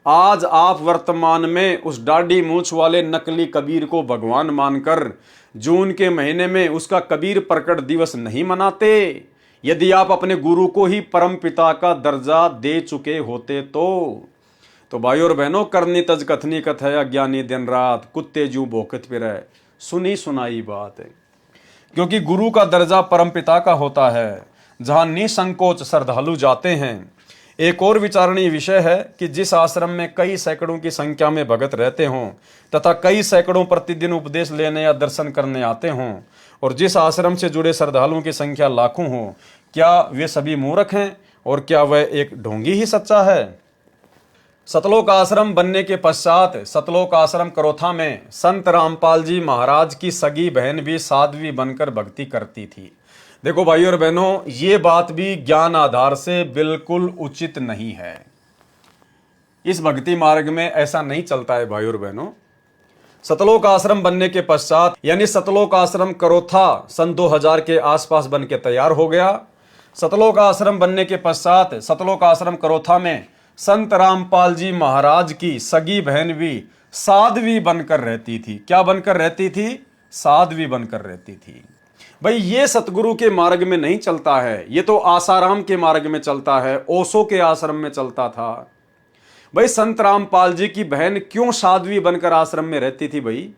आज आप वर्तमान में उस डाढ़ी मूंछ वाले नकली कबीर को भगवान मानकर जून के महीने में उसका कबीर प्रकट दिवस नहीं मनाते। यदि आप अपने गुरु को ही परम पिता का दर्जा दे चुके होते तो भाई और बहनों, करनी तज कथनी कथ है, अज्ञानी दिन रात कुत्ते जू भोकत फिरै, सुनी सुनाई बात है। क्योंकि गुरु का दर्जा परम पिता का होता है, जहां निसंकोच श्रद्धालु जाते हैं। एक और विचारणीय विषय है कि जिस आश्रम में कई सैकड़ों की संख्या में भगत रहते हों तथा कई सैकड़ों प्रतिदिन उपदेश लेने या दर्शन करने आते हों, और जिस आश्रम से जुड़े श्रद्धालुओं की संख्या लाखों हो, क्या वे सभी मूर्ख हैं और क्या वह एक ढोंगी ही सच्चा है? सतलोक आश्रम बनने के पश्चात सतलोक आश्रम करोथा में संत रामपाल जी महाराज की सगी बहन भी साध्वी बनकर भक्ति करती थी। देखो भाई और बहनों, ये बात भी ज्ञान आधार से बिल्कुल उचित नहीं है। इस भक्ति मार्ग में ऐसा नहीं चलता है भाई और बहनों। सतलोक आश्रम बनने के पश्चात यानी सतलोक आश्रम करोथा सन 2000 के आसपास बन के तैयार हो गया। सतलोक आश्रम बनने के पश्चात सतलोक आश्रम करोथा में संत रामपाल जी महाराज की सगी बहन भी साध्वी बनकर रहती थी। क्या बनकर रहती थी? साध्वी बनकर रहती थी। भाई ये सतगुरु के मार्ग में नहीं चलता है, ये तो आसाराम के मार्ग में चलता है, ओशो के आश्रम में चलता था। भाई संत रामपाल जी की बहन क्यों साध्वी बनकर आश्रम में रहती थी? भाई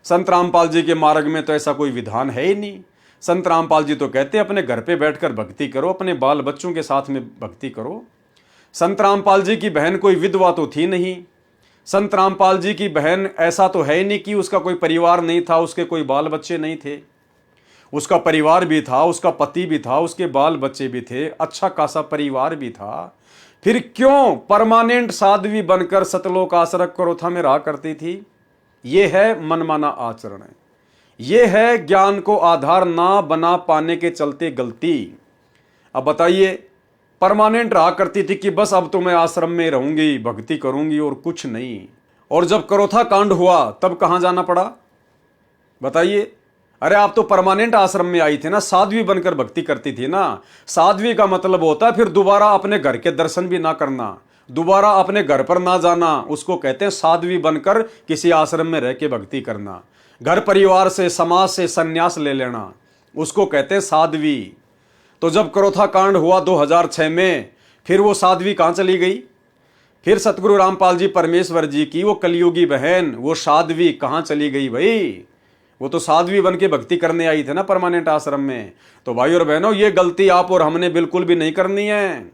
संत रामपाल जी के मार्ग में तो ऐसा कोई विधान है ही नहीं। संत रामपाल जी तो कहते हैं अपने घर पे बैठकर भक्ति करो, अपने बाल बच्चों के साथ में भक्ति करो। संत रामपाल जी की बहन कोई विधवा तो थी नहीं। संत रामपाल जी की बहन ऐसा तो है ही नहीं कि उसका कोई परिवार नहीं था, उसके कोई बाल बच्चे नहीं थे। उसका परिवार भी था, उसका पति भी था, उसके बाल बच्चे भी थे, अच्छा खासा परिवार भी था। फिर क्यों परमानेंट साध्वी बनकर सतलोक आश्रम करोथा में रहा करती थी? ये है मनमाना आचरण, ये है ज्ञान को आधार ना बना पाने के चलते गलती। अब बताइए, परमानेंट रहा करती थी कि बस अब तो मैं आश्रम में रहूंगी, भक्ति करूंगी और कुछ नहीं। और जब करोथा कांड हुआ तब कहां जाना पड़ा? बताइए। अरे आप तो परमानेंट आश्रम में आई थी ना, साध्वी बनकर भक्ति करती थी ना। साध्वी का मतलब होता है फिर दोबारा अपने घर के दर्शन भी ना करना, दोबारा अपने घर पर ना जाना, उसको कहते हैं साध्वी बनकर किसी आश्रम में रह के भक्ति करना। घर परिवार से, समाज से संन्यास ले लेना, उसको कहते हैं साध्वी। तो जब करोथा कांड हुआ 2006 में, फिर वो साध्वी कहाँ चली गई? फिर सतगुरु रामपाल जी परमेश्वर जी की वो कलयुगी बहन, वो साध्वी कहाँ चली गई भाई? वो तो साध्वी बन के भक्ति करने आई थे ना परमानेंट आश्रम में। तो भाई और बहनों, ये गलती आप और हमने बिल्कुल भी नहीं करनी है।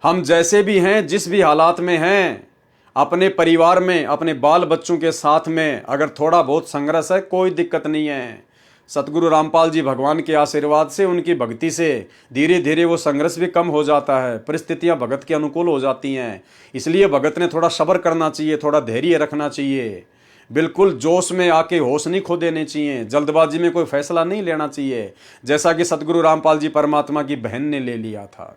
हम जैसे भी हैं, जिस भी हालात में हैं, अपने परिवार में, अपने बाल बच्चों के साथ में अगर थोड़ा बहुत संघर्ष है, कोई दिक्कत नहीं है। सतगुरु रामपाल जी भगवान के आशीर्वाद से, उनकी भक्ति से धीरे धीरे वो संघर्ष भी कम हो जाता है, परिस्थितियां भगत के अनुकूल हो जाती हैं। इसलिए भगत ने थोड़ा सब्र करना चाहिए, थोड़ा धैर्य रखना चाहिए। बिल्कुल जोश में आके होश नहीं खो देने चाहिए, जल्दबाजी में कोई फैसला नहीं लेना चाहिए, जैसा कि सतगुरु रामपाल जी परमात्मा की बहन ने ले लिया था।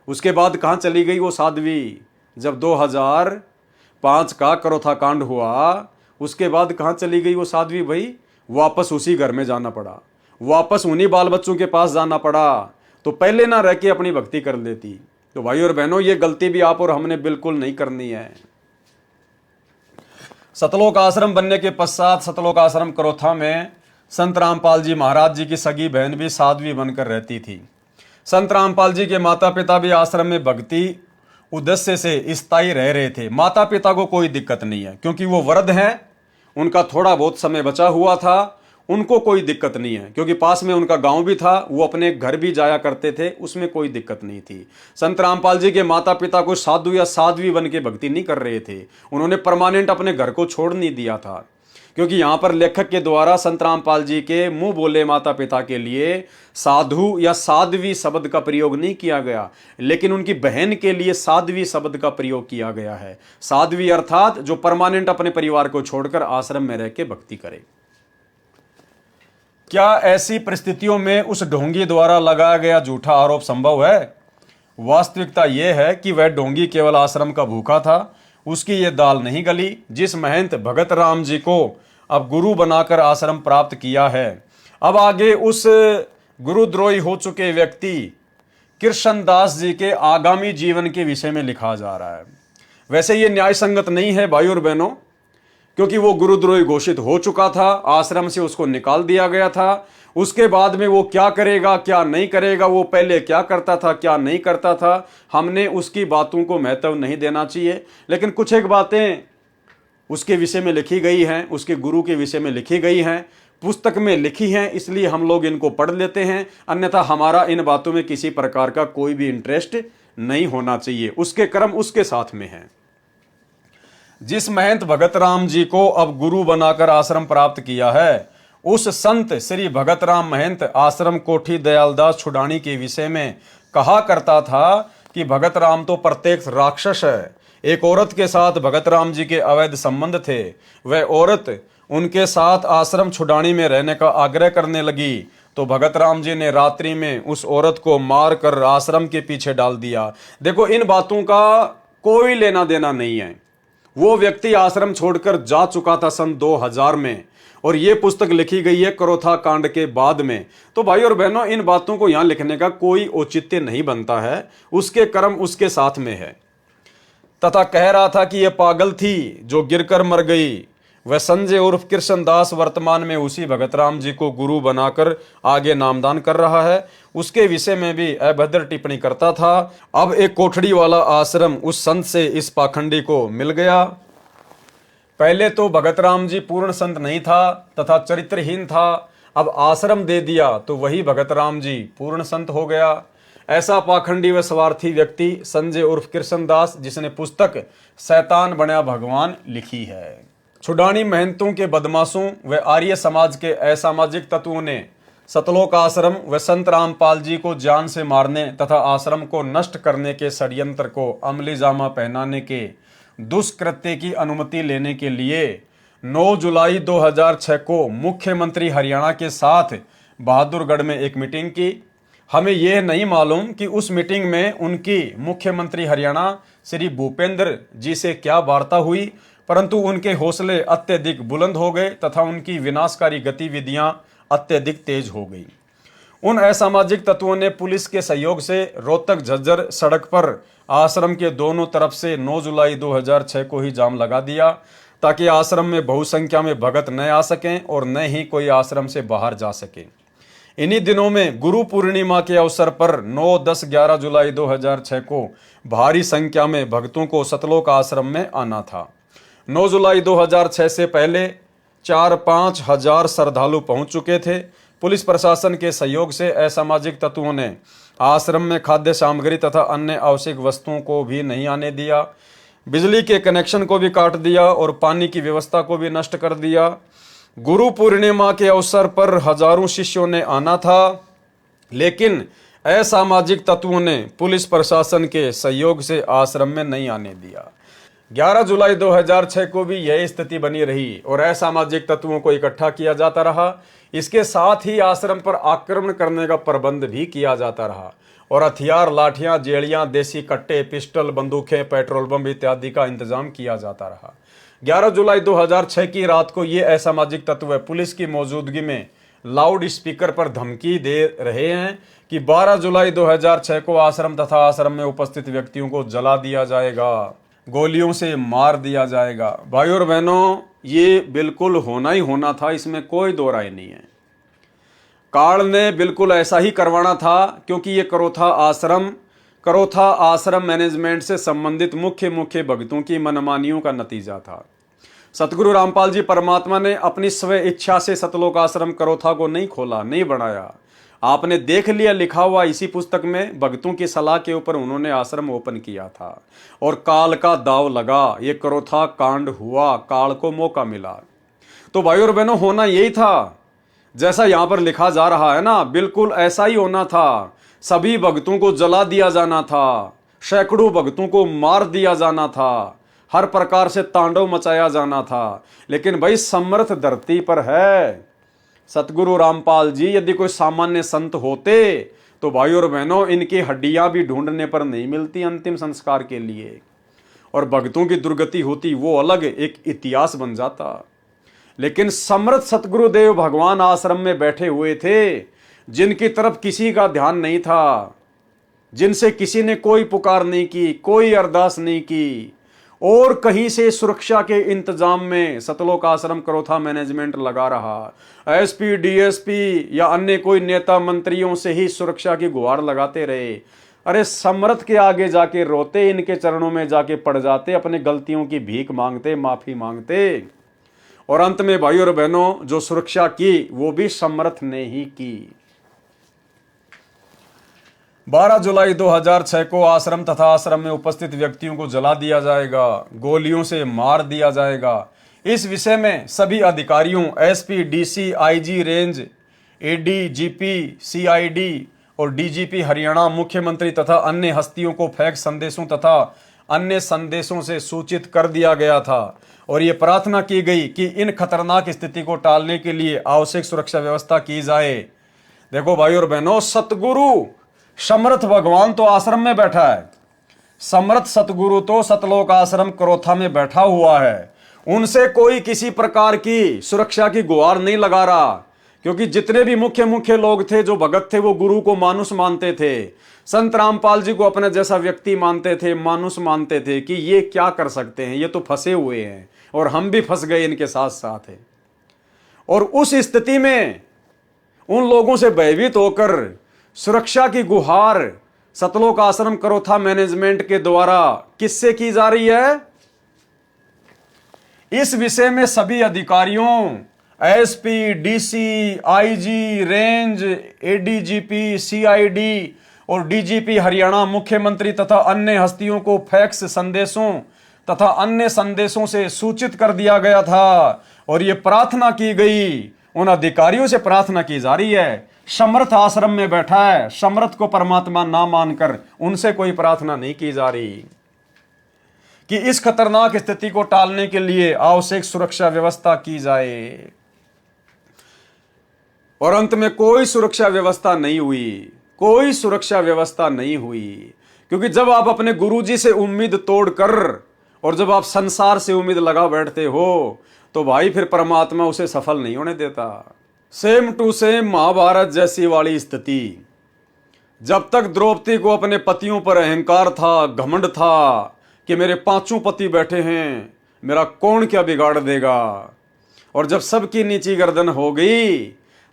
उसके बाद कहाँ चली गई वो साध्वी? जब 2005 का करोथा कांड हुआ, उसके बाद कहाँ चली गई वो साध्वी भाई? वापस उसी घर में जाना पड़ा, वापस उन्हीं बाल बच्चों के पास जाना पड़ा। तो पहले ना रह के अपनी भक्ति कर लेती। तो भाई और बहनों, ये गलती भी आप और हमने बिल्कुल नहीं करनी है। सतलोक आश्रम बनने के पश्चात सतलोक आश्रम करोथा में संत रामपाल जी महाराज जी की सगी बहन भी साध्वी बनकर रहती थी। संत रामपाल जी के माता पिता भी आश्रम में भक्ति उद्देश्य से स्थायी रह रहे थे। माता पिता को कोई दिक्कत नहीं है, क्योंकि वो वृद्ध हैं, उनका थोड़ा बहुत समय बचा हुआ था, उनको कोई दिक्कत नहीं है, क्योंकि पास में उनका गांव भी था, वो अपने घर भी जाया करते थे, उसमें कोई दिक्कत नहीं थी। संत रामपाल जी के माता पिता को साधु या साध्वी बन के भक्ति नहीं कर रहे थे, उन्होंने परमानेंट अपने घर को छोड़ नहीं दिया था। क्योंकि यहाँ पर लेखक के द्वारा संत रामपाल जी के मुंह बोले माता पिता के लिए साधु या साध्वी शब्द का प्रयोग नहीं किया गया, लेकिन उनकी बहन के लिए साध्वी शब्द का प्रयोग किया गया है। साध्वी अर्थात जो परमानेंट अपने परिवार को छोड़कर आश्रम में रह के भक्ति करे। क्या ऐसी परिस्थितियों में उस ढोंगी द्वारा लगाया गया झूठा आरोप संभव है? वास्तविकता यह है कि वह ढोंगी केवल आश्रम का भूखा था, उसकी ये दाल नहीं गली। जिस महंत भगत राम जी को अब गुरु बनाकर आश्रम प्राप्त किया है, अब आगे उस गुरुद्रोही हो चुके व्यक्ति कृष्णदास जी के आगामी जीवन के विषय में लिखा जा रहा है। वैसे ये न्याय संगत नहीं है भाई और बहनों, क्योंकि वो गुरुद्रोही घोषित हो चुका था, आश्रम से उसको निकाल दिया गया था। उसके बाद में वो क्या करेगा क्या नहीं करेगा, वो पहले क्या करता था क्या नहीं करता था, हमने उसकी बातों को महत्व नहीं देना चाहिए। लेकिन कुछ एक बातें उसके विषय में लिखी गई हैं, उसके गुरु के विषय में लिखी गई हैं, पुस्तक में लिखी हैं, इसलिए हम लोग इनको पढ़ लेते हैं। अन्यथा हमारा इन बातों में किसी प्रकार का कोई भी इंटरेस्ट नहीं होना चाहिए, उसके कर्म उसके साथ में है। जिस महंत भगत राम जी को अब गुरु बनाकर आश्रम प्राप्त किया है, उस संत श्री भगत राम महंत आश्रम कोठी दयालदास छुडानी के विषय में कहा करता था कि भगत राम तो प्रत्यक्ष राक्षस है। एक औरत के साथ भगत राम जी के अवैध संबंध थे। वह औरत उनके साथ आश्रम छुडानी में रहने का आग्रह करने लगी, तो भगत राम जी ने रात्रि में उस औरत को मार कर आश्रम के पीछे डाल दिया। देखो, इन बातों का कोई लेना देना नहीं है। वो व्यक्ति आश्रम छोड़कर जा चुका था सन 2000 में, और ये पुस्तक लिखी गई है करोथा कांड के बाद में। तो भाई और बहनों, इन बातों को यहां लिखने का कोई औचित्य नहीं बनता है, उसके कर्म उसके साथ में है। तथा कह रहा था कि यह पागल थी जो गिरकर मर गई। वह संजय उर्फ कृष्णदास वर्तमान में उसी भगत राम जी को गुरु बनाकर आगे नामदान कर रहा है। उसके विषय में भी अभद्र टिप्पणी करता था। अब एक कोठड़ी वाला आश्रम उस संत से इस पाखंडी को मिल गया। पहले तो भगत राम जी पूर्ण संत नहीं था तथा चरित्रहीन था, अब आश्रम दे दिया तो वही भगत राम जी पूर्ण संत हो गया। ऐसा पाखंडी व स्वार्थी व्यक्ति संजय उर्फ कृष्णदास, जिसने पुस्तक शैतान बना भगवान लिखी है। छुडानी महंतों के बदमाशों व आर्य समाज के असामाजिक तत्वों ने सतलोक आश्रम व संत रामपाल जी को जान से मारने तथा आश्रम को नष्ट करने के षड्यंत्र को अमली जामा पहनाने के दुष्कृत्य की अनुमति लेने के लिए 9 जुलाई 2006 को मुख्यमंत्री हरियाणा के साथ बहादुरगढ़ में एक मीटिंग की। हमें यह नहीं मालूम कि उस मीटिंग में उनकी मुख्यमंत्री हरियाणा श्री भूपेंद्र जी से क्या वार्ता हुई, परंतु उनके हौसले अत्यधिक बुलंद हो गए तथा उनकी विनाशकारी गतिविधियां अत्यधिक तेज हो गई। उन असामाजिक तत्वों ने पुलिस के सहयोग से रोहतक झज्जर सड़क पर आश्रम के दोनों तरफ से 9 जुलाई 2006 को ही जाम लगा दिया, ताकि आश्रम में बहुसंख्या में भगत न आ सकें और न ही कोई आश्रम से बाहर जा सके। इन्हीं दिनों में गुरु पूर्णिमा के अवसर पर 9, 10, 11 जुलाई 2006 को भारी संख्या में भक्तों को सतलोक आश्रम में आना था। 9 जुलाई 2006 से पहले 4-5 हजार श्रद्धालु पहुंच चुके थे। पुलिस प्रशासन के सहयोग से असामाजिक तत्वों ने आश्रम में खाद्य सामग्री तथा अन्य आवश्यक वस्तुओं को भी नहीं आने दिया, बिजली के कनेक्शन को भी काट दिया और पानी की व्यवस्था को भी नष्ट कर दिया। गुरु पूर्णिमा के अवसर पर हजारों शिष्यों ने आना था, लेकिन असामाजिक तत्वों ने पुलिस प्रशासन के सहयोग से आश्रम में नहीं आने दिया। 11 जुलाई 2006 को भी यह स्थिति बनी रही और असामाजिक तत्वों को इकट्ठा किया जाता रहा। इसके साथ ही आश्रम पर आक्रमण करने का प्रबंध भी किया जाता रहा और हथियार, लाठियां, जेड़ियां, देसी कट्टे, पिस्टल, बंदूकें, पेट्रोल बम इत्यादि का इंतजाम किया जाता रहा। 11 जुलाई 2006 की रात को ये असामाजिक तत्व पुलिस की मौजूदगी में लाउड स्पीकर पर धमकी दे रहे हैं कि 12 जुलाई 2006 को आश्रम तथा आश्रम में उपस्थित व्यक्तियों को जला दिया जाएगा, गोलियों से मार दिया जाएगा। भाइयों और बहनों, ये बिल्कुल होना ही होना था, इसमें कोई दो राय नहीं है। काल ने बिल्कुल ऐसा ही करवाना था, क्योंकि ये करोथा आश्रम मैनेजमेंट से संबंधित मुख्य भक्तों की मनमानियों का नतीजा था। सतगुरु रामपाल जी परमात्मा ने अपनी स्व इच्छा से सतलोक आश्रम करोथा को नहीं खोला, नहीं बनाया। आपने देख लिया, लिखा हुआ इसी पुस्तक में भक्तों की सलाह के ऊपर उन्होंने आश्रम ओपन किया था और काल का दाव लगा, ये करोथा कांड हुआ, काल को मौका मिला। तो भाइयों और बहनों, होना यही था जैसा यहां पर लिखा जा रहा है ना, बिल्कुल ऐसा ही होना था। सभी भक्तों को जला दिया जाना था, सैकड़ों भक्तों को मार दिया जाना था, हर प्रकार से तांडव मचाया जाना था। लेकिन भाई समर्थ धरती पर है सतगुरु रामपाल जी, यदि कोई सामान्य संत होते तो भाइयों और बहनों, इनकी हड्डियां भी ढूंढने पर नहीं मिलती अंतिम संस्कार के लिए, और भक्तों की दुर्गति होती वो अलग एक इतिहास बन जाता। लेकिन समर्थ सतगुरुदेव भगवान आश्रम में बैठे हुए थे, जिनकी तरफ किसी का ध्यान नहीं था, जिनसे किसी ने कोई पुकार नहीं की, कोई अरदास नहीं की, और कहीं से सुरक्षा के इंतजाम में सतलोक आश्रम करोथा मैनेजमेंट लगा रहा। एसपी, डीएसपी या अन्य कोई नेता मंत्रियों से ही सुरक्षा की गुहार लगाते रहे। अरे समर्थ के आगे जाके रोते, इनके चरणों में जाके पड़ जाते, अपने गलतियों की भीख मांगते, माफी मांगते, और अंत में भाइयों और बहनों, जो सुरक्षा की वो भी समर्थ ने ही की। 12 जुलाई 2006 को आश्रम तथा आश्रम में उपस्थित व्यक्तियों को जला दिया जाएगा, गोलियों से मार दिया जाएगा। इस विषय में सभी अधिकारियों, SP, DC, IG range, ADGP, CID और डीजीपी हरियाणा, मुख्यमंत्री तथा अन्य हस्तियों को फैक्स संदेशों तथा अन्य संदेशों से सूचित कर दिया गया था और ये प्रार्थना की गई कि इन खतरनाक स्थिति को टालने के लिए आवश्यक सुरक्षा व्यवस्था की जाए। देखो भाइयों और बहनों, सतगुरु समर्थ भगवान तो आश्रम में बैठा है, समर्थ सतगुरु तो सतलोक आश्रम करोथा में बैठा हुआ है। उनसे कोई किसी प्रकार की सुरक्षा की गुहार नहीं लगा रहा, क्योंकि जितने भी मुख्य लोग थे, जो भगत थे, वो गुरु को मानुष मानते थे। संत रामपाल जी को अपने जैसा व्यक्ति मानते थे, मानुष मानते थे कि ये क्या कर सकते हैं, ये तो फंसे हुए हैं और हम भी फंस गए इनके साथ साथ है। और उस स्थिति में उन लोगों से भयभीत होकर सुरक्षा की गुहार सतलोक आश्रम करोथा मैनेजमेंट के द्वारा किससे की जा रही है? इस विषय में सभी अधिकारियों, SP, DC, IG range, ADGP, CID और डीजीपी हरियाणा, मुख्यमंत्री तथा अन्य हस्तियों को फैक्स संदेशों तथा अन्य संदेशों से सूचित कर दिया गया था और यह प्रार्थना की गई, उन अधिकारियों से प्रार्थना की जा रही है। समर्थ आश्रम में बैठा है, समर्थ को परमात्मा ना मानकर उनसे कोई प्रार्थना नहीं की जा रही कि इस खतरनाक स्थिति को टालने के लिए आवश्यक सुरक्षा व्यवस्था की जाए। और अंत में कोई सुरक्षा व्यवस्था नहीं हुई, कोई सुरक्षा व्यवस्था नहीं हुई, क्योंकि जब आप अपने गुरुजी से उम्मीद तोड़कर और जब आप संसार से उम्मीद लगा बैठते हो तो भाई फिर परमात्मा उसे सफल नहीं होने देता। सेम टू सेम महाभारत जैसी वाली स्थिति। जब तक द्रौपदी को अपने पतियों पर अहंकार था, घमंड था कि मेरे 5 पति बैठे हैं, मेरा कौन क्या बिगाड़ देगा, और जब सबकी नीची गर्दन हो गई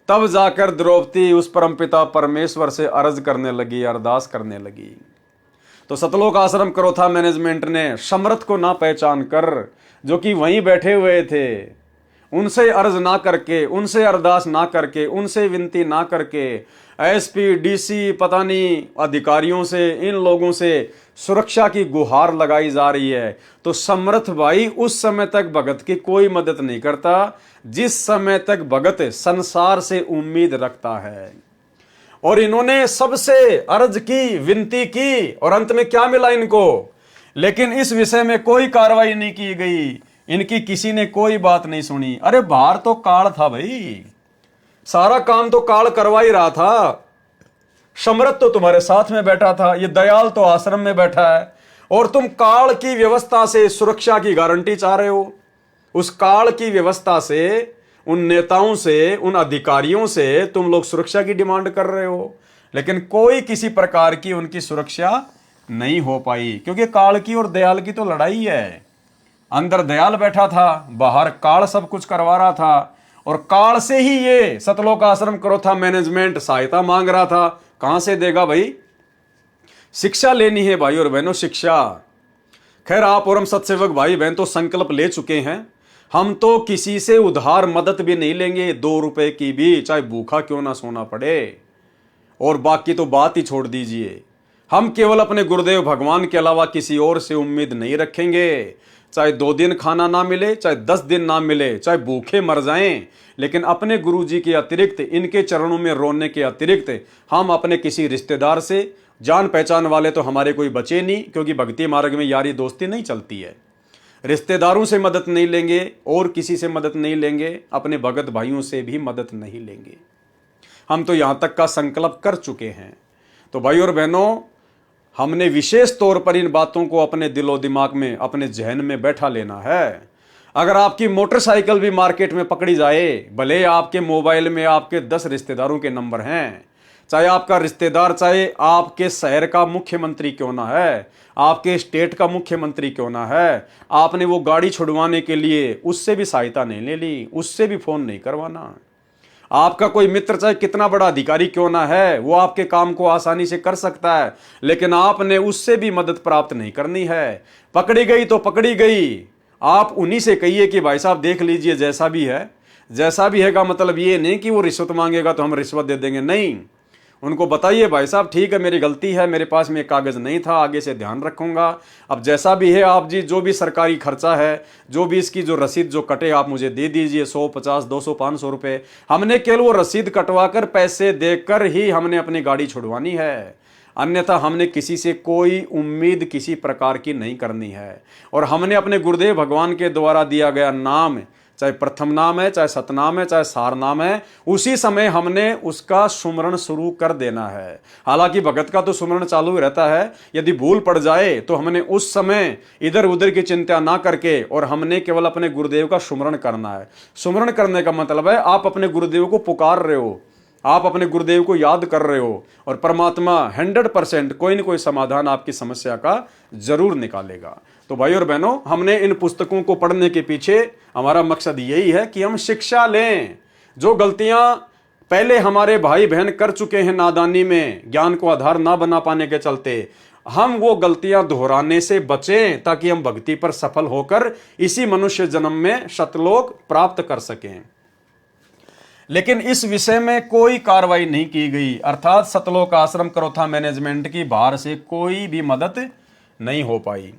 तब जाकर द्रौपदी उस परमपिता परमेश्वर से अर्ज करने लगी, अरदास करने लगी। तो सतलोक आश्रम करोथा मैनेजमेंट ने समर्थ को ना पहचान कर, जो कि वहीं बैठे हुए थे, उनसे अर्ज ना करके, उनसे अरदास ना करके, उनसे विनती ना करके एसपी डीसी पता नहीं अधिकारियों से, इन लोगों से सुरक्षा की गुहार लगाई जा रही है। तो समर्थ भाई उस समय तक भगत की कोई मदद नहीं करता जिस समय तक भगत संसार से उम्मीद रखता है। और इन्होंने सबसे अर्ज की, विनती की, और अंत में क्या मिला इनको? लेकिन इस विषय में कोई कार्रवाई नहीं की गई, इनकी किसी ने कोई बात नहीं सुनी। अरे बाहर तो काल था भाई, सारा काम तो काल करवा ही रहा था। समर्थ तो तुम्हारे साथ में बैठा था, ये दयाल तो आश्रम में बैठा है, और तुम काल की व्यवस्था से सुरक्षा की गारंटी चाह रहे हो। उस काल की व्यवस्था से, उन नेताओं से, उन अधिकारियों से तुम लोग सुरक्षा की डिमांड कर रहे हो, लेकिन कोई किसी प्रकार की उनकी सुरक्षा नहीं हो पाई, क्योंकि काल की और दयाल की तो लड़ाई है। अंदर दयाल बैठा था, बाहर काल सब कुछ करवा रहा था, और काल से ही ये सतलोक आश्रम करोथा मैनेजमेंट सहायता मांग रहा था। कहां से देगा भाई? शिक्षा लेनी है भाई और बहनों, शिक्षा। खैर आप और हम सत्सेवक भाई बहन तो संकल्प ले चुके हैं, हम तो किसी से उधार मदद भी नहीं लेंगे, 2 रुपए की भी, चाहे भूखा क्यों ना सोना पड़े। और बाकी तो बात ही छोड़ दीजिए, हम केवल अपने गुरुदेव भगवान के अलावा किसी और से उम्मीद नहीं रखेंगे। चाहे 2 दिन खाना ना मिले, चाहे 10 दिन ना मिले, चाहे भूखे मर जाएं, लेकिन अपने गुरुजी के अतिरिक्त, इनके चरणों में रोने के अतिरिक्त हम अपने किसी रिश्तेदार से, जान पहचान वाले तो हमारे कोई बचे नहीं, क्योंकि भक्ति मार्ग में यारी दोस्ती नहीं चलती है। रिश्तेदारों से मदद नहीं लेंगे और किसी से मदद नहीं लेंगे, अपने भगत भाइयों से भी मदद नहीं लेंगे। हम तो यहाँ तक का संकल्प कर चुके हैं। तो भाई और बहनों, हमने विशेष तौर पर इन बातों को अपने दिलो दिमाग में, अपने जहन में बैठा लेना है। अगर आपकी मोटरसाइकिल भी मार्केट में पकड़ी जाए, भले आपके मोबाइल में आपके 10 रिश्तेदारों के नंबर हैं, चाहे आपका रिश्तेदार, चाहे आपके शहर का मुख्यमंत्री क्यों ना है, आपके स्टेट का मुख्यमंत्री क्यों ना है, आपने वो गाड़ी छुड़वाने के लिए उससे भी सहायता नहीं ले ली, उससे भी फोन नहीं करवाना। आपका कोई मित्र चाहे कितना बड़ा अधिकारी क्यों ना है, वो आपके काम को आसानी से कर सकता है, लेकिन आपने उससे भी मदद प्राप्त नहीं करनी है। पकड़ी गई तो पकड़ी गई, आप उन्हीं से कहिए कि भाई साहब देख लीजिए जैसा भी है, जैसा भी है का मतलब ये नहीं कि वो रिश्वत मांगेगा तो हम रिश्वत दे देंगे, नहीं। उनको बताइए भाई साहब ठीक है, मेरी गलती है, मेरे पास में कागज नहीं था, आगे से ध्यान रखूंगा। अब जैसा भी है आप जी, जो भी सरकारी खर्चा है, जो भी इसकी जो रसीद जो कटे आप मुझे दे दीजिए, 100, 50, 200, 500 रुपए। हमने केवल वो रसीद कटवा कर, पैसे देकर ही हमने अपनी गाड़ी छुड़वानी है, अन्यथा हमने किसी से कोई उम्मीद किसी प्रकार की नहीं करनी है। और हमने अपने गुरुदेव भगवान के द्वारा दिया गया नाम, चाहे प्रथम नाम है, चाहे सतनाम है, चाहे सार नाम है, उसी समय हमने उसका सुमरण शुरू कर देना है। हालांकि भगत का तो सुमरण चालू ही रहता है, यदि भूल पड़ जाए तो हमने उस समय इधर उधर की चिंता ना करके, और हमने केवल अपने गुरुदेव का सुमरण करना है। सुमरण करने का मतलब है आप अपने गुरुदेव को पुकार रहे हो, आप अपने गुरुदेव को याद कर रहे हो, और परमात्मा 100% कोई न कोई समाधान आपकी समस्या का जरूर निकालेगा। तो भाई और बहनों, हमने इन पुस्तकों को पढ़ने के पीछे हमारा मकसद यही है कि हम शिक्षा लें। जो गलतियां पहले हमारे भाई बहन कर चुके हैं नादानी में, ज्ञान को आधार ना बना पाने के चलते, हम वो गलतियां दोहराने से बचें, ताकि हम भक्ति पर सफल होकर इसी मनुष्य जन्म में सतलोक प्राप्त कर सकें। लेकिन इस विषय में कोई कार्रवाई नहीं की गई, अर्थात सतलोक आश्रम करोथा मैनेजमेंट की बाहर से कोई भी मदद नहीं हो पाई।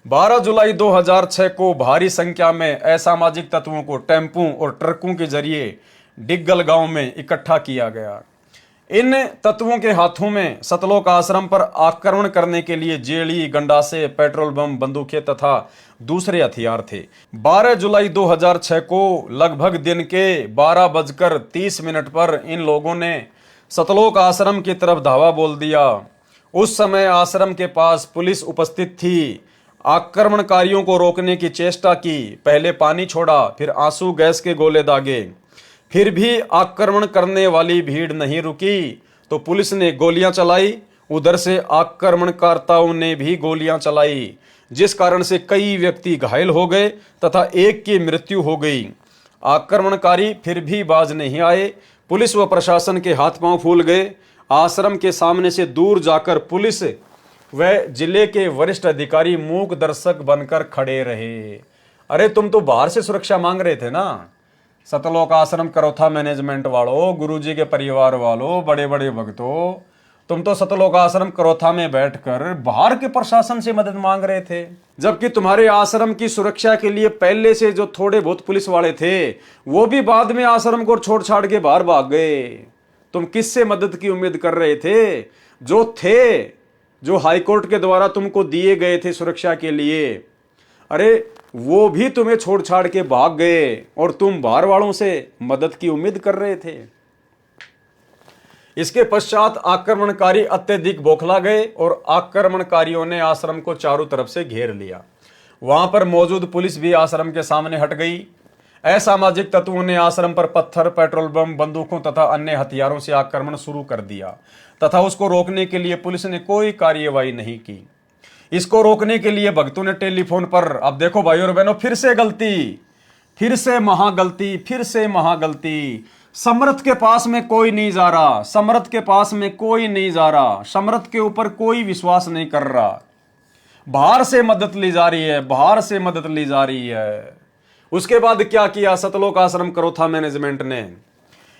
12 जुलाई 2006 को भारी संख्या में असामाजिक तत्वों को टेम्पू और ट्रकों के जरिए डिग्गल गांव में इकट्ठा किया गया। इन तत्वों के हाथों में सतलोक आश्रम पर आक्रमण करने के लिए जेली, गंडासे, पेट्रोल बम, बंदूकें तथा दूसरे हथियार थे। 12 जुलाई 2006 को लगभग दिन के 12:30 पर इन लोगों ने सतलोक आश्रम की तरफ धावा बोल दिया। उस समय आश्रम के पास पुलिस उपस्थित थी। आक्रमणकारियों को रोकने की चेष्टा की, पहले पानी छोड़ा, फिर आंसू गैस के गोले दागे, फिर भी आक्रमण करने वाली भीड़ नहीं रुकी तो पुलिस ने गोलियां चलाई। उधर से आक्रमणकर्ताओं ने भी गोलियां चलाई, जिस कारण से कई व्यक्ति घायल हो गए तथा एक की मृत्यु हो गई। आक्रमणकारी फिर भी बाज नहीं आए। पुलिस व प्रशासन के हाथ पांव फूल गए। आश्रम के सामने से दूर जाकर पुलिस व जिले के वरिष्ठ अधिकारी मूक दर्शक बनकर खड़े रहे। अरे तुम तो बाहर से सुरक्षा मांग रहे थे ना, सतलोक आश्रम करोथा मैनेजमेंट वालों, गुरुजी के परिवार वालों, बड़े बड़े भक्तों, तुम तो सतलोक आश्रम करोथा में बैठकर बाहर के प्रशासन से मदद मांग रहे थे, जबकि तुम्हारे आश्रम की सुरक्षा के लिए पहले से जो थोड़े बहुत पुलिस वाले थे वो भी बाद में आश्रम को छोड़ छाड़ के बाहर भाग गए। तुम किससे मदद की उम्मीद कर रहे थे? जो हाईकोर्ट के द्वारा तुमको दिए गए थे सुरक्षा के लिए, अरे वो भी तुम्हें छोड़ छाड़ के भाग गए और तुम बाहर वालों से मदद की उम्मीद कर रहे थे। इसके पश्चात आक्रमणकारी अत्यधिक बौखला गए और आक्रमणकारियों ने आश्रम को चारों तरफ से घेर लिया। वहां पर मौजूद पुलिस भी आश्रम के सामने हट गई। असामाजिक तत्वों ने आश्रम पर पत्थर, पेट्रोल बम, बंदूकों तथा अन्य हथियारों से आक्रमण शुरू कर दिया तथा उसको रोकने के लिए पुलिस ने कोई कार्यवाही नहीं की। इसको रोकने के लिए भक्तों ने टेलीफोन पर, अब देखो भाई और बहनों, फिर से गलती, फिर से महागलती, फिर से महागलती। समर्थ के पास में कोई नहीं जा रहा, समर्थ के पास में कोई नहीं जा रहा, समर्थ के ऊपर कोई विश्वास नहीं कर रहा। बाहर से मदद ली जा रही है, बाहर से मदद ली जा रही है। उसके बाद क्या किया सतलोक आश्रम करोथा मैनेजमेंट ने?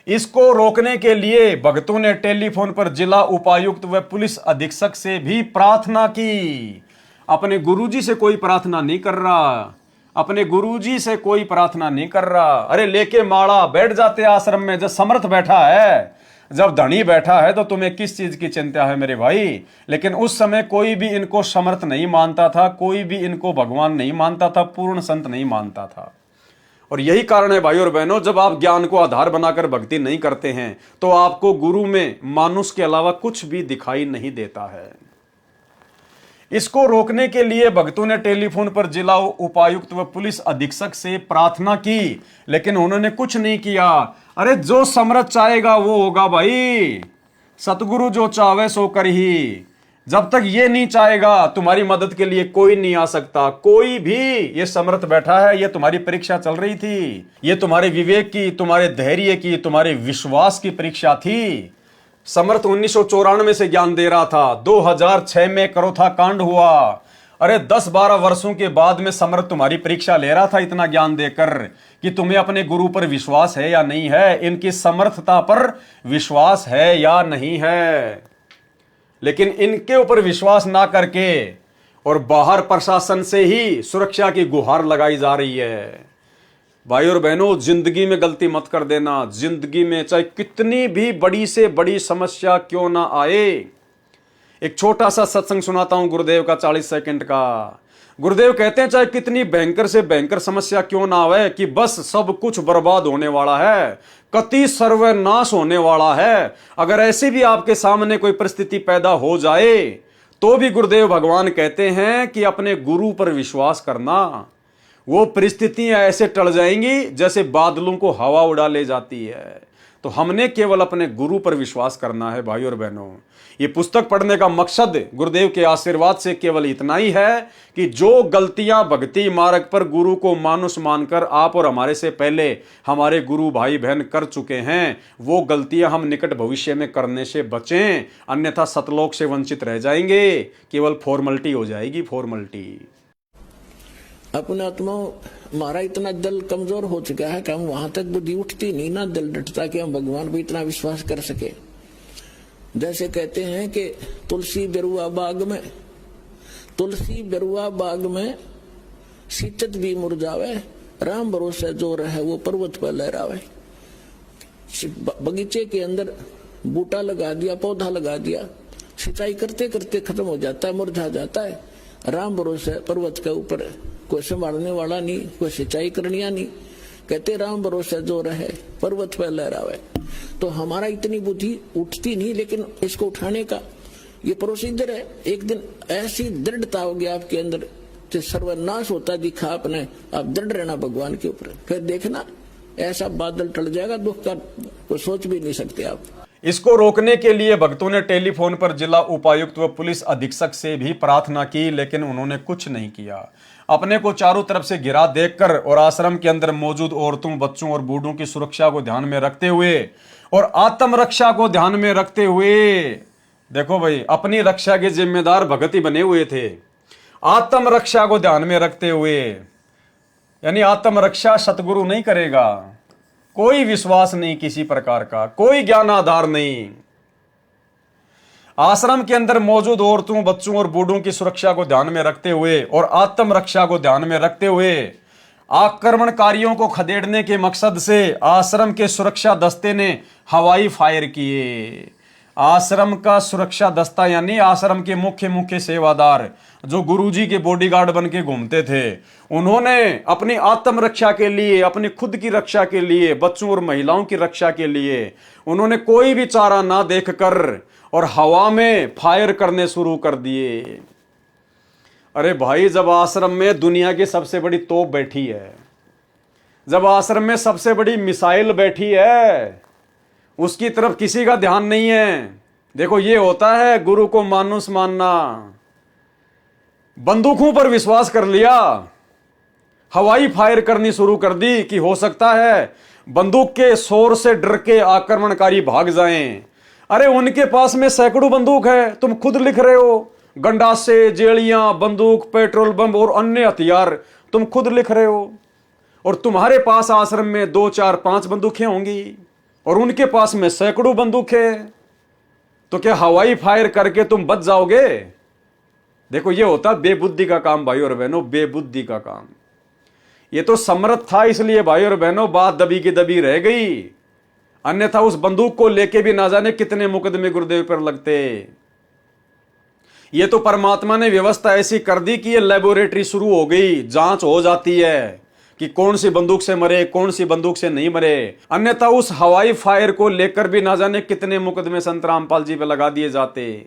इसको रोकने के लिए भक्तों ने टेलीफोन पर जिला उपायुक्त व पुलिस अधीक्षक से भी प्रार्थना की। अपने गुरुजी से कोई प्रार्थना नहीं कर रहा, अपने गुरुजी से कोई प्रार्थना नहीं कर रहा। अरे लेके माड़ा बैठ जाते आश्रम में, जब समर्थ बैठा है, जब धनी बैठा है, तो तुम्हें किस चीज की चिंता है मेरे भाई? लेकिन उस समय कोई भी इनको समर्थ नहीं मानता था, कोई भी इनको भगवान नहीं मानता था, पूर्ण संत नहीं मानता था। और यही कारण है भाई और बहनों, जब आप ज्ञान को आधार बनाकर भक्ति नहीं करते हैं तो आपको गुरु में मानुष के अलावा कुछ भी दिखाई नहीं देता है। इसको रोकने के लिए भक्तों ने टेलीफोन पर जिला उपायुक्त व पुलिस अधीक्षक से प्रार्थना की, लेकिन उन्होंने कुछ नहीं किया। अरे जो समर्थ चाहेगा वो होगा भाई, सतगुरु जो चाहे सो कर ही। जब तक ये नहीं चाहेगा तुम्हारी मदद के लिए कोई नहीं आ सकता, कोई भी। ये समर्थ बैठा है, ये तुम्हारी परीक्षा चल रही थी, ये तुम्हारे विवेक की, तुम्हारे धैर्य की, तुम्हारे विश्वास की परीक्षा थी। समर्थ 1994 से ज्ञान दे रहा था, 2006 में करोथा कांड हुआ। अरे 10-12 वर्षों के बाद में समर्थ तुम्हारी परीक्षा ले रहा था इतना ज्ञान देकर कि तुम्हें अपने गुरु पर विश्वास है या नहीं है, इनकी समर्थता पर विश्वास है या नहीं है। लेकिन इनके ऊपर विश्वास ना करके और बाहर प्रशासन से ही सुरक्षा की गुहार लगाई जा रही है। भाई और बहनों, जिंदगी में गलती मत कर देना। जिंदगी में चाहे कितनी भी बड़ी से बड़ी समस्या क्यों ना आए। एक छोटा सा सत्संग सुनाता हूं गुरुदेव का, 40 सेकंड का। गुरुदेव कहते हैं चाहे कितनी भयंकर से भयंकर समस्या क्यों ना आवे, कि बस सब कुछ बर्बाद होने वाला है, कति सर्वनाश होने वाला है। अगर ऐसी भी आपके सामने कोई परिस्थिति पैदा हो जाए तो भी गुरुदेव भगवान कहते हैं कि अपने गुरु पर विश्वास करना। वो परिस्थितियां ऐसे टल जाएंगी जैसे बादलों को हवा उड़ा ले जाती है। तो हमने केवल अपने गुरु पर विश्वास करना है भाई और बहनों। ये पुस्तक पढ़ने का मकसद गुरुदेव के आशीर्वाद से केवल इतना ही है कि जो गलतियां भक्ति मार्ग पर गुरु को मानुष मानकर आप और हमारे से पहले हमारे गुरु भाई बहन कर चुके हैं, वो गलतियां हम निकट भविष्य में करने से बचें, अन्यथा सतलोक से वंचित रह जाएंगे। केवल फॉर्मेलिटी हो जाएगी, फॉर्मेलिटी। अपने आत्मा हमारा इतना दिल कमजोर हो चुका है कि हम वहां तक बुद्धि उठती नहीं ना, दिल डटता कि हम भगवान पर इतना विश्वास कर सके। जैसे कहते हैं कि तुलसी बेरुआ बाग में शीतत भी मुरझावे, राम भरोसे जो रहे वो पर्वत पर लहरावे। बगीचे के अंदर बूटा लगा दिया, पौधा लगा दिया, सिंचाई करते करते खत्म हो जाता है, मुरझा जाता है। राम भरोसे पर्वत के ऊपर कोई संभालने वाला नहीं, कोई सिंचाई करनिया नहीं। कहते राम भरोसे जो रहे पर्वत पर लहरावे। तो हमारा इतनी बुद्धि उठती नहीं, लेकिन इसको उठाने का ये प्रोसीजर है। एक दिन ऐसी दृढ़ता होगी आपके अंदर, जो सर्वनाश होता दिखा आपने, आप दृढ़ रहना भगवान के ऊपर। फिर देखना ऐसा बादल टल जाएगा, दुख का तो सोच भी नहीं सकते आप। इसको रोकने के लिए भक्तों ने टेलीफोन पर जिला उपायुक्त व पुलिस अधीक्षक से भी प्रार्थना की, लेकिन उन्होंने कुछ नहीं किया। अपने को चारों तरफ से घिरा देखकर और आश्रम के अंदर मौजूद औरतों, बच्चों और बूढ़ों की सुरक्षा को ध्यान में रखते हुए और आत्मरक्षा को ध्यान में रखते हुए, देखो भाई, अपनी रक्षा के जिम्मेदार भगत ही बने हुए थे। आत्मरक्षा को ध्यान में रखते हुए, यानी आत्मरक्षा सतगुरु नहीं करेगा, कोई विश्वास नहीं किसी प्रकार का, कोई ज्ञान आधार नहीं। आश्रम के अंदर मौजूद औरतों, बच्चों और बूढ़ों की सुरक्षा को ध्यान में रखते हुए और आत्मरक्षा को ध्यान में रखते हुए आक्रमणकारियों को खदेड़ने के मकसद से आश्रम के सुरक्षा दस्ते ने हवाई फायर किए। आश्रम का सुरक्षा दस्ता यानी आश्रम के मुख्य सेवादार जो गुरुजी के बॉडीगार्ड बन के घूमते थे, उन्होंने अपनी आत्मरक्षा के लिए, अपनी खुद की रक्षा के लिए, बच्चों और महिलाओं की रक्षा के लिए उन्होंने कोई भी चारा ना देखकर और हवा में फायर करने शुरू कर दिए। अरे भाई, जब आश्रम में दुनिया की सबसे बड़ी तोप बैठी है, जब आश्रम में सबसे बड़ी मिसाइल बैठी है, उसकी तरफ किसी का ध्यान नहीं है। देखो, ये होता है गुरु को मानुस मानना। बंदूकों पर विश्वास कर लिया, हवाई फायर करनी शुरू कर दी कि हो सकता है बंदूक के शोर से डर के आक्रमणकारी भाग जाएं। अरे उनके पास में सैकड़ों बंदूक है, तुम खुद लिख रहे हो, गंडासे, जेलियां, बंदूक, पेट्रोल बम और अन्य हथियार तुम खुद लिख रहे हो, और तुम्हारे पास आश्रम में 2, 4, 5 बंदूकें होंगी और उनके पास में सैकड़ों बंदूकें। तो क्या हवाई फायर करके तुम बच जाओगे? देखो, ये होता बेबुद्धि का काम भाई और बहनों, बेबुद्धि का काम। ये तो समर्थ था, इसलिए भाई और बहनों बात दबी की दबी रह गई, अन्यथा उस बंदूक को लेके भी ना जाने कितने मुकदमे गुरुदेव पर लगते। ये तो परमात्मा ने व्यवस्था ऐसी कर दी कि ये लेबोरेटरी शुरू हो गई, जांच हो जाती है कि कौन सी बंदूक से मरे, कौन सी बंदूक से नहीं मरे। अन्यथा उस हवाई फायर को लेकर भी ना जाने कितने मुकदमे संत रामपाल जी पे लगा दिए जाते।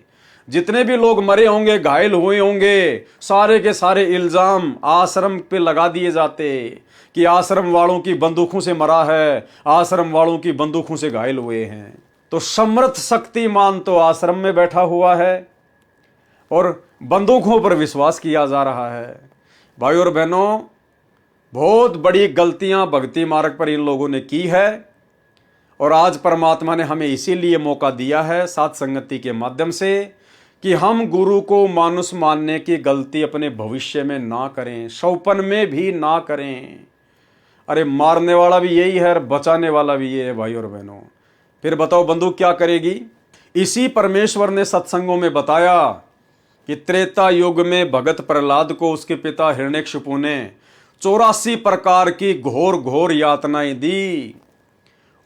जितने भी लोग मरे होंगे, घायल हुए होंगे, सारे के सारे इल्जाम आश्रम पे लगा दिए जाते कि आश्रम वालों की बंदूकों से मरा है, आश्रम वालों की बंदूकों से घायल हुए हैं। तो समर्थ शक्तिमान तो आश्रम में बैठा हुआ है और बंदूकों पर विश्वास किया जा रहा है। भाई और बहनों, बहुत बड़ी गलतियां भक्ति मार्ग पर इन लोगों ने की है और आज परमात्मा ने हमें इसीलिए मौका दिया है साथ संगति के माध्यम से कि हम गुरु को मानुष मानने की गलती अपने भविष्य में ना करें, सौपन में भी ना करें। अरे मारने वाला भी यही है और बचाने वाला भी ये है भाई और बहनों। फिर बताओ बंदूक क्या करेगी? इसी परमेश्वर ने सत्संगों में बताया कि त्रेता युग में भगत प्रहलाद को उसके पिता हिरण्यकशिपु ने 84 प्रकार की घोर घोर यातनाएं दी।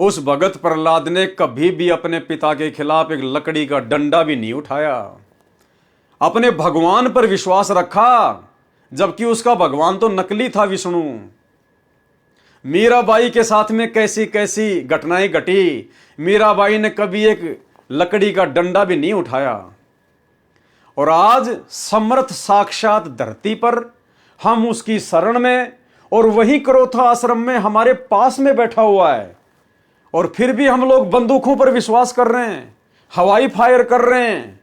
उस भगत प्रहलाद ने कभी भी अपने पिता के खिलाफ एक लकड़ी का डंडा भी नहीं उठाया, अपने भगवान पर विश्वास रखा, जबकि उसका भगवान तो नकली था विष्णु। मीराबाई के साथ में कैसी कैसी घटनाएं घटी, मीराबाई ने कभी एक लकड़ी का डंडा भी नहीं उठाया। और आज समर्थ साक्षात धरती पर हम उसकी शरण में, और वही क्रोथा आश्रम में हमारे पास में बैठा हुआ है, और फिर भी हम लोग बंदूकों पर विश्वास कर रहे हैं, हवाई फायर कर रहे हैं,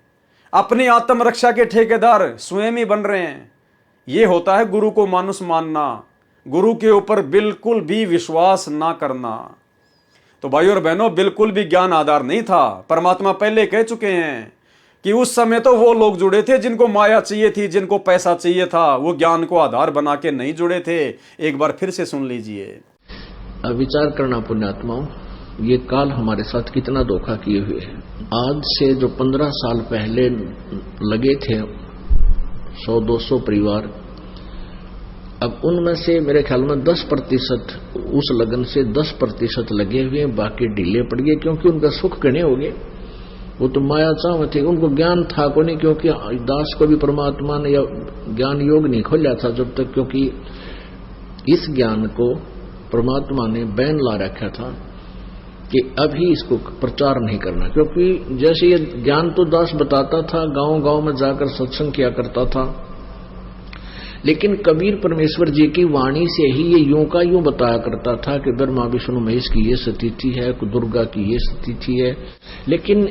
अपनी आत्मरक्षा के ठेकेदार स्वयं ही बन रहे हैं। यह होता है गुरु को मानुष मानना, गुरु के ऊपर बिल्कुल भी विश्वास ना करना। तो भाई और बहनों, बिल्कुल भी ज्ञान आधार नहीं था। परमात्मा पहले कह चुके हैं कि उस समय तो वो लोग जुड़े थे जिनको माया चाहिए थी, जिनको पैसा चाहिए था, वो ज्ञान को आधार बना के नहीं जुड़े थे। एक बार फिर से सुन लीजिए। विचार करना पुण्यात्माओं, ये काल हमारे साथ कितना धोखा किए हुए है। आज से जो 15 साल पहले लगे थे 100-200 परिवार, अब उनमें से मेरे ख्याल में 10% उस लगन से 10% लगे हुए, बाकी ढीले पड़ गए, क्योंकि उनका सुख गणे हो गए। वो तो माया चाह थे, उनको ज्ञान था को नहीं, क्योंकि दास को भी परमात्मा ने ज्ञान योग नहीं खोला था जब तक, क्योंकि इस ज्ञान को परमात्मा ने बैन ला रखा था कि अभी इसको प्रचार नहीं करना। क्योंकि जैसे ये ज्ञान तो दास बताता था, गांव गांव में जाकर सत्संग किया करता था, लेकिन कबीर परमेश्वर जी की वाणी से ही ये यूं का यूं बताया करता था कि ब्रह्मा विष्णु महेश की ये स्थिति है, दुर्गा की ये स्थिति है। लेकिन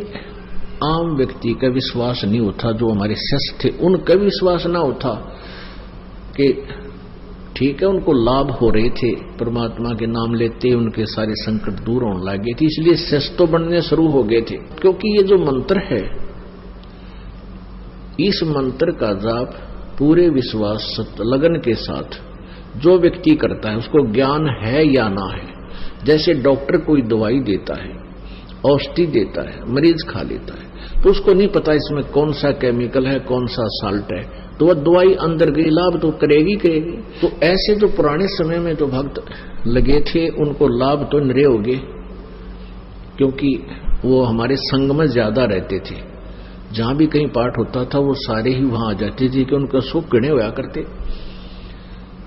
आम व्यक्ति का विश्वास नहीं होता, जो हमारे शिष्य थे उनका विश्वास ना होता कि ठीक है, उनको लाभ हो रहे थे, परमात्मा के नाम लेते उनके सारे संकट दूर होने लगे थे, इसलिए शिष्य तो बनने शुरू हो गए थे। क्योंकि ये जो मंत्र है, इस मंत्र का जाप पूरे विश्वास लगन के साथ जो व्यक्ति करता है, उसको ज्ञान है या ना है। जैसे डॉक्टर कोई दवाई देता है, औषधि देता है, मरीज खा लेता है, तो उसको नहीं पता इसमें कौन सा केमिकल है, कौन सा साल्ट है, तो वह दवाई अंदर गई, लाभ तो करेगी। तो ऐसे जो पुराने समय में जो भक्त लगे थे, उनको लाभ तो निरे हो गए, क्योंकि वो हमारे संग में ज्यादा रहते थे। जहां भी कहीं पाठ होता था वो सारे ही वहां आ जाते थे कि उनका सुख गणे होया करते।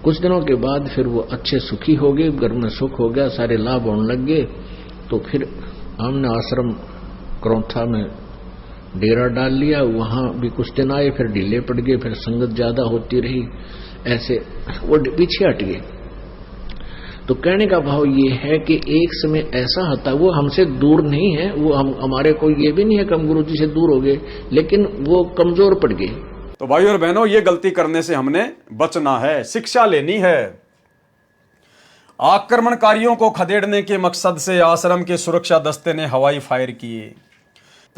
कुछ दिनों के बाद फिर वो अच्छे सुखी हो गए, घर में सुख हो गया, सारे लाभ होने लग गए। तो फिर हमने आश्रम करौथा में डेरा डाल लिया, वहां भी कुछ दिन आए, फिर ढीले पड़ गए, फिर संगत ज्यादा होती रही, ऐसे वो पीछे हट गए। तो कहने का भाव ये है कि एक समय ऐसा होता, वो हमसे दूर नहीं है, वो हमारे को ये भी नहीं है कि हम गुरु जी से दूर हो गए, लेकिन वो कमजोर पड़ गए। तो भाई और बहनों, ये गलती करने से हमने बचना है, शिक्षा लेनी है। आक्रमणकारियों को खदेड़ने के मकसद से आश्रम के सुरक्षा दस्ते ने हवाई फायर किए।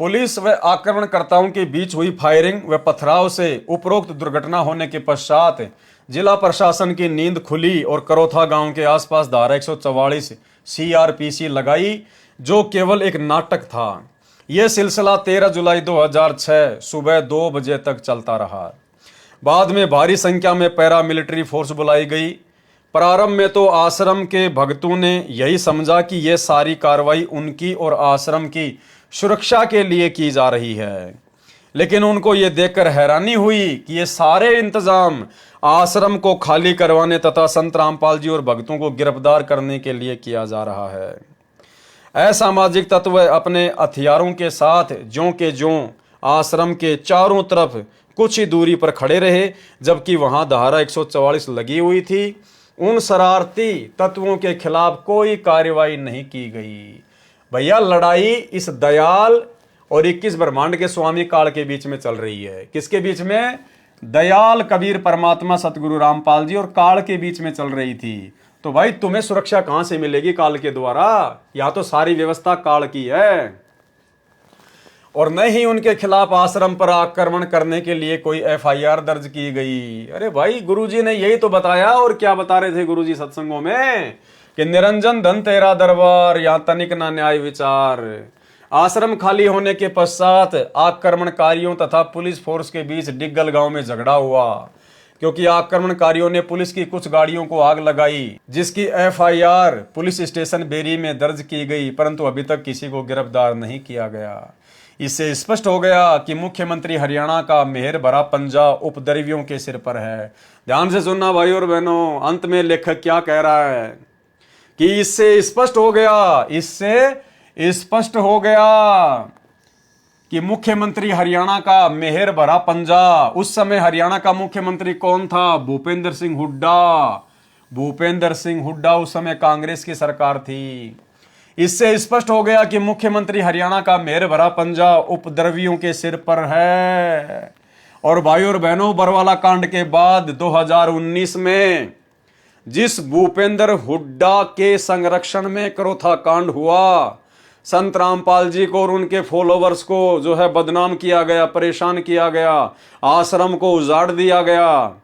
पुलिस व आक्रमणकर्ताओं के बीच हुई फायरिंग व पथराव से उपरोक्त दुर्घटना होने के पश्चात जिला प्रशासन की नींद खुली और करौथा गांव के आसपास धारा 144 CRPC लगाई, जो केवल एक नाटक था। यह सिलसिला 13 जुलाई 2006 सुबह 2 बजे तक चलता रहा। बाद में भारी संख्या में पैरामिलिट्री फोर्स बुलाई गई। प्रारंभ में तो आश्रम के भक्तों ने यही समझा कि यह सारी कार्रवाई उनकी और आश्रम की सुरक्षा के लिए की जा रही है, लेकिन उनको यह देखकर हैरानी हुई कि ये सारे इंतजाम आश्रम को खाली करवाने तथा संत रामपाल जी और भक्तों को गिरफ्तार करने के लिए किया जा रहा है। असामाजिक तत्व अपने हथियारों के साथ ज्यों के ज्यों आश्रम के चारों तरफ कुछ ही दूरी पर खड़े रहे, जबकि वहां धारा 144 लगी हुई थी। उन शरारती तत्वों के खिलाफ कोई कार्रवाई नहीं की गई। भैया, लड़ाई इस दयाल और 21 ब्रह्मांड के स्वामी काल के बीच में चल रही है। किसके बीच में? दयाल कबीर परमात्मा सतगुरु रामपाल जी और काल के बीच में चल रही थी। तो भाई, तुम्हें सुरक्षा कहां से मिलेगी काल के द्वारा? या तो सारी व्यवस्था काल की है, और न ही उनके खिलाफ आश्रम पर आक्रमण करने के लिए कोई FIR दर्ज की गई। अरे भाई, गुरुजी ने यही तो बताया। और क्या बता रहे थे गुरुजी सत्संगों में कि निरंजन धन तेरा दरबार, यहां तनिक ना न्याय विचार। आश्रम खाली होने के पश्चात आक्रमणकारियों तथा पुलिस फोर्स के बीच डिग्गल गांव में झगड़ा हुआ, क्योंकि आक्रमणकारियों ने पुलिस की कुछ गाड़ियों को आग लगाई, जिसकी FIR पुलिस स्टेशन बेरी में दर्ज की गई, परंतु अभी तक किसी को गिरफ्तार नहीं किया गया। इससे स्पष्ट हो गया कि मुख्यमंत्री हरियाणा का मेहर भरा पंजा उपद्रवियों के सिर पर है। ध्यान से सुनना भाई और बहनों, अंत में लेखक क्या कह रहा है कि इससे स्पष्ट हो गया कि मुख्यमंत्री हरियाणा का मेहर भरा पंजा। उस समय हरियाणा का मुख्यमंत्री कौन था? भूपेंद्र सिंह हुड्डा। भूपेंद्र सिंह हुड्डा उस समय कांग्रेस की सरकार थी। इससे स्पष्ट हो गया कि मुख्यमंत्री हरियाणा का मेहर भरा पंजा उपद्रवियों के सिर पर है। और भाई और बहनों, बरवाला कांड के बाद 2019 में जिस भूपेंद्र हुड्डा के संरक्षण में करौथा कांड हुआ, संत रामपाल जी को और उनके फॉलोवर्स को जो है बदनाम किया गया, परेशान किया गया, आश्रम को उजाड़ दिया गया,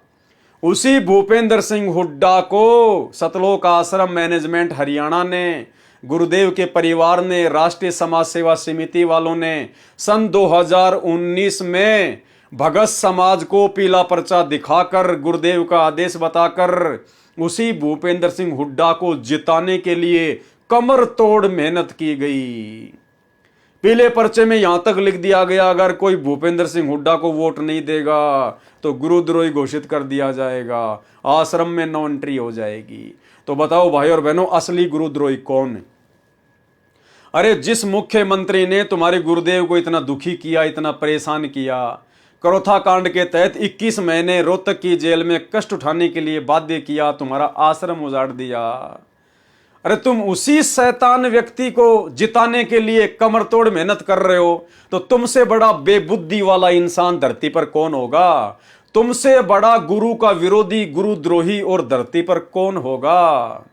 उसी भूपेंद्र सिंह हुड्डा को सतलोक आश्रम मैनेजमेंट हरियाणा ने, गुरुदेव के परिवार ने, राष्ट्रीय समाज सेवा समिति वालों ने सन 2019 में भगत समाज को पीला पर्चा दिखाकर, गुरुदेव का आदेश बताकर उसी भूपेंद्र सिंह हुड्डा को जिताने के लिए कमर तोड़ मेहनत की गई। पीले पर्चे में यहां तक लिख दिया गया, अगर कोई भूपेंद्र सिंह हुड्डा को वोट नहीं देगा तो गुरुद्रोही घोषित कर दिया जाएगा, आश्रम में नो एंट्री हो जाएगी। तो बताओ भाई और बहनों, असली गुरुद्रोही कौन है? अरे जिस मुख्यमंत्री ने तुम्हारे गुरुदेव को इतना दुखी किया, इतना परेशान किया, करोथा कांड के तहत 21 महीने रोहतक की जेल में कष्ट उठाने के लिए बाध्य किया, तुम्हारा आश्रम उजाड़ दिया। अरे तुम उसी शैतान व्यक्ति को जिताने के लिए कमर तोड़ मेहनत कर रहे हो, तो तुमसे बड़ा बेबुद्धि वाला इंसान धरती पर कौन होगा? तुमसे बड़ा गुरु का विरोधी, गुरुद्रोही और धरती पर कौन होगा?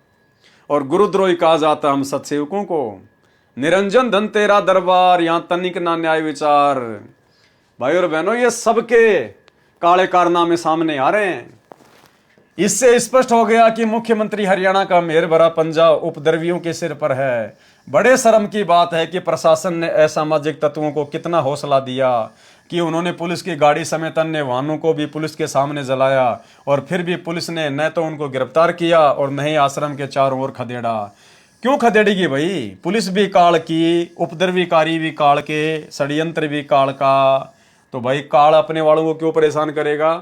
और गुरुद्रोही कहा जाता हम सत्सेवकों को। निरंजन धन तेरा दरबार, यहां तनिक ना न्याय विचार। भाई और बहनों, ये सबके काले कारनामे सामने आ रहे हैं। इससे स्पष्ट हो गया कि मुख्यमंत्री हरियाणा का मेहर भरा पंजा उपद्रवियों के सिर पर है। बड़े शर्म की बात है कि प्रशासन ने असामाजिक तत्वों को कितना हौसला दिया कि उन्होंने पुलिस की गाड़ी समेत अन्य वाहनों को भी पुलिस के सामने जलाया, और फिर भी पुलिस ने न तो उनको गिरफ्तार किया और न ही आश्रम के चारों ओर खदेड़ा। क्यों खदेड़ेगी भाई? पुलिस भी काल की, उपद्रवीकारी भी काल के, षड्यंत्र भी काल का, तो भाई काल अपने वालों को क्यों परेशान करेगा?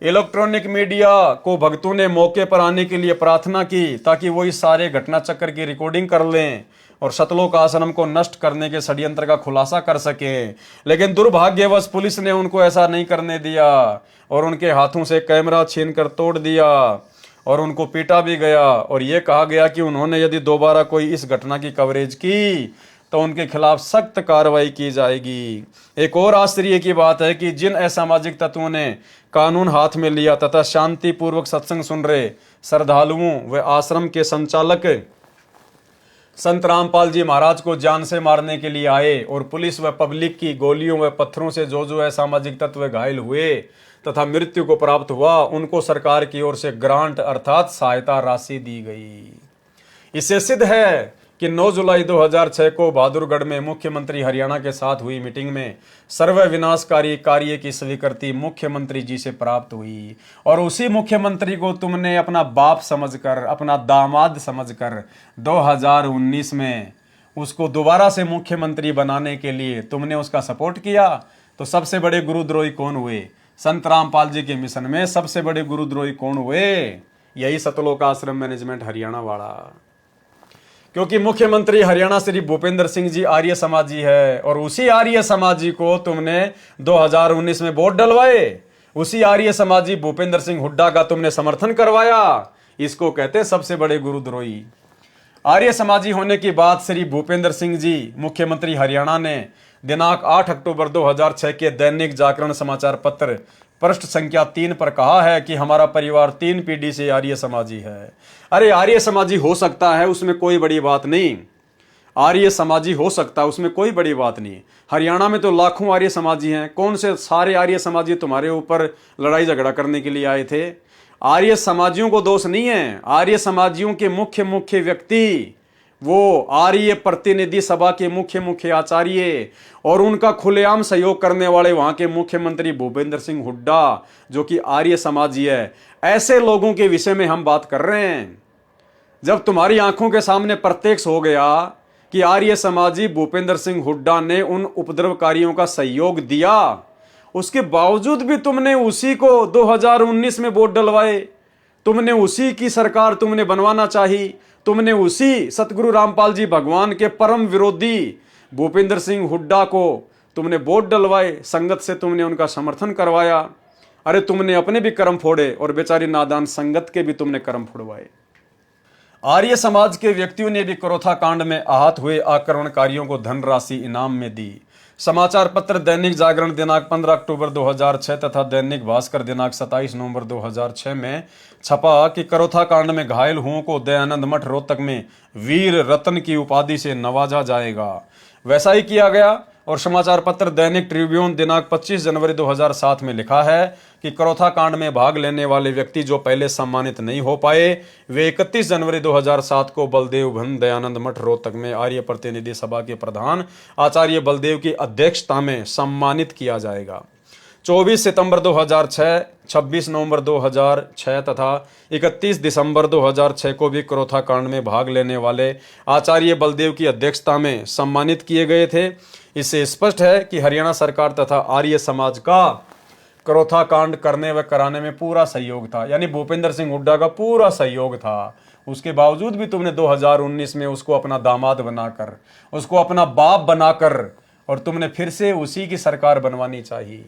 इलेक्ट्रॉनिक मीडिया को भक्तों ने मौके पर आने के लिए प्रार्थना की ताकि वो इस सारे घटना चक्र की रिकॉर्डिंग कर लें और सतलोक आश्रम को नष्ट करने के षड्यंत्र का खुलासा कर सके। लेकिन दुर्भाग्यवश पुलिस ने उनको ऐसा नहीं करने दिया और उनके हाथों से कैमरा छीन कर तोड़ दिया और उनको पीटा भी गया, और ये कहा गया कि उन्होंने यदि दोबारा कोई इस घटना की कवरेज की तो उनके खिलाफ सख्त कार्रवाई की जाएगी। एक और आश्चर्य की बात है कि जिन असामाजिक तत्वों ने कानून हाथ में लिया तथा शांतिपूर्वक सत्संग सुन रहे श्रद्धालुओं व आश्रम के संचालक संत रामपाल जी महाराज को जान से मारने के लिए आए और पुलिस व पब्लिक की गोलियों व पत्थरों से जो असामाजिक तत्व घायल हुए तथा मृत्यु को प्राप्त हुआ, उनको सरकार की ओर से ग्रांट अर्थात सहायता राशि दी गई। इससे सिद्ध है कि 9 जुलाई 2006 को बहादुरगढ़ में मुख्यमंत्री हरियाणा के साथ हुई मीटिंग में सर्व विनाशकारी कार्य की स्वीकृति मुख्यमंत्री जी से प्राप्त हुई, और उसी मुख्यमंत्री को तुमने अपना बाप समझकर, अपना दामाद समझकर 2019 में उसको दोबारा से मुख्यमंत्री बनाने के लिए तुमने उसका सपोर्ट किया। तो सबसे बड़े गुरुद्रोही कौन हुए? संत रामपाल जी के मिशन में सबसे बड़े गुरुद्रोही कौन हुए? यही सतलोक आश्रम मैनेजमेंट हरियाणा वाला। क्योंकि मुख्यमंत्री हरियाणा श्री भूपेंद्र सिंह जी आर्य समाजी है, और उसी आर्य समाजी को तुमने 2019 में वोट डलवाए, उसी आर्य समाजी भूपेंद्र सिंह हुड्डा का तुमने समर्थन करवाया। इसको कहते सबसे बड़े गुरुद्रोही। आर्य समाजी होने की बात श्री भूपेंद्र सिंह जी मुख्यमंत्री हरियाणा ने दिनांक 8 अक्टूबर 2006 के दैनिक जागरण समाचार पत्र पृष्ठ संख्या 3 पर कहा है कि हमारा परिवार 3 पीढ़ी से आर्य समाजी है। अरे आर्य समाजी हो सकता है, उसमें कोई बड़ी बात नहीं। आर्य समाजी हो सकता है, उसमें कोई बड़ी बात नहीं। हरियाणा में तो लाखों आर्य समाजी हैं। कौन से सारे आर्य समाजी तुम्हारे ऊपर लड़ाई झगड़ा करने के लिए आए थे? आर्य समाजियों को दोष नहीं है। आर्य समाजियों के मुख्य व्यक्ति वो आर्य प्रतिनिधि सभा के मुख्य आचार्य और उनका खुलेआम सहयोग करने वाले वहां के मुख्यमंत्री भूपेंद्र सिंह हुड्डा, जो कि आर्य समाजी है। ऐसे लोगों के विषय में हम बात कर रहे हैं। जब तुम्हारी आंखों के सामने प्रत्यक्ष हो गया कि आर्य समाजी भूपेंद्र सिंह हुड्डा ने उन उपद्रवकारियों का सहयोग दिया, उसके बावजूद भी तुमने उसी को 2019 में वोट डलवाए। तुमने उसी की सरकार तुमने बनवाना चाहिए। तुमने उसी सतगुरु रामपाल जी भगवान के परम विरोधी भूपेंद्र सिंह हुड्डा को तुमने वोट डलवाए, संगत से तुमने उनका समर्थन करवाया। अरे तुमने अपने भी कर्म फोड़े और बेचारी नादान संगत के भी तुमने कर्म फोड़वाए। आर्य समाज के व्यक्तियों ने भी करोथा कांड में आहत हुए आक्रमणकारियों को धनराशि इनाम में दी। समाचार पत्र दैनिक जागरण दिनांक 15 अक्टूबर 2006 तथा दैनिक भास्कर दिनांक 27 नवंबर 2006 में छपा कि करोथा कांड में घायल हुओं को दयानंद मठ रोहतक में वीर रत्न की उपाधि से नवाजा जाएगा। वैसा ही किया गया। और समाचार पत्र दैनिक ट्रिब्यून दिनांक 25 जनवरी 2007 में लिखा है कि करोथा कांड में भाग लेने वाले व्यक्ति जो पहले सम्मानित नहीं हो पाए, वे 31 जनवरी 2007 को बलदेव भवन दयानंद मठ रोहतक में आर्य प्रतिनिधि सभा के प्रधान आचार्य बलदेव की अध्यक्षता में सम्मानित किया जाएगा। 24 सितंबर 2006, 26 नवंबर 2006 तथा 31 दिसंबर 2006 को भी करोथा कांड में भाग लेने वाले आचार्य बलदेव की अध्यक्षता में सम्मानित किए गए थे। इससे स्पष्ट है कि हरियाणा सरकार तथा आर्य समाज का करोथा कांड करने व कराने में पूरा सहयोग था, यानी भूपेंद्र सिंह हुड्डा का पूरा सहयोग था। उसके बावजूद भी तुमने 2019 में उसको अपना दामाद बनाकर, उसको अपना बाप बनाकर और तुमने फिर से उसी की सरकार बनवानी चाहिए।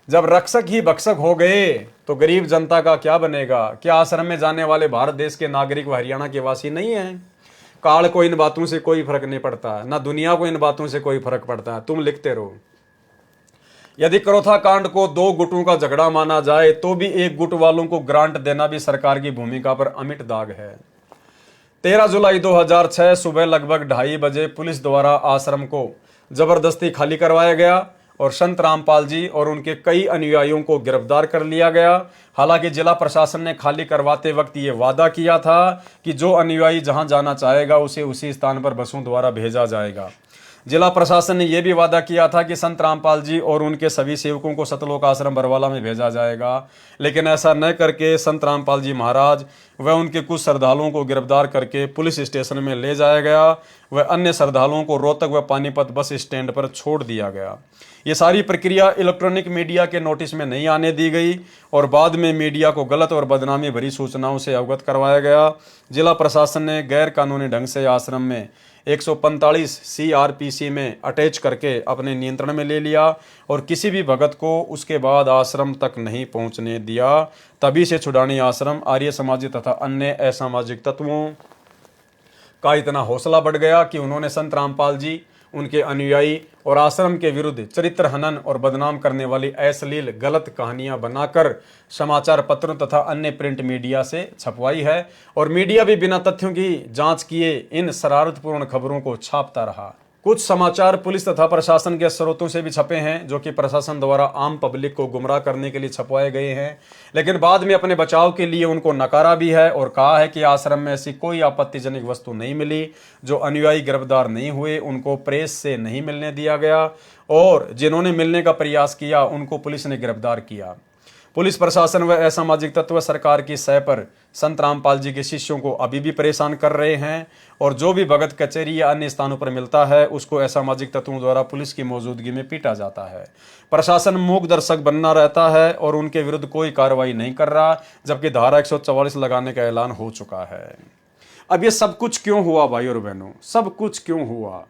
जब रक्षक ही भक्षक हो गए तो गरीब जनता का क्या बनेगा? क्या आश्रम में जाने वाले भारत देश के नागरिक व हरियाणा के वासी नहीं हैं? काल को इन बातों से कोई फर्क नहीं पड़ता, ना दुनिया को इन बातों से कोई फर्क पड़ता है। तुम लिखते रहो। यदि करोथा कांड को 2 गुटों का झगड़ा माना जाए तो भी 1 गुट वालों को ग्रांट देना भी सरकार की भूमिका पर अमिट दाग है। 13 जुलाई 2006 सुबह लगभग 2:30 बजे पुलिस द्वारा आश्रम को जबरदस्ती खाली करवाया गया और संत रामपाल जी और उनके कई अनुयायियों को गिरफ्तार कर लिया गया। हालांकि जिला प्रशासन ने खाली करवाते वक्त ये वादा किया था कि जो अनुयायी जहां जाना चाहेगा उसे उसी स्थान पर बसों द्वारा भेजा जाएगा। जिला प्रशासन ने यह भी वादा किया था कि संत रामपाल जी और उनके सभी सेवकों को सतलोक आश्रम बरवाला में भेजा जाएगा, लेकिन ऐसा न करके संत रामपाल जी महाराज व उनके कुछ श्रद्धालुओं को गिरफ्तार करके पुलिस स्टेशन में ले जाया गया व अन्य श्रद्धालुओं को रोहतक व पानीपत बस स्टैंड पर छोड़ दिया गया। ये सारी प्रक्रिया इलेक्ट्रॉनिक मीडिया के नोटिस में नहीं आने दी गई और बाद में मीडिया को गलत और बदनामी भरी सूचनाओं से अवगत करवाया गया। जिला प्रशासन ने गैर कानूनी ढंग से आश्रम में 145 CRPC में अटैच करके अपने नियंत्रण में ले लिया और किसी भी भगत को उसके बाद आश्रम तक नहीं पहुंचने दिया। तभी से छुड़ानी आश्रम आर्य समाजी तथा अन्य असामाजिक तत्वों का इतना हौसला बढ़ गया कि उन्होंने संत रामपाल जी, उनके अनुयायी और आश्रम के विरुद्ध चरित्र हनन और बदनाम करने वाली अश्लील गलत कहानियां बनाकर समाचार पत्रों तथा अन्य प्रिंट मीडिया से छपवाई है और मीडिया भी बिना तथ्यों की जांच किए इन शरारतपूर्ण खबरों को छापता रहा। कुछ समाचार पुलिस तथा प्रशासन के स्रोतों से भी छपे हैं जो कि प्रशासन द्वारा आम पब्लिक को गुमराह करने के लिए छपवाए गए हैं, लेकिन बाद में अपने बचाव के लिए उनको नकारा भी है और कहा है कि आश्रम में ऐसी कोई आपत्तिजनक वस्तु नहीं मिली। जो अनुयायी गिरफ्तार नहीं हुए उनको प्रेस से नहीं मिलने दिया गया और जिन्होंने मिलने का प्रयास किया उनको पुलिस ने गिरफ्तार किया। पुलिस प्रशासन व असामाजिक तत्व सरकार की सह पर संत रामपाल जी के शिष्यों को अभी भी परेशान कर रहे हैं और जो भी भगत कचहरी या अन्य स्थानों पर मिलता है उसको असामाजिक तत्वों द्वारा पुलिस की मौजूदगी में पीटा जाता है। प्रशासन मूक दर्शक बनना रहता है और उनके विरुद्ध कोई कार्रवाई नहीं कर रहा, जबकि धारा 144 लगाने का ऐलान हो चुका है। अब ये सब कुछ क्यों हुआ भाई और बहनों? सब कुछ क्यों हुआ?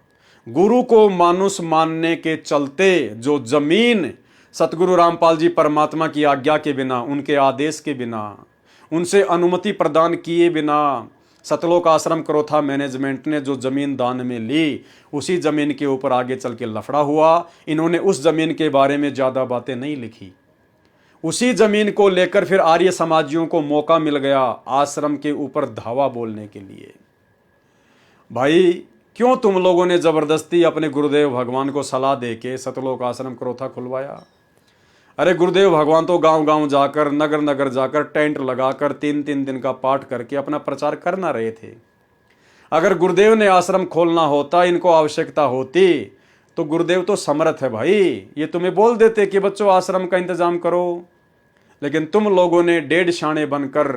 गुरु को मानुष मानने के चलते जो जमीन सतगुरु रामपाल जी परमात्मा की आज्ञा के बिना, उनके आदेश के बिना, उनसे अनुमति प्रदान किए बिना सतलोक आश्रम करोथा मैनेजमेंट ने जो जमीन दान में ली, उसी जमीन के ऊपर आगे चल के लफड़ा हुआ। इन्होंने उस जमीन के बारे में ज्यादा बातें नहीं लिखी। उसी जमीन को लेकर फिर आर्य समाजियों को मौका मिल गया आश्रम के ऊपर धावा बोलने के लिए। भाई क्यों तुम लोगों ने जबरदस्ती अपने गुरुदेव भगवान को सलाह दे के सतलोक आश्रम करोथा खुलवाया? अरे गुरुदेव भगवान तो गांव गांव जाकर, नगर नगर जाकर टेंट लगाकर 3-3 दिन का पाठ करके अपना प्रचार कर ना रहे थे। अगर गुरुदेव ने आश्रम खोलना होता, इनको आवश्यकता होती, तो गुरुदेव तो समर्थ है भाई, ये तुम्हें बोल देते कि बच्चों आश्रम का इंतजाम करो। लेकिन तुम लोगों ने डेढ़ शाणे बनकर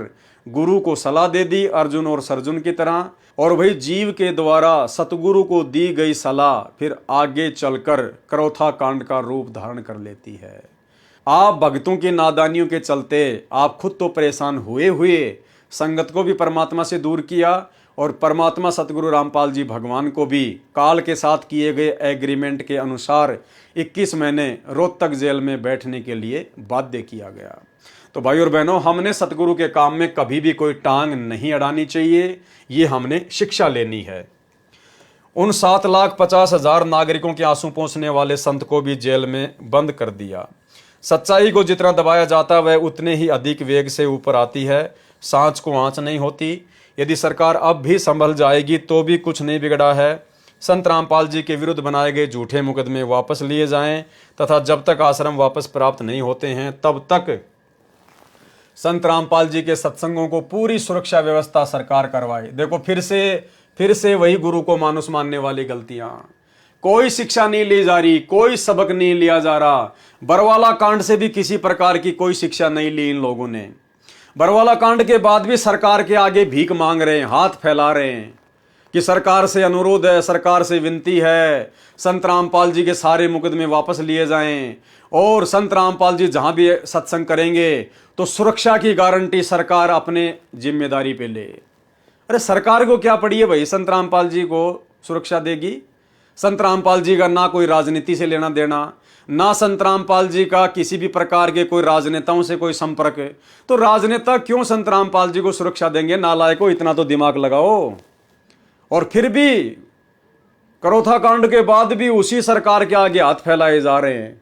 गुरु को सलाह दे दी अर्जुन और सरजुन की तरह। और भाई जीव के द्वारा सतगुरु को दी गई सलाह फिर आगे चलकर करोथा कांड का रूप धारण कर लेती है। आप भक्तों की नादानियों के चलते आप खुद तो परेशान हुए संगत को भी परमात्मा से दूर किया और परमात्मा सतगुरु रामपाल जी भगवान को भी काल के साथ किए गए एग्रीमेंट के अनुसार 21 महीने रोहतक जेल में बैठने के लिए बाध्य किया गया। तो भाई और बहनों, हमने सतगुरु के काम में कभी भी कोई टांग नहीं अड़ानी चाहिए, ये हमने शिक्षा लेनी है। उन 7,50,000 नागरिकों के आंसू पोंछने वाले संत को भी जेल में बंद कर दिया। सच्चाई को जितना दबाया जाता वह उतने ही अधिक वेग से ऊपर आती है, सांच को आंच नहीं होती। यदि सरकार अब भी संभल जाएगी तो भी कुछ नहीं बिगड़ा है। संत रामपाल जी के विरुद्ध बनाए गए झूठे मुकदमे वापस लिए जाएं तथा जब तक आश्रम वापस प्राप्त नहीं होते हैं तब तक संत रामपाल जी के सत्संगों को पूरी सुरक्षा व्यवस्था सरकार करवाए। देखो फिर से वही गुरु को मानुष मानने वाली गलतियां। कोई शिक्षा नहीं ली जा रही, कोई सबक नहीं लिया जा रहा। बरवाला कांड से भी किसी प्रकार की कोई शिक्षा नहीं ली इन लोगों ने। बरवाला कांड के बाद भी सरकार के आगे भीख मांग रहे हैं, हाथ फैला रहे हैं कि सरकार से अनुरोध है, सरकार से विनती है, संत रामपाल जी के सारे मुकदमे वापस लिए जाएं और संत रामपाल जी जहां भी सत्संग करेंगे तो सुरक्षा की गारंटी सरकार अपने जिम्मेदारी पे ले। अरे सरकार को क्या पड़ी है भाई, संत रामपाल जी को सुरक्षा देगी? संत रामपाल जी का ना कोई राजनीति से लेना देना, ना संत रामपाल जी का किसी भी प्रकार के कोई राजनेताओं से कोई संपर्क है। तो राजनेता क्यों संत रामपाल जी को सुरक्षा देंगे? नालायकों, इतना तो दिमाग लगाओ। और फिर भी करोथा कांड के बाद भी उसी सरकार के आगे हाथ फैलाए जा रहे हैं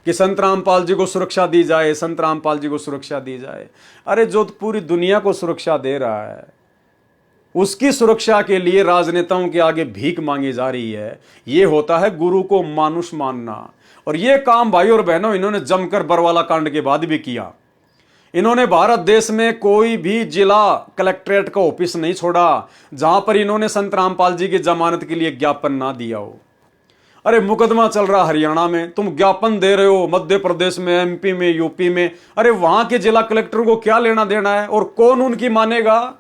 कि संत रामपाल जी को सुरक्षा दी जाए, संत रामपाल जी को सुरक्षा दी जाए। अरे जो पूरी दुनिया को सुरक्षा दे रहा है, उसकी सुरक्षा के लिए राजनेताओं के आगे भीख मांगी जा रही है। ये होता है गुरु को मानुष मानना। और ये काम भाई और बहनों इन्होंने जमकर बरवाला कांड के बाद भी किया। इन्होंने भारत देश में कोई भी जिला कलेक्ट्रेट का ऑफिस नहीं छोड़ा जहां पर इन्होंने संत रामपाल जी की जमानत के लिए ज्ञापन ना दिया हो। अरे मुकदमा चल रहा हरियाणा में, तुम ज्ञापन दे रहे हो मध्य प्रदेश में, एमपी में, यूपी में। अरे वहां के जिला कलेक्टर को क्या लेना देना है और कौन उनकी मानेगा?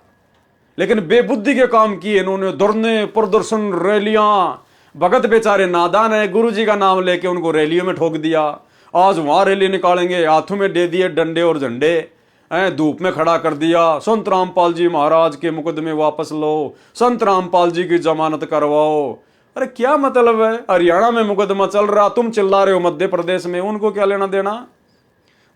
लेकिन बेबुद्धि के काम किए इन्होंने, धरने, प्रदर्शन, रैलियां। भगत बेचारे नादान है, गुरु जी का नाम लेके उनको रैलियों में ठोक दिया। आज वहां रैली निकालेंगे, हाथों में दे दिए डंडे और झंडे, धूप में खड़ा कर दिया। संत रामपाल जी महाराज के मुकदमे वापस लो, संत रामपाल जी की जमानत करवाओ। अरे क्या मतलब है? हरियाणा में मुकदमा चल रहा, तुम चिल्ला रहे हो मध्य प्रदेश में, उनको क्या लेना देना?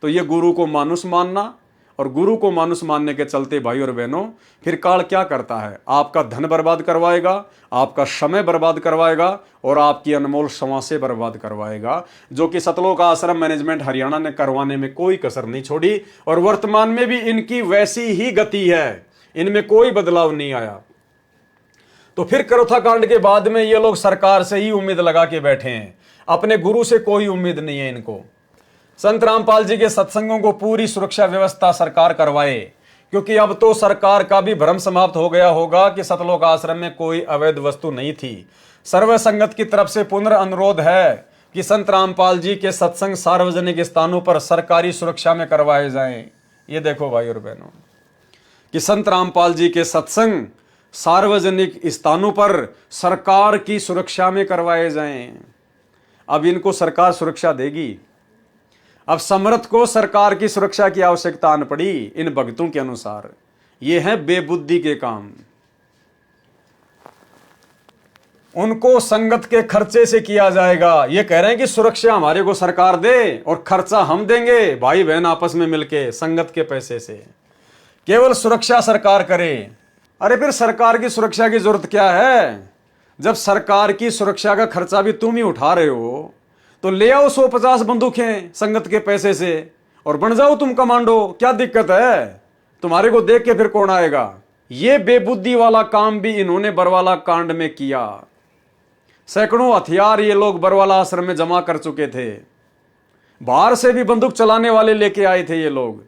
तो ये गुरु को मानुष मानना, और गुरु को मानुष मानने के चलते भाई और बहनों फिर काल क्या करता है? आपका धन बर्बाद करवाएगा, आपका समय बर्बाद करवाएगा और आपकी अनमोल समासें बर्बाद करवाएगा, जो कि सतलोक आश्रम मैनेजमेंट हरियाणा ने करवाने में कोई कसर नहीं छोड़ी। और वर्तमान में भी इनकी वैसी ही गति है, इनमें कोई बदलाव नहीं आया। तो फिर करोथा कांड के बाद में ये लोग सरकार से ही उम्मीद लगा के बैठे हैं, अपने गुरु से कोई उम्मीद नहीं है इनको। संत रामपाल जी के सत्संगों को पूरी सुरक्षा व्यवस्था सरकार करवाए, क्योंकि अब तो सरकार का भी भ्रम समाप्त हो गया होगा कि सतलोक आश्रम में कोई अवैध वस्तु नहीं थी। सर्व संगत की तरफ से पुनर्अनुरोध है कि संत रामपाल जी के सत्संग सार्वजनिक स्थानों पर सरकारी सुरक्षा में करवाए जाएं। ये देखो भाई और बहनों कि संत रामपाल जी के सत्संग सार्वजनिक स्थानों पर सरकार की सुरक्षा में करवाए जाएं। अब इनको सरकार सुरक्षा देगी। अब समर्थ को सरकार की सुरक्षा की आवश्यकता आन पड़ी इन भक्तों के अनुसार। ये है बेबुद्धि के काम। उनको संगत के खर्चे से किया जाएगा। ये कह रहे हैं कि सुरक्षा हमारे को सरकार दे और खर्चा हम देंगे, भाई बहन आपस में मिलके संगत के पैसे से। केवल सुरक्षा सरकार करे। अरे फिर सरकार की सुरक्षा की जरूरत क्या है? जब सरकार की सुरक्षा का खर्चा भी तुम ही उठा रहे हो तो ले आओ 150 बंदूकें संगत के पैसे से और बन जाओ तुम कमांडो। क्या दिक्कत है? तुम्हारे को देख के फिर कौन आएगा? ये बेबुद्धि वाला काम भी इन्होंने बरवाला कांड में किया। सैकड़ों हथियार ये लोग बरवाला आश्रम में जमा कर चुके थे। बाहर से भी बंदूक चलाने वाले लेके आए थे ये लोग।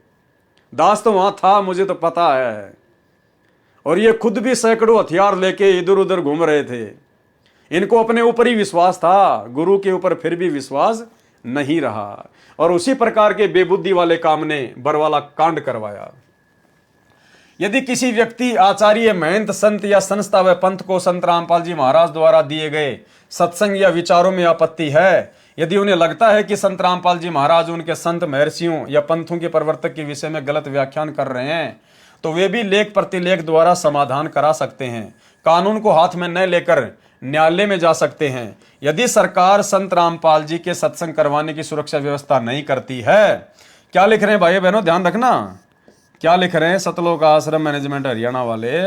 दास तो वहां था, मुझे तो पता है। और ये खुद भी सैकड़ों हथियार लेके इधर उधर घूम रहे थे। इनको अपने ऊपर ही विश्वास था, गुरु के ऊपर फिर भी विश्वास नहीं रहा। और उसी प्रकार के बेबुद्धि वाले काम ने बरवाला कांड करवाया। यदि किसी व्यक्ति, आचार्य, महंत, संत या संस्था व पंथ को संत रामपाल जी महाराज द्वारा दिए गए सत्संग या विचारों में आपत्ति है, यदि उन्हें लगता है कि संत रामपाल जी महाराज उनके संत, महर्षियों या पंथों के प्रवर्तक के विषय में गलत व्याख्यान कर रहे हैं, तो वे भी लेख प्रतिलेख द्वारा समाधान करा सकते हैं। कानून को हाथ में न लेकर न्यायालय में जा सकते हैं। यदि सरकार संत रामपाल जी के सत्संग करवाने की सुरक्षा व्यवस्था नहीं करती है, क्या लिख रहे हैं भाई बहनों, ध्यान रखना क्या लिख रहे हैं सतलोक आश्रम मैनेजमेंट हरियाणा वाले।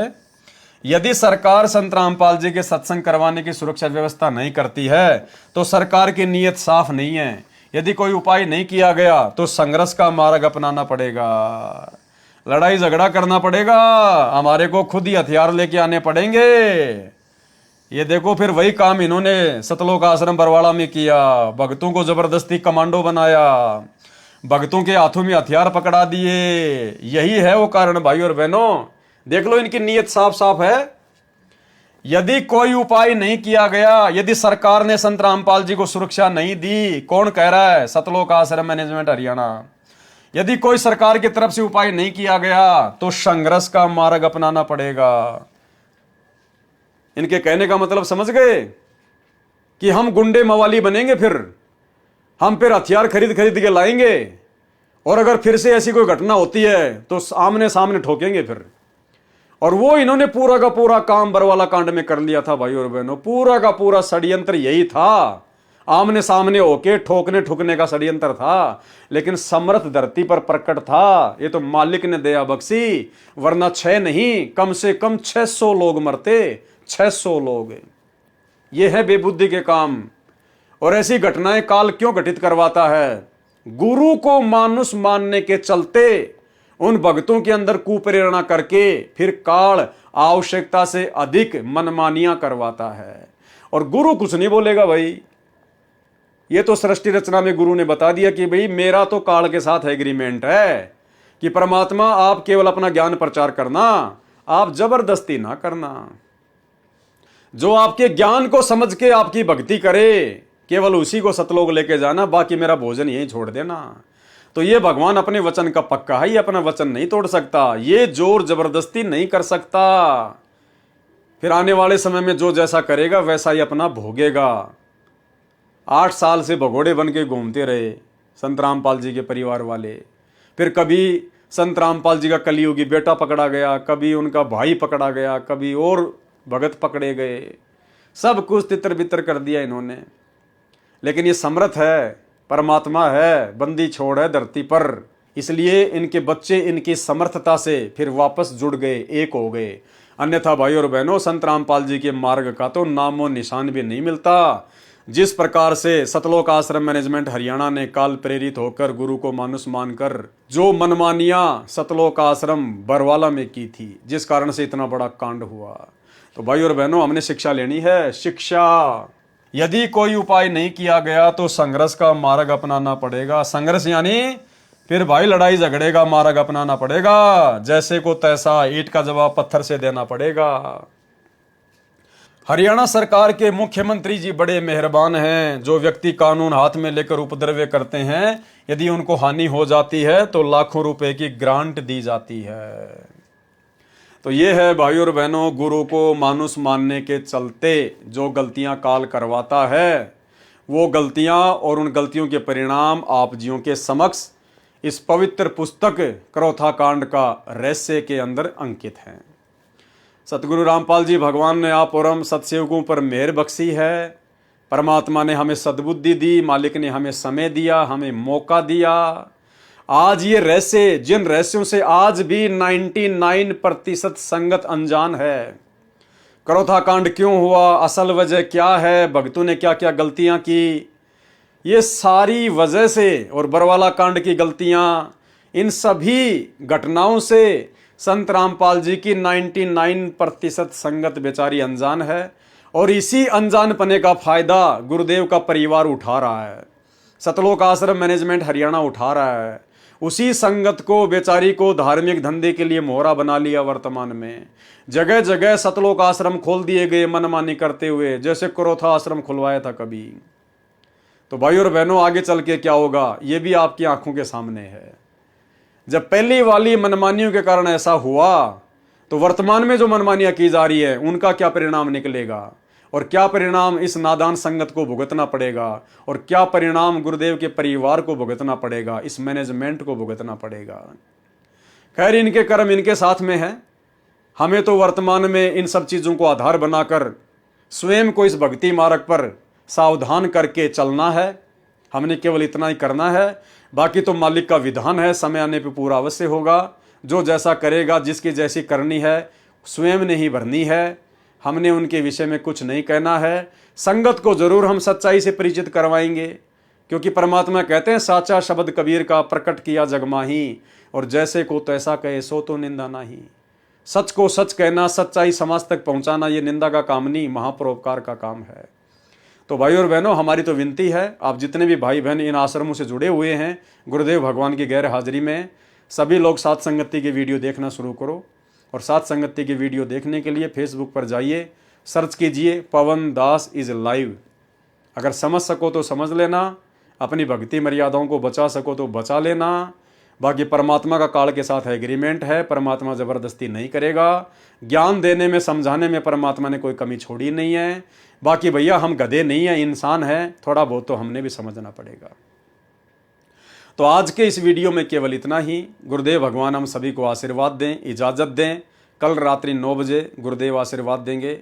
यदि सरकार संत रामपाल जी के सत्संग करवाने की सुरक्षा व्यवस्था नहीं करती है तो सरकार की नीयत साफ नहीं है। यदि कोई उपाय नहीं किया गया तो संघर्ष का मार्ग अपनाना पड़ेगा, लड़ाई झगड़ा करना पड़ेगा, हमारे को खुद ही हथियार लेके आने पड़ेंगे। ये देखो फिर वही काम इन्होंने सतलोक आश्रम बरवाड़ा में किया। भक्तों को जबरदस्ती कमांडो बनाया, भक्तों के हाथों में हथियार पकड़ा दिए। यही है वो कारण भाई और बहनों। देख लो इनकी नीयत साफ साफ है। यदि कोई उपाय नहीं किया गया, यदि सरकार ने संत रामपाल जी को सुरक्षा नहीं दी, कौन कह रहा है? सतलोक आश्रम मैनेजमेंट हरियाणा। यदि कोई सरकार की तरफ से उपाय नहीं किया गया तो संघर्ष का मार्ग अपनाना पड़ेगा। इनके कहने का मतलब समझ गए कि हम गुंडे मवाली बनेंगे, हम फिर हथियार खरीद के लाएंगे और अगर फिर से ऐसी कोई घटना होती है तो आमने सामने ठोकेंगे फिर। और वो इन्होंने पूरा का पूरा काम बरवाला कांड में कर लिया था भाई और बहनों। पूरा का पूरा षड्यंत्र यही था, आमने सामने होके ठोकने ठुकने का षड्यंत्र था, लेकिन समर्थ धरती पर प्रकट था। ये तो मालिक ने दया बख्शी, वरना 6 नहीं कम से कम 600 लोग मरते, 600 लोग। ये है बेबुद्धि के काम। और ऐसी घटनाएं काल क्यों घटित करवाता है? गुरु को मानुष मानने के चलते उन भक्तों के अंदर कुप्रेरणा करके फिर काल आवश्यकता से अधिक मनमानियां करवाता है। और गुरु कुछ नहीं बोलेगा भाई, ये तो सृष्टि रचना में गुरु ने बता दिया कि भाई मेरा तो काल के साथ एग्रीमेंट है कि परमात्मा आप केवल अपना ज्ञान प्रचार करना, आप जबरदस्ती ना करना। जो आपके ज्ञान को समझ के आपकी भक्ति करे केवल उसी को सतलोक लेके जाना, बाकी मेरा भोजन यहीं छोड़ देना। तो ये भगवान अपने वचन का पक्का है, ये अपना वचन नहीं तोड़ सकता, ये जोर जबरदस्ती नहीं कर सकता। फिर आने वाले समय में जो जैसा करेगा वैसा ही अपना भोगेगा। 8 साल से भगोड़े बन के घूमते रहे संत रामपाल जी के परिवार वाले। फिर कभी संत रामपाल जी का कलियुगी बेटा पकड़ा गया, कभी उनका भाई पकड़ा गया, कभी और भगत पकड़े गए, सब कुछ तितर बितर कर दिया इन्होंने। लेकिन ये समर्थ है, परमात्मा है, बंदी छोड़ है धरती पर, इसलिए इनके बच्चे इनकी समर्थता से फिर वापस जुड़ गए, एक हो गए। अन्यथा भाई और बहनों, संत रामपाल जी के मार्ग का तो नामो निशान भी नहीं मिलता। जिस प्रकार से सतलोक आश्रम मैनेजमेंट हरियाणा ने काल प्रेरित होकर गुरु को मानुष मानकर जो मनमानियां सतलोक आश्रम बरवाला में की थी, जिस कारण से इतना बड़ा कांड हुआ। तो भाई और बहनों, हमने शिक्षा लेनी है, शिक्षा। यदि कोई उपाय नहीं किया गया तो संघर्ष का मार्ग अपनाना पड़ेगा। संघर्ष यानी फिर भाई लड़ाई झगड़े का मार्ग अपनाना पड़ेगा, जैसे को तैसा ईंट का जवाब पत्थर से देना पड़ेगा। हरियाणा सरकार के मुख्यमंत्री जी बड़े मेहरबान हैं। जो व्यक्ति कानून हाथ में लेकर उपद्रव करते हैं, यदि उनको हानि हो जाती है तो लाखों रुपए की ग्रांट दी जाती है। तो ये है भाई और बहनों, गुरु को मानुष मानने के चलते जो गलतियां काल करवाता है, वो गलतियां और उन गलतियों के परिणाम आप जियों के समक्ष इस पवित्र पुस्तक क्रोथा कांड का रहस्य के अंदर अंकित हैं। सतगुरु रामपाल जी भगवान ने आप और हम सत्सेवकों पर मेहर बख्शी है। परमात्मा ने हमें सद्बुद्धि दी, मालिक ने हमें समय दिया, हमें मौका दिया। आज ये रहस्य, जिन रहस्यों से आज भी 99% संगत अनजान है। क्रोथा कांड क्यों हुआ, असल वजह क्या है, भक्तों ने क्या क्या गलतियां की, ये सारी वजह से, और बरवाला कांड की गलतियां, इन सभी घटनाओं से संत रामपाल जी की 99% संगत बेचारी अनजान है। और इसी अनजानपने का फायदा गुरुदेव का परिवार उठा रहा है, सतलोक आश्रम मैनेजमेंट हरियाणा उठा रहा है। उसी संगत को, बेचारी को धार्मिक धंधे के लिए मोहरा बना लिया। वर्तमान में जगह जगह सतलोक आश्रम खोल दिए गए मनमानी करते हुए, जैसे क्रोथा आश्रम खुलवाया था कभी। तो भाई और बहनों, आगे चल के क्या होगा ये भी आपकी आंखों के सामने है। जब पहली वाली मनमानियों के कारण ऐसा हुआ, तो वर्तमान में जो मनमानियां की जा रही है उनका क्या परिणाम निकलेगा, और क्या परिणाम इस नादान संगत को भुगतना पड़ेगा, और क्या परिणाम गुरुदेव के परिवार को भुगतना पड़ेगा, इस मैनेजमेंट को भुगतना पड़ेगा। खैर, इनके कर्म इनके साथ में है। हमें तो वर्तमान में इन सब चीजों को आधार बनाकर स्वयं को इस भक्ति मार्ग पर सावधान करके चलना है। हमने केवल इतना ही करना है, बाकी तो मालिक का विधान है, समय आने पे पूरा अवश्य होगा। जो जैसा करेगा, जिसकी जैसी करनी है, स्वयं ने ही भरनी है। हमने उनके विषय में कुछ नहीं कहना है। संगत को जरूर हम सच्चाई से परिचित करवाएंगे, क्योंकि परमात्मा कहते हैं साचा शब्द कबीर का प्रकट किया जग माही, और जैसे को तैसा कहे सो तो निंदा नहीं। सच को सच कहना, सच्चाई समाज तक पहुंचाना, ये निंदा का काम नहीं, महापरोपकार का काम है। तो भाई और बहनों, हमारी तो विनती है, आप जितने भी भाई बहन इन आश्रमों से जुड़े हुए हैं गुरुदेव भगवान की गैर हाजिरी में, सभी लोग सात संगति की वीडियो देखना शुरू करो। और सात संगति की वीडियो देखने के लिए फेसबुक पर जाइए, सर्च कीजिए पवन दास इज लाइव। अगर समझ सको तो समझ लेना, अपनी भक्ति मर्यादाओं को बचा सको तो बचा लेना। बाकी परमात्मा का काल के साथ एग्रीमेंट है, परमात्मा जबरदस्ती नहीं करेगा। ज्ञान देने में, समझाने में परमात्मा ने कोई कमी छोड़ी नहीं है। बाकी भैया, हम गधे नहीं हैं, इंसान हैं, थोड़ा बहुत तो हमने भी समझना पड़ेगा। तो आज के इस वीडियो में केवल इतना ही। गुरुदेव भगवान हम सभी को आशीर्वाद दें, इजाजत दें। कल रात्रि 9 बजे गुरुदेव आशीर्वाद देंगे,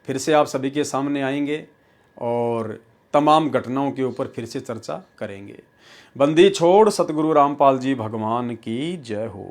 फिर से आप सभी के सामने आएंगे और तमाम घटनाओं के ऊपर फिर से चर्चा करेंगे। बंदी छोड़ सतगुरु रामपाल जी भगवान की जय हो।